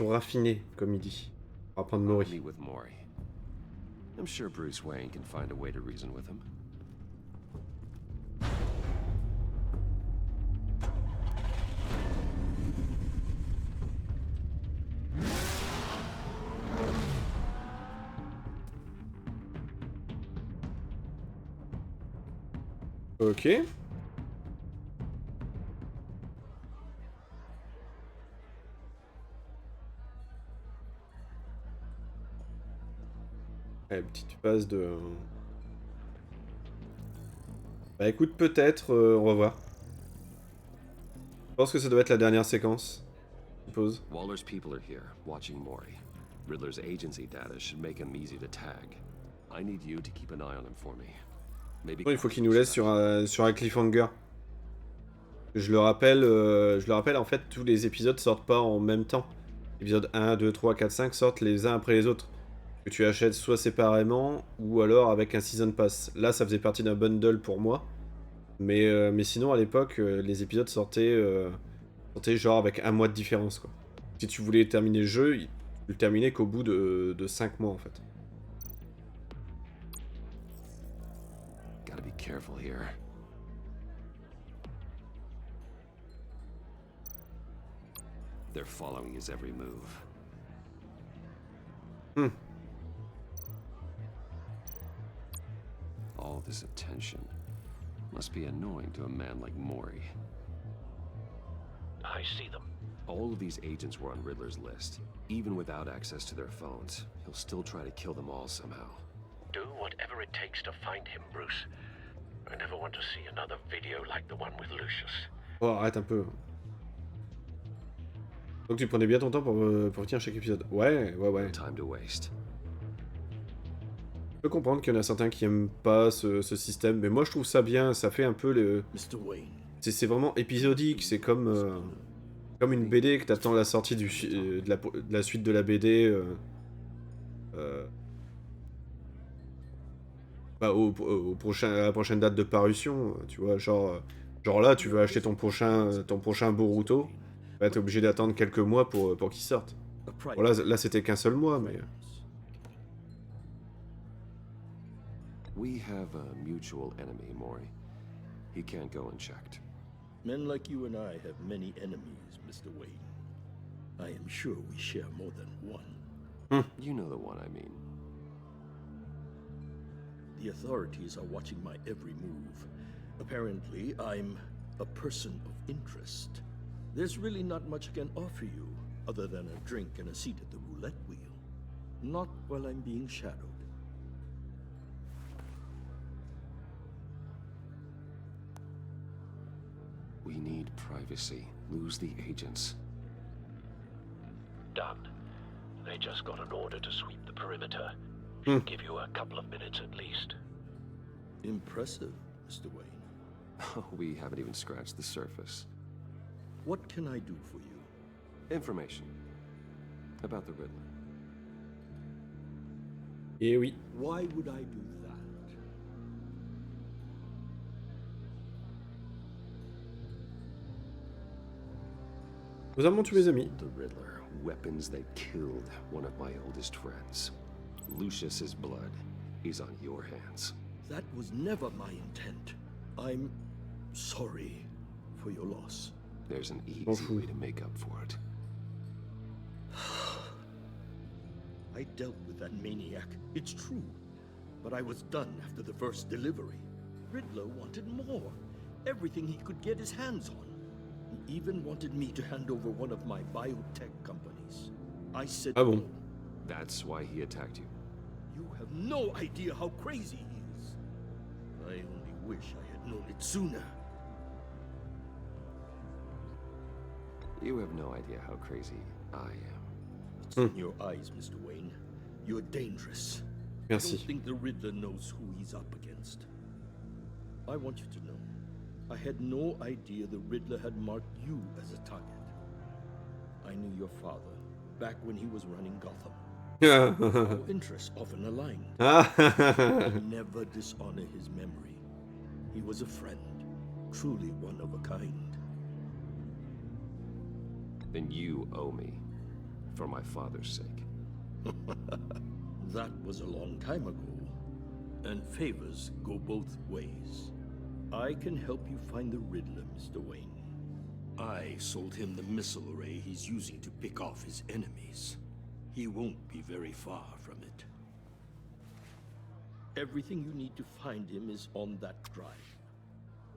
raffinée, comme il dit. On va prendre Maury. Meet with Maury. I'm sure Bruce Wayne can find a way to reason with him. Ok. Allez, petite phase de... Bah écoute, peut-être, on va voir. Je pense que ça doit être la dernière séquence. Pause. Waller's people are here, watching Maury. Riddler's agency data should make him easy to tag. I need you to keep an eye on him for me. Maybe Il faut qu'il nous laisse sur un cliffhanger. Je le rappelle, en fait, tous les épisodes sortent pas en même temps. Épisode 1, 2, 3, 4, 5 sortent les uns après les autres. Que tu achètes soit séparément, ou alors avec un Season Pass. Là, ça faisait partie d'un bundle pour moi. Mais sinon, à l'époque, les épisodes sortaient genre avec un mois de différence, quoi. Si tu voulais terminer le jeu, tu le terminais qu'au bout de 5 mois, en fait. Gotta be careful here. They're following his every move. All this attention must be annoying to a man like Maury. I see them. All of these agents were on Riddler's list. Even without access to their phones, he'll still try to kill them all somehow. Do whatever it takes to find him, Bruce. I never want to see another video like the one with Lucius. Oh, arrête un peu. Donc tu prenais bien ton temps pour finir chaque épisode. Ouais. Time to waste. Je peux comprendre qu'il y en a certains qui aiment pas ce système, mais moi je trouve ça bien, ça fait un peu le... C'est vraiment épisodique, c'est comme une BD que t'attends la sortie de la suite de la BD à la prochaine date de parution, tu vois, genre là tu veux acheter ton prochain Boruto, bah t'es obligé d'attendre quelques mois pour qu'il sorte. Bon, là c'était qu'un seul mois, mais... We have a mutual enemy, Maury. He can't go unchecked. Men like you and I have many enemies, Mr. Wayne. I am sure we share more than one. You know the one I mean. The authorities are watching my every move. Apparently, I'm a person of interest. There's really not much I can offer you, other than a drink and a seat at the roulette wheel. Not while I'm being shadowed. We need privacy. Lose the agents. Done. They just got an order to sweep the perimeter. Should give you a couple of minutes at least. Impressive, Mr. Wayne. We haven't even scratched the surface. What can I do for you? Information. About the Riddler. Eh oui. Why would I do that? Nous avons tué mes amis. The Riddler. Weapons that killed one of my oldest friends. Lucius's blood is on your hands. That was never my intent. I'm sorry for your loss. There's an easy way to make up for it. I dealt with that maniac, it's true. But I was done after the first delivery. Riddler wanted more. Everything he could get his hands on. He even wanted me to hand over one of my biotech companies. I said Ah bon? no. That's why he attacked you. You have no idea how crazy he is. I only wish I had known it sooner. You have no idea how crazy I am. It's in your eyes, Mr. Wayne. You're dangerous. Merci. I don't think the Riddler knows who he's up against. I want you to know, I had no idea the Riddler had marked you as a target. I knew your father back when he was running Gotham. Our interests often aligned. I never dishonor his memory. He was a friend, truly one of a kind. Then you owe me, for my father's sake. That was a long time ago, and favors go both ways. I can help you find the Riddler, Mr. Wayne. I sold him the missile array he's using to pick off his enemies. He won't be very far from it. Everything you need to find him is on that drive.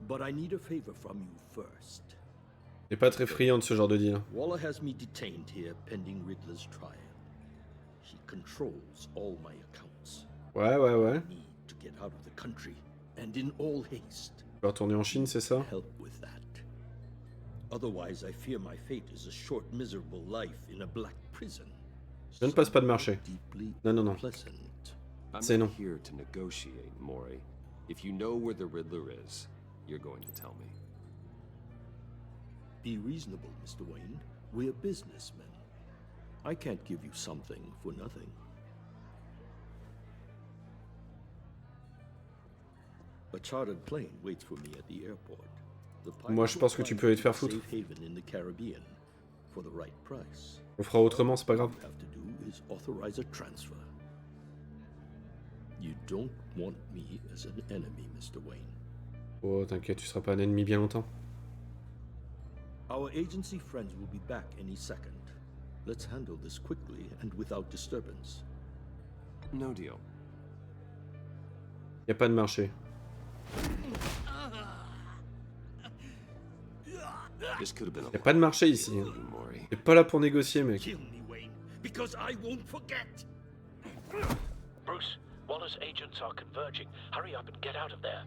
But I need a favor from you first. Il est pas très friand de ce genre de deal. Waller has me detained here pending Riddler's trial. He controls all my accounts. Ouais, ouais, ouais. I need to get out of the country, and in all haste. Tu vas retourner en Chine, c'est ça? Help with that. Otherwise, I fear my fate is a short, miserable life in a black prison. Je ne passe pas de marché. Non, non, non. C'est non. I'm not here to negotiate, Maury. If you know where the Riddler is, you're going to tell me. Be reasonable, Mr. Wayne. We're businessmen. I can't give you something for nothing. A chartered plane waits for me at the airport. Moi, je pense que tu peux aller te faire foutre. Safe haven in the Caribbean for the right price. On fera autrement, c'est pas grave. All you have to do is authorize a transfer. You don't want me as an enemy, Mr. Wayne. Oh, t'inquiète, tu seras pas un ennemi bien longtemps. Our agency friends will be back any second. Let's handle this quickly and without disturbance. No deal. Y a pas de marché. This could have been Y a pas de marché ici. T'es pas là pour négocier, mec. Kill me, Wayne, because I won't forget. Bruce, Waller's agents are converging. Hurry up and get out of there.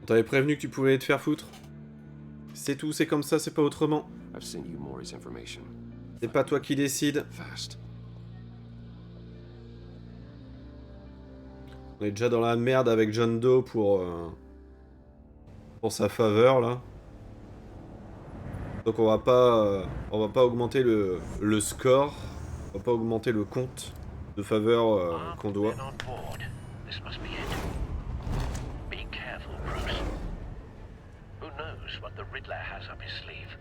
On t'avait prévenu que tu pouvais te faire foutre. C'est tout, c'est comme ça, c'est pas autrement. I've sent you Maury's information. C'est pas toi qui décide. Fast. On est déjà dans la merde avec John Doe pour sa faveur là. Donc on va pas augmenter le score, on va pas augmenter le compte de faveur qu'on doit. This must be it. Be careful, Bruce. Who knows what the Riddler has up his sleeve?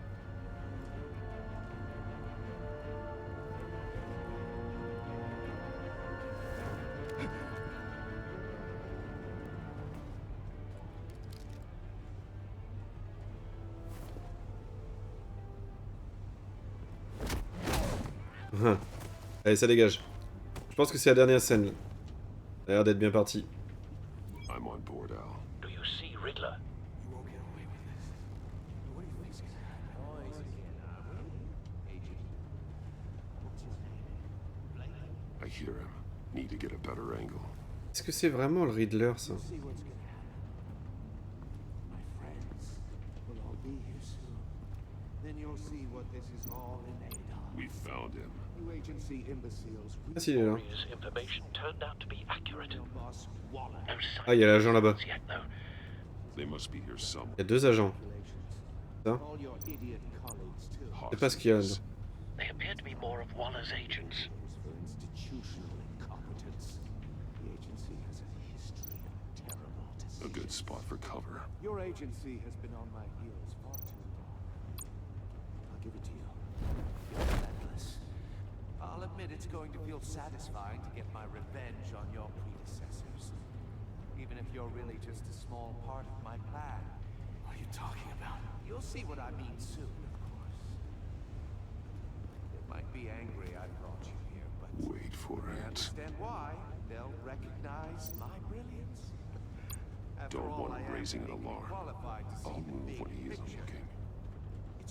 Allez, ça dégage. Je pense que c'est la dernière scène. Ça a l'air d'être bien parti. I'm on board, Al. Do you see Riddler? You won't get away with this. What do you think's gonna happen? I hear him. Need to get a better angle. Est-ce que c'est vraiment le Riddler, ça? See what's gonna happen. My friends will all be here soon. Then you'll see what this is all in aid of. We found him. You agency imbeciles. Ah si, il est là. His information turned out to be accurate. Your boss, Waller. Ah, il y a l'agent là-bas. Yet, though. They must be here somewhere. Il y a deux agents. Ça? All your idiot colleagues too. Je sais pas ce qu'il y a là-dedans. They appear to be more of Waller's agents. For institutional incompetence. The agency has a history of terrible A decisions. good spot for cover. Your agency has been on my heels far too long. I'll give it to you. You're relentless. I'll admit it's going to feel satisfying to get my revenge on your predecessors. Even if you're really just a small part of my plan. What are you talking about? You'll see what I mean soon, of course. They might be angry I brought you here, but Wait for I it. understand why. They'll recognize my brilliance. After Don't all, want I him am raising an legally alarm. qualified to see I'll the move big when he isn't picture. looking.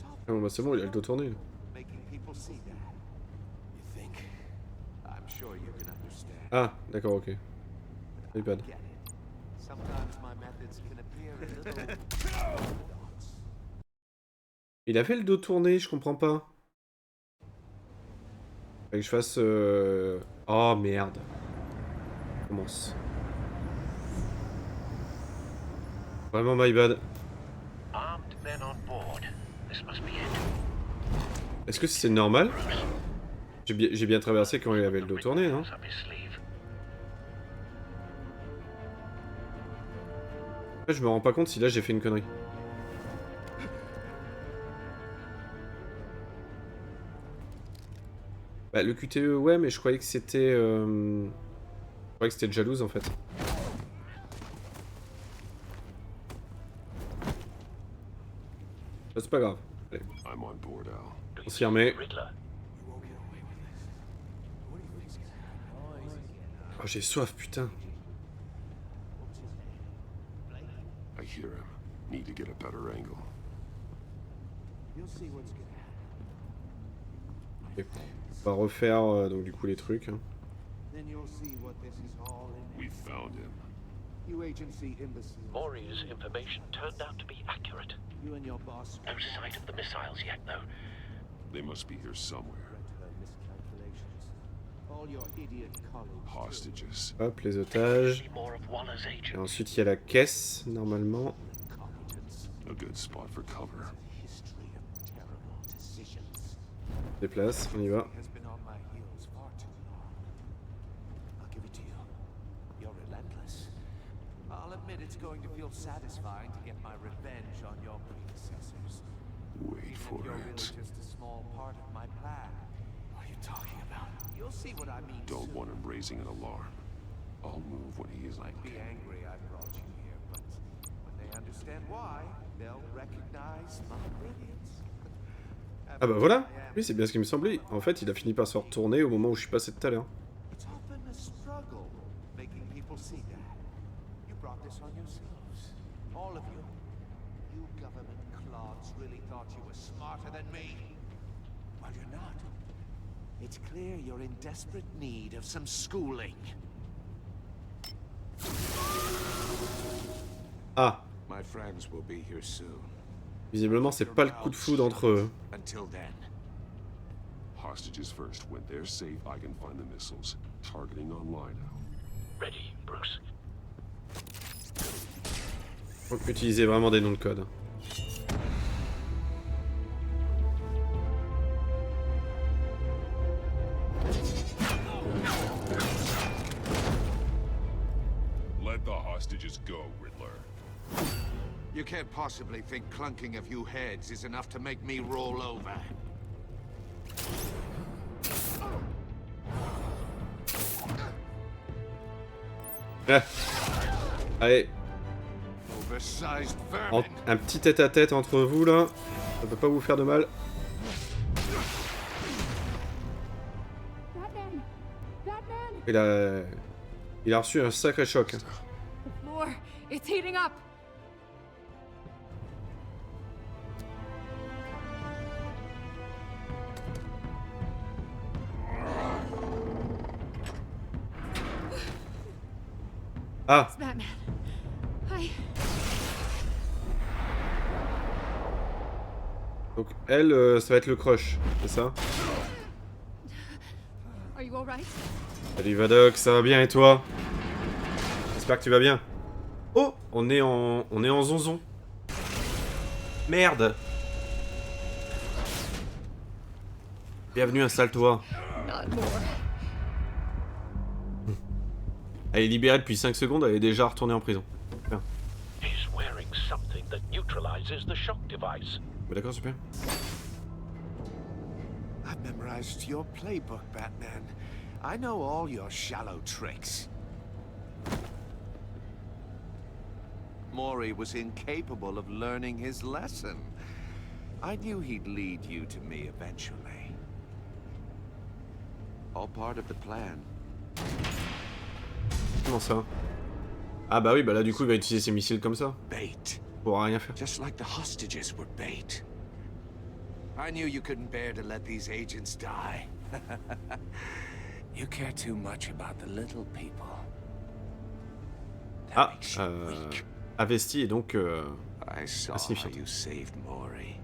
Ah bon bah c'est bon, il a le dos tourné. Ah, d'accord, ok. iPad. Il a fait le dos tourné, je comprends pas. Fait que je fasse... Oh merde. Commence. Vraiment my bad. Est-ce que c'est normal? J'ai bien traversé quand il avait le dos tourné, non? Je me rends pas compte si là j'ai fait une connerie. Bah le QTE ouais, mais je croyais que c'était... Je croyais que c'était jalouse en fait. Bah, c'est pas grave. Allez. On s'y remet. Oh j'ai soif putain. I hear him. Need to get a better angle. Okay. On va refaire donc du coup les trucs. Hein. We found him. Maury's information turned out to be accurate. You and your boss. No sight of the missiles yet, though. They must be here somewhere. All your idiot colleagues. Hostages. Hop, les otages. Et ensuite il y a la caisse, normalement. A good spot for cover. Déplace, on y va. I'll admit it's going to feel satisfying to get my revenge on your predecessors. Wait for You're really it. just a small part of my plan. What are you talking about? You'll see what I mean. Don't want him raising an alarm. I'll move when he is Might be angry I brought you here, but when they understand why, they'll recognize my brilliance. Ah bah voilà. Oui, c'est bien ce qui me semblait. En fait, il a fini par se retourner au moment où je suis passé tout à l'heure. It's often a struggle making people see that. You brought this on yourselves. All of you. You government clods really thought you were smarter than me. Well, you're not. It's clear you're in desperate need of some schooling. Ah. My friends will be here soon. Visiblement, c'est pas le coup de foudre entre eux. Until then. Hostages first. When they're safe, I can find the missiles. Targeting online now. Ready, Bruce. Faut utiliser vraiment des noms de code. Let the hostages go, Riddler. You can't possibly think clunking a few heads is enough to make me roll over. Ah. Allez. Oversized vermin. Un petit tête-à-tête entre vous là. Ça peut pas vous faire de mal. Il a reçu un sacré choc. The floor, it's heating up. Ah. It's Batman. Hi. Donc elle, ça va être le crush, c'est ça? Are you all right? Salut Vadok, ça va bien et toi? J'espère que tu vas bien. Oh, on est en zonzon. Merde. Bienvenue, installe-toi. Elle est libérée depuis 5 secondes, elle est déjà retournée en prison. Bien. He's wearing something that neutralizes the shock device. Bah d'accord, super. I've memorized your playbook, Batman. I know all your shallow tricks. Maury was incapable of learning his lesson. I knew he'd lead you to me eventually. All part of the plan. Comment ça? Ah bah oui, bah là du coup il va utiliser ses missiles comme ça. Bait. Pour rien faire. Just like the hostages were bait. I knew you couldn't bear to let these agents die. You care too much about the little people. Ah, investi et donc I saw how you saved Maury.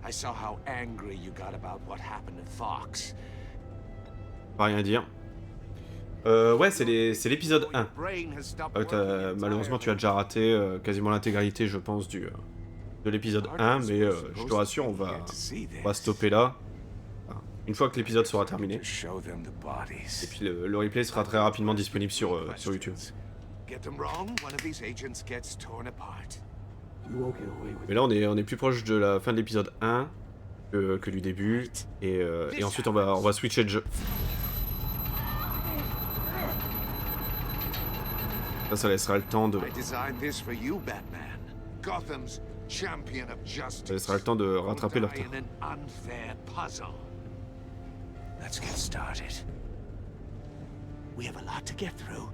I saw how angry you got about what happened to Fox. Pas rien dire. Ouais, c'est l'épisode 1. Malheureusement, tu as déjà raté quasiment l'intégralité, je pense, de l'épisode 1, mais je te rassure, on va stopper là. Une fois que l'épisode sera terminé. Et puis le replay sera très rapidement disponible sur YouTube. Mais là, on est plus proche de la fin de l'épisode 1 que du début. Et ensuite, on va switcher de jeu. Ça laissera le temps de... Ça laissera le temps de rattraper leur temps. Let's get started. We have a lot to get through.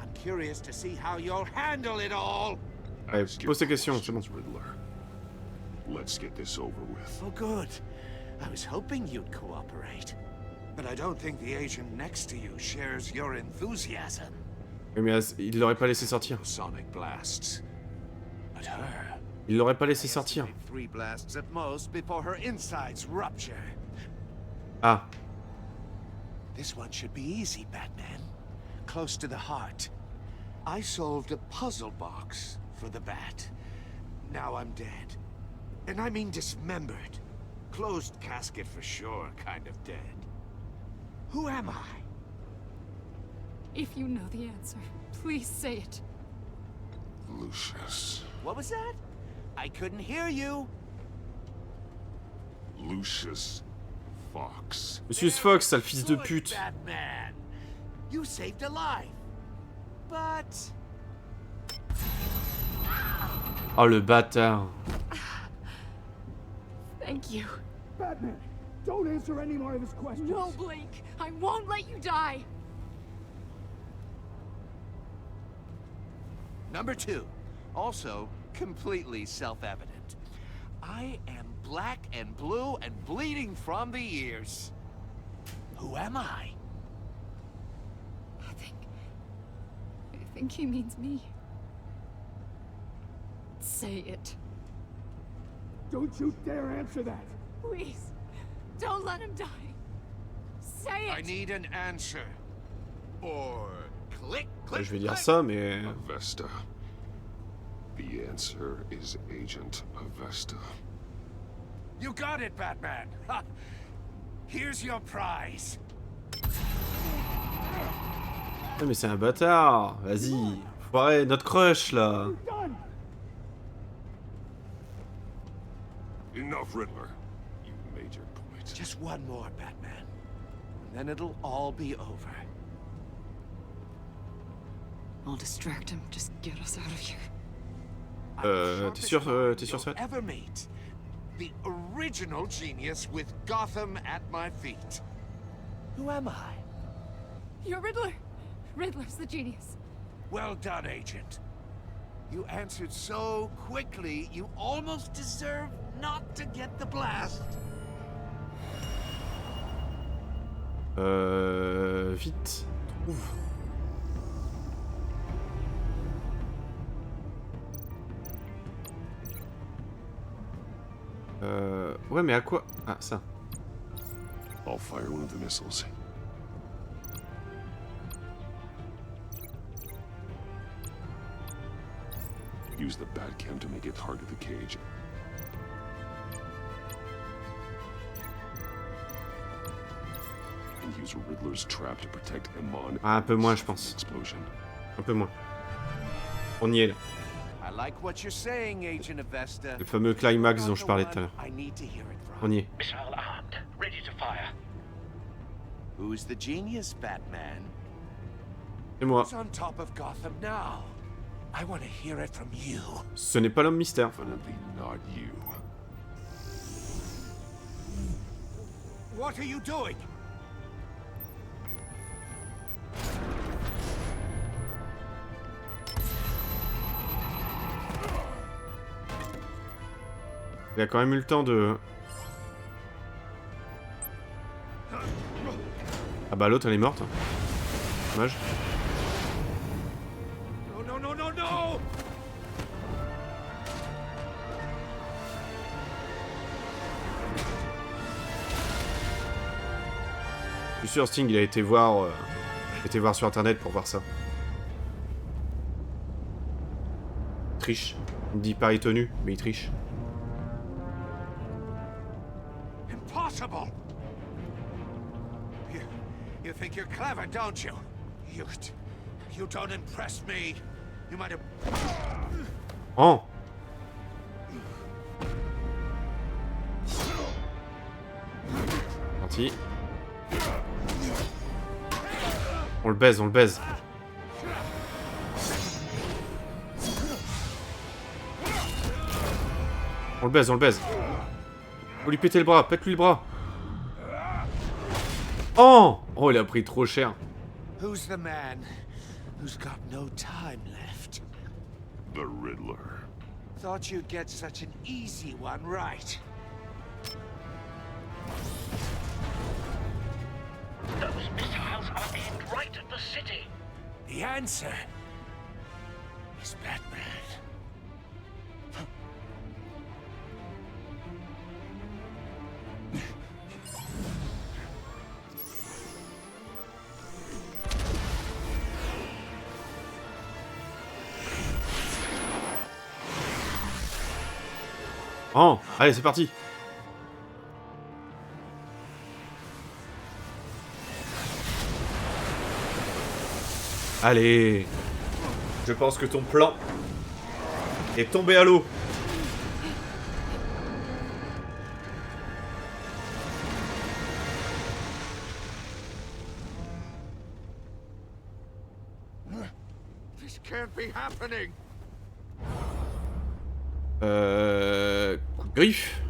I'm curious to see how you'll handle it all. Allez, pose tes questions, c'est bon. Let's get this over with. Oh, good. I was hoping you'd cooperate. But I don't think the agent next to you shares your enthusiasm. Mais il l'aurait pas laissé sortir. Sonic blasts. But her. Il l'aurait pas laissé sortir. 3 blasts at most before her insides rupture. Ah. This one should be easy, Batman. Close to the heart. I solved a puzzle box for the Bat. Now I'm dead. And I mean dismembered. Closed casket for sure, kind of dead. Who am I? If you know the answer, please say it. Lucius. What was that? I couldn't hear you. Lucius Fox. Lucius Fox, sale fils de pute. Batman. You saved a life. But... Oh, le bâtard. Thank you. Batman, don't answer any more of his questions. No, Blake. I won't let you die. Number 2. Also, completely self-evident. I am black and blue and bleeding from the ears. Who am I? I think he means me. Say it. Don't you dare answer that. Please, don't let him die. Say it. I need an answer. Or click, click, Je vais dire ça, mais... Avesta. The answer is Agent Avesta. You got it, Batman. Ha. Here's your prize. Ah, mais c'est un bâtard. Vas-y. Foiré, notre crush, là. Enough, Riddler. You made your point. Just one more, Batman. And then it'll all be over. I'll distract him. Just get us out of here. T'es sûr ça? Ever meet the original genius with Gotham at my feet. Who am I? You're Riddler. Riddler's the genius. Well done, Agent. You answered so quickly, you almost deserve not to get the blast. Vite. Trouve. Ouais, mais à quoi? Ah, ça. I'll fire one of the missiles. Use the Batcam to make it target the cage. And use Riddler's trap to protect Iman. Ah, un peu moins, je pense. Explosion. Un peu moins. On y est là. I like what you're saying, Agent Avesta. Le fameux climax dont je parlais tout à l'heure. On y est. Missile armed, ready to fire. Who's the genius, Batman? C'est moi. Who's on top of Gotham now? I want to hear it from you. Ce n'est pas l'homme mystère. Definitely not you. What are you doing? Il a quand même eu le temps de... Ah bah l'autre elle est morte. Dommage. No, no, no, no, no! Je suis sûr Sting il a été voir sur internet pour voir ça. Triche. Il me dit Paris tenu, mais il triche. Impossible! You think you're clever, don't you? You don't impress me. You might have... Oh! Gentil. On le baise, on le baise. On le baise, on le baise. Faut lui péter le bras, pète-lui le bras. Oh! Oh, il a pris trop cher. Who's the man who's got no time left? The Riddler. Thought you'd get such an easy one right. Those missiles are aimed right at the city. The answer is Batman. Oh! Allez, c'est parti! Allez! Je pense que ton plan est tombé à l'eau. This can't be happening. Coup de griffe.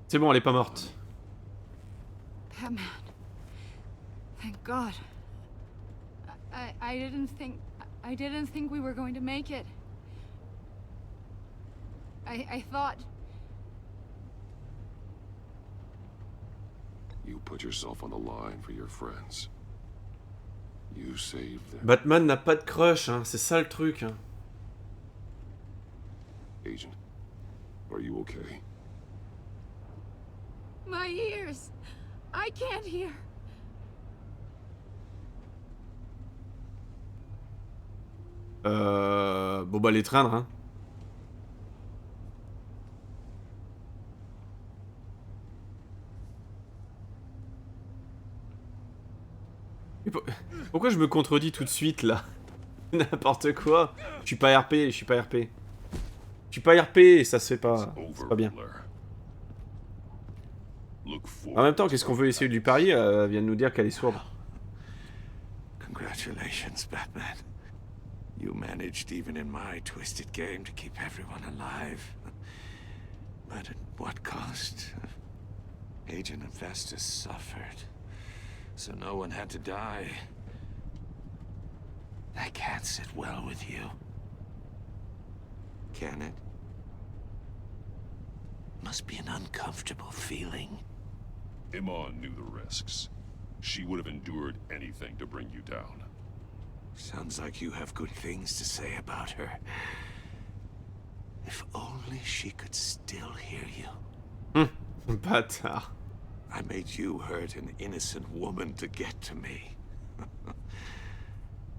C'est bon, elle est pas morte. Batman. Thank God. I didn't think we were going to make it. I thought... You put yourself on the line for your friends. You saved them. Batman n'a pas de crush, hein. C'est ça le truc. Hein. Agent, are you okay? My ears! I can't hear. Bon bah l'étreindre, hein. Pourquoi je me contredis tout de suite là? N'importe quoi. Je suis pas RP, je suis pas RP. Je suis pas RP et ça se fait pas. C'est pas bien. En même temps, qu'est-ce qu'on veut essayer de lui parier? Elle vient de nous dire qu'elle est sourde. Congratulations, Batman. You managed even in my twisted game to keep everyone alive. But at what cost? Agent Infestus suffered, so no one had to die. That can't sit well with you. Can it? Must be an uncomfortable feeling. Iman knew the risks. She would have endured anything to bring you down. Sounds like you have good things to say about her. If only she could still hear you. Bâtard. I made you hurt an innocent woman to get to me.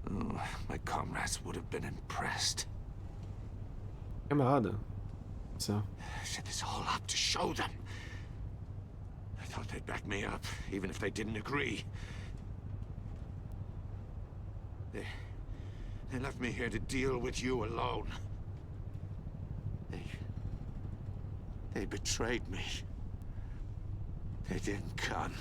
Oh, my comrades would have been impressed. Camarade. Ça. Set this all up to show them. I thought they'd back me up, even if they didn't agree. They left me here to deal with you alone. They betrayed me. They didn't come.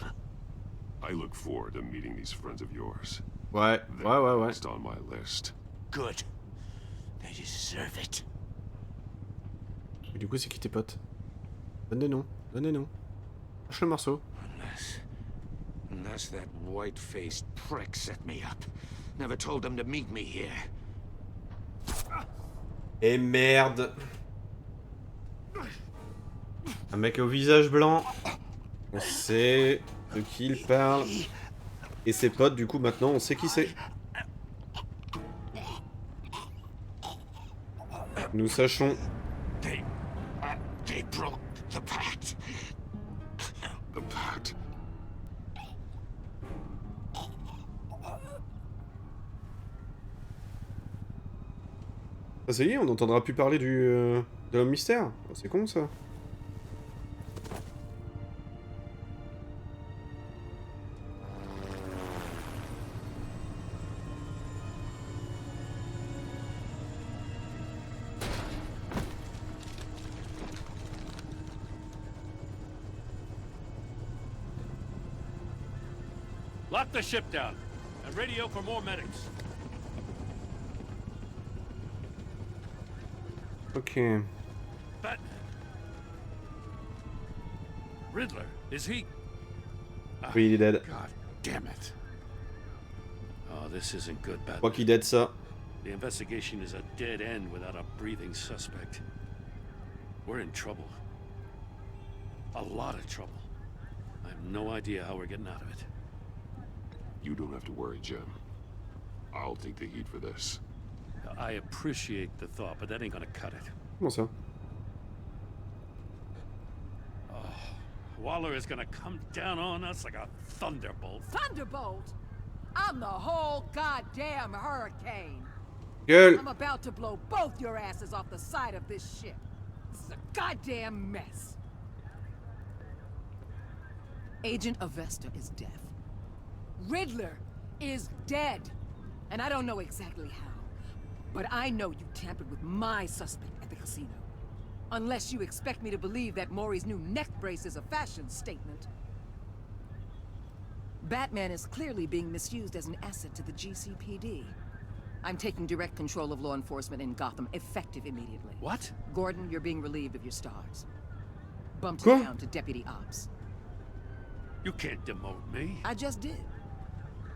I look forward to meeting these friends of yours. Ouais, ouais. Next on my list. Good. They deserve it. Et du coup, c'est qui tes potes? Donne des noms, donne des noms. Lâche le morceau. Unless that white-faced prick set me up. Never told them to meet me here. Et merde. Un mec au visage blanc. On sait de qui il parle. Et ses potes, du coup, maintenant, on sait qui c'est. Nous sachons. They broke the pact. The pact. Ah, ça y est, on n'entendra plus parler de l'homme mystère. Oh, c'est con, ça. Lock the ship down and radio for more medics. Ok. Batman. Riddler, is he? Oui, il est dead. God damn it. Oh, this isn't good, Je crois Batman. qu'il est dead, ça. The investigation is a dead end without a breathing suspect. We're in trouble. A lot of trouble. I have no idea how we're getting out of it. You don't have to worry, Jim. I'll take the heat for this. I appreciate the thought, but that ain't gonna cut it. Comment ça? Waller is gonna come down on us like a thunderbolt. Thunderbolt? I'm the whole goddamn hurricane. Gueule. I'm about to blow both your asses off the side of this ship. This is a goddamn mess. Agent Avesta is deaf. Riddler is dead. And I don't know exactly how. But I know you tampered with my suspect at the casino. Unless you expect me to believe that Maury's new neck brace is a fashion statement. Batman is clearly being misused as an asset to the GCPD. I'm taking direct control of law enforcement in Gotham, effective immediately. What? Gordon, you're being relieved of your stars. Bumped Quoi? down to Deputy Ops. You can't demote me. I just did.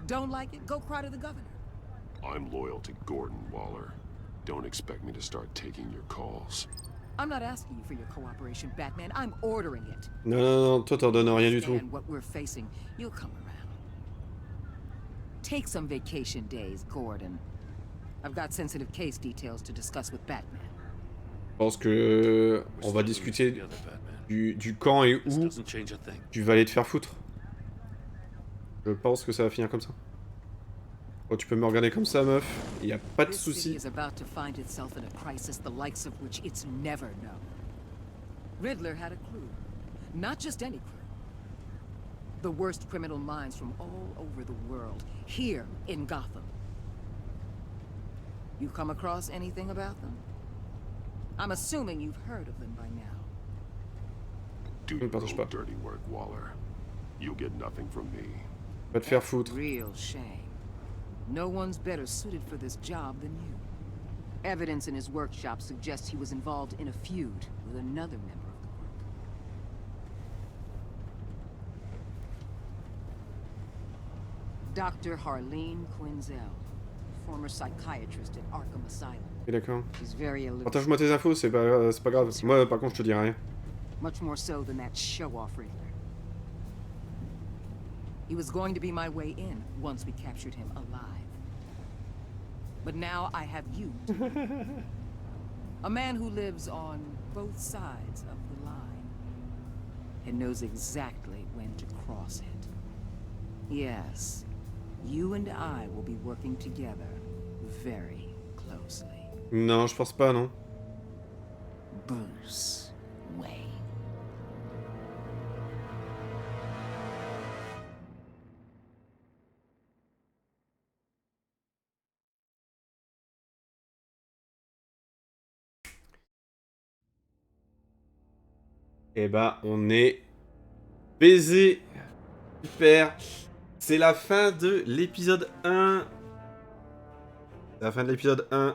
Don't like it? Go cry to the governor. I'm loyal to Gordon Waller. Don't expect me to start taking your calls. I'm not asking you for your cooperation, Batman. I'm ordering it. Non, non, non, toi t'en donnes rien du tout. And what we're facing, you'll come around. Take some vacation days, Gordon. I've got sensitive case details to discuss with Batman. Je pense que on va discuter du quand et où tu vas aller te faire foutre. Je pense que ça va finir comme ça. Oh, tu peux me regarder comme ça, meuf. Y a pas de This city souci. is about to find itself in a crisis the likes of which it's never known. Riddler had a crew. Not just any crew. The worst criminal minds from all over the world, here in Gotham. You come across anything about them? I'm assuming you've heard of them by now. Do your own dirty work, Waller. You'll get nothing from me. Va te faire foutre. Real shame. No one's better suited for this job than you. Evidence in his workshop suggests he was involved in a feud with another member of the group. Dr. Harleen Quinzel, former psychiatrist at Arkham Asylum. Ok, d'accord. She's very aloof. Partage-moi tes infos, c'est pas grave. Moi, par contre, je te dirai rien. Much more so than that show-off Riddler. He was going to be my way in once we captured him alive. But now I have you. A man who lives on both sides of the line and knows exactly when to cross it. Yes, you and I will be working together very closely. Non, je pense pas, non. Bruce Wayne. Eh bah, on est baisé. Super. C'est la fin de l'épisode 1. C'est la fin de l'épisode 1.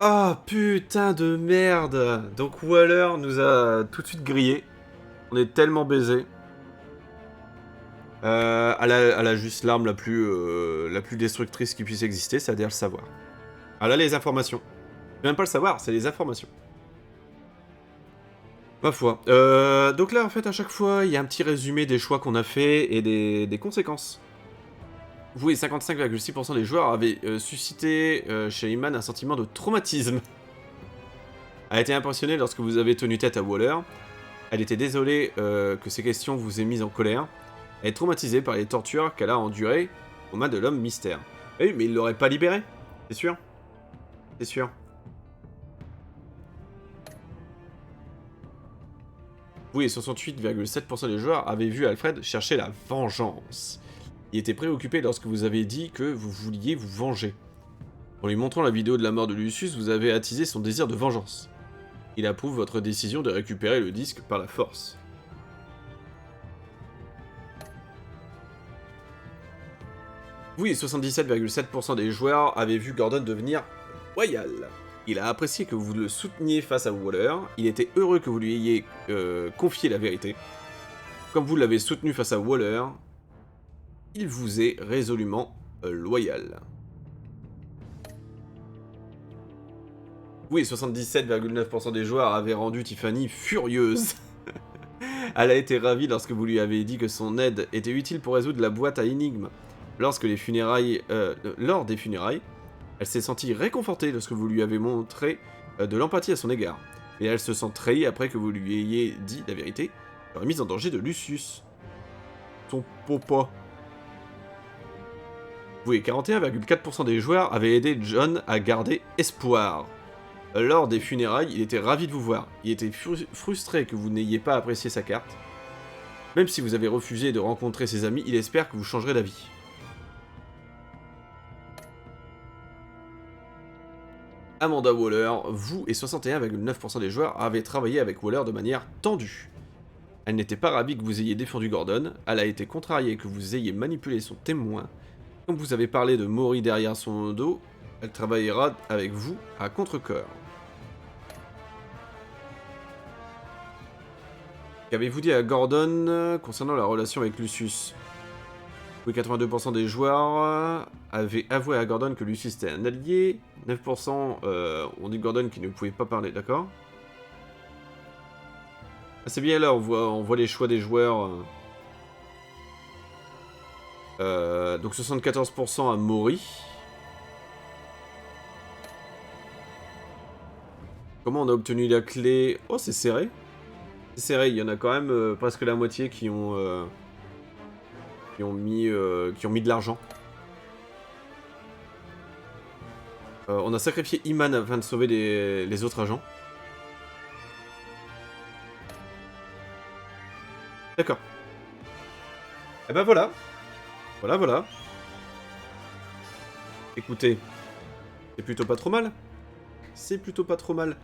Ah, putain de merde. Donc Waller nous a tout de suite grillé. On est tellement baisés. Elle a juste l'arme la plus destructrice qui puisse exister, c'est-à-dire le savoir. Elle a les informations. Même pas le savoir, c'est les informations. Ma foi. Donc là, en fait, à chaque fois, il y a un petit résumé des choix qu'on a fait et des conséquences. Vous et 55,6% des joueurs avaient suscité chez Iman un sentiment de traumatisme. Elle a été impressionnée lorsque vous avez tenu tête à Waller. Elle était désolée que ces questions vous aient mis en colère. Elle est traumatisée par les tortures qu'elle a endurées aux mains de l'homme mystère. Oui, mais il l'aurait pas libéré, c'est sûr. C'est sûr. Vous et 68,7% des joueurs avaient vu Alfred chercher la vengeance. Il était préoccupé lorsque vous avez dit que vous vouliez vous venger. En lui montrant la vidéo de la mort de Lucius, vous avez attisé son désir de vengeance. Il approuve votre décision de récupérer le disque par la force. Vous et 77,7% des joueurs avaient vu Gordon devenir loyal. Il a apprécié que vous le souteniez face à Waller. Il était heureux que vous lui ayez confié la vérité. Comme vous l'avez soutenu face à Waller, il vous est résolument loyal. Oui, 77,9% des joueurs avaient rendu Tiffany furieuse. Elle a été ravie lorsque vous lui avez dit que son aide était utile pour résoudre la boîte à énigmes. Lors des funérailles, elle s'est sentie réconfortée lorsque vous lui avez montré de l'empathie à son égard. Et elle se sent trahie après que vous lui ayez dit la vérité sur la mise en danger de Lucius. Son papa. Vous et 41,4% des joueurs avaient aidé John à garder espoir. Lors des funérailles, il était ravi de vous voir. Il était frustré que vous n'ayez pas apprécié sa carte. Même si vous avez refusé de rencontrer ses amis, il espère que vous changerez d'avis. Amanda Waller, vous et 61,9% des joueurs avaient travaillé avec Waller de manière tendue. Elle n'était pas ravie que vous ayez défendu Gordon, elle a été contrariée que vous ayez manipulé son témoin. Comme vous avez parlé de Maury derrière son dos, elle travaillera avec vous à contre-cœur. Qu'avez-vous dit à Gordon concernant la relation avec Lucius? Oui, 82% des joueurs avaient avoué à Gordon que Lucius était un allié. 9% ont dit Gordon qu'il ne pouvait pas parler, d'accord? Ah, c'est bien là, on voit les choix des joueurs. Donc 74% à Maury. Comment on a obtenu la clé? Oh, c'est serré. C'est serré, il y en a quand même presque la moitié qui ont mis de l'argent. On a sacrifié Iman afin de sauver les autres agents. D'accord. Et ben voilà. Voilà. Écoutez, c'est plutôt pas trop mal. C'est plutôt pas trop mal.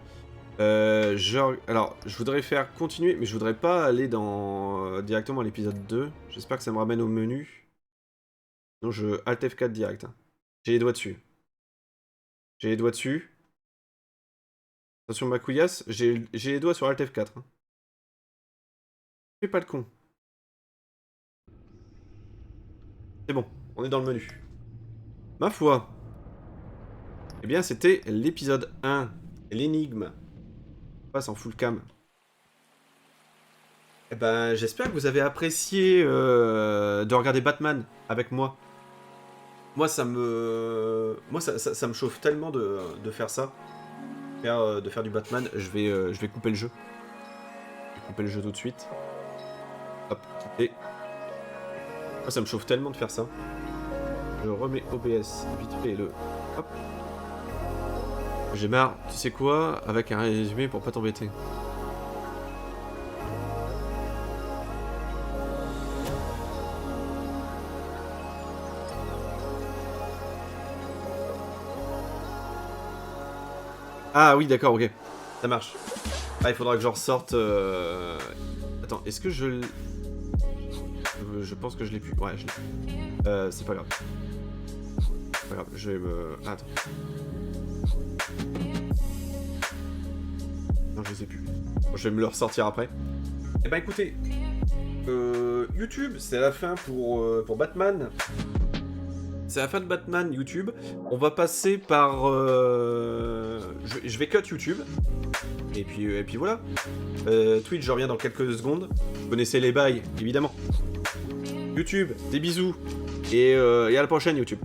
Alors, je voudrais faire continuer, mais je voudrais pas aller directement à l'épisode 2. J'espère que ça me ramène au menu. Non, je Alt F4 direct. Hein. J'ai les doigts dessus. Attention ma couillasse, j'ai les doigts sur Alt F4. Hein. Fais pas le con. C'est bon, on est dans le menu. Ma foi. Eh bien, c'était l'épisode 1. L'énigme. On passe en full cam. Eh ben, j'espère que vous avez apprécié de regarder Batman avec moi. Moi, ça me chauffe tellement de faire ça. De faire du Batman. Je vais couper le jeu. Je vais couper le jeu tout de suite. Hop, et... Moi, ça me chauffe tellement de faire ça. Je remets OBS vite fait le... Hop. J'ai marre, tu sais quoi, avec un résumé pour pas t'embêter. Ah oui, d'accord, ok. Ça marche. Ah, il faudra que je ressorte... Attends, est-ce que je... je pense que je l'ai plus. Ouais, je l'ai. C'est pas grave. C'est pas grave, je vais me... Attends. Non, je les ai plus. Je vais me le ressortir après. Eh ben écoutez, YouTube, c'est la fin pour Batman. C'est la fin de Batman YouTube. On va passer par... Je vais cut YouTube. Et puis voilà. Twitch, je reviens dans quelques secondes. Vous connaissez les bails, évidemment. YouTube, des bisous. Et à la prochaine, YouTube.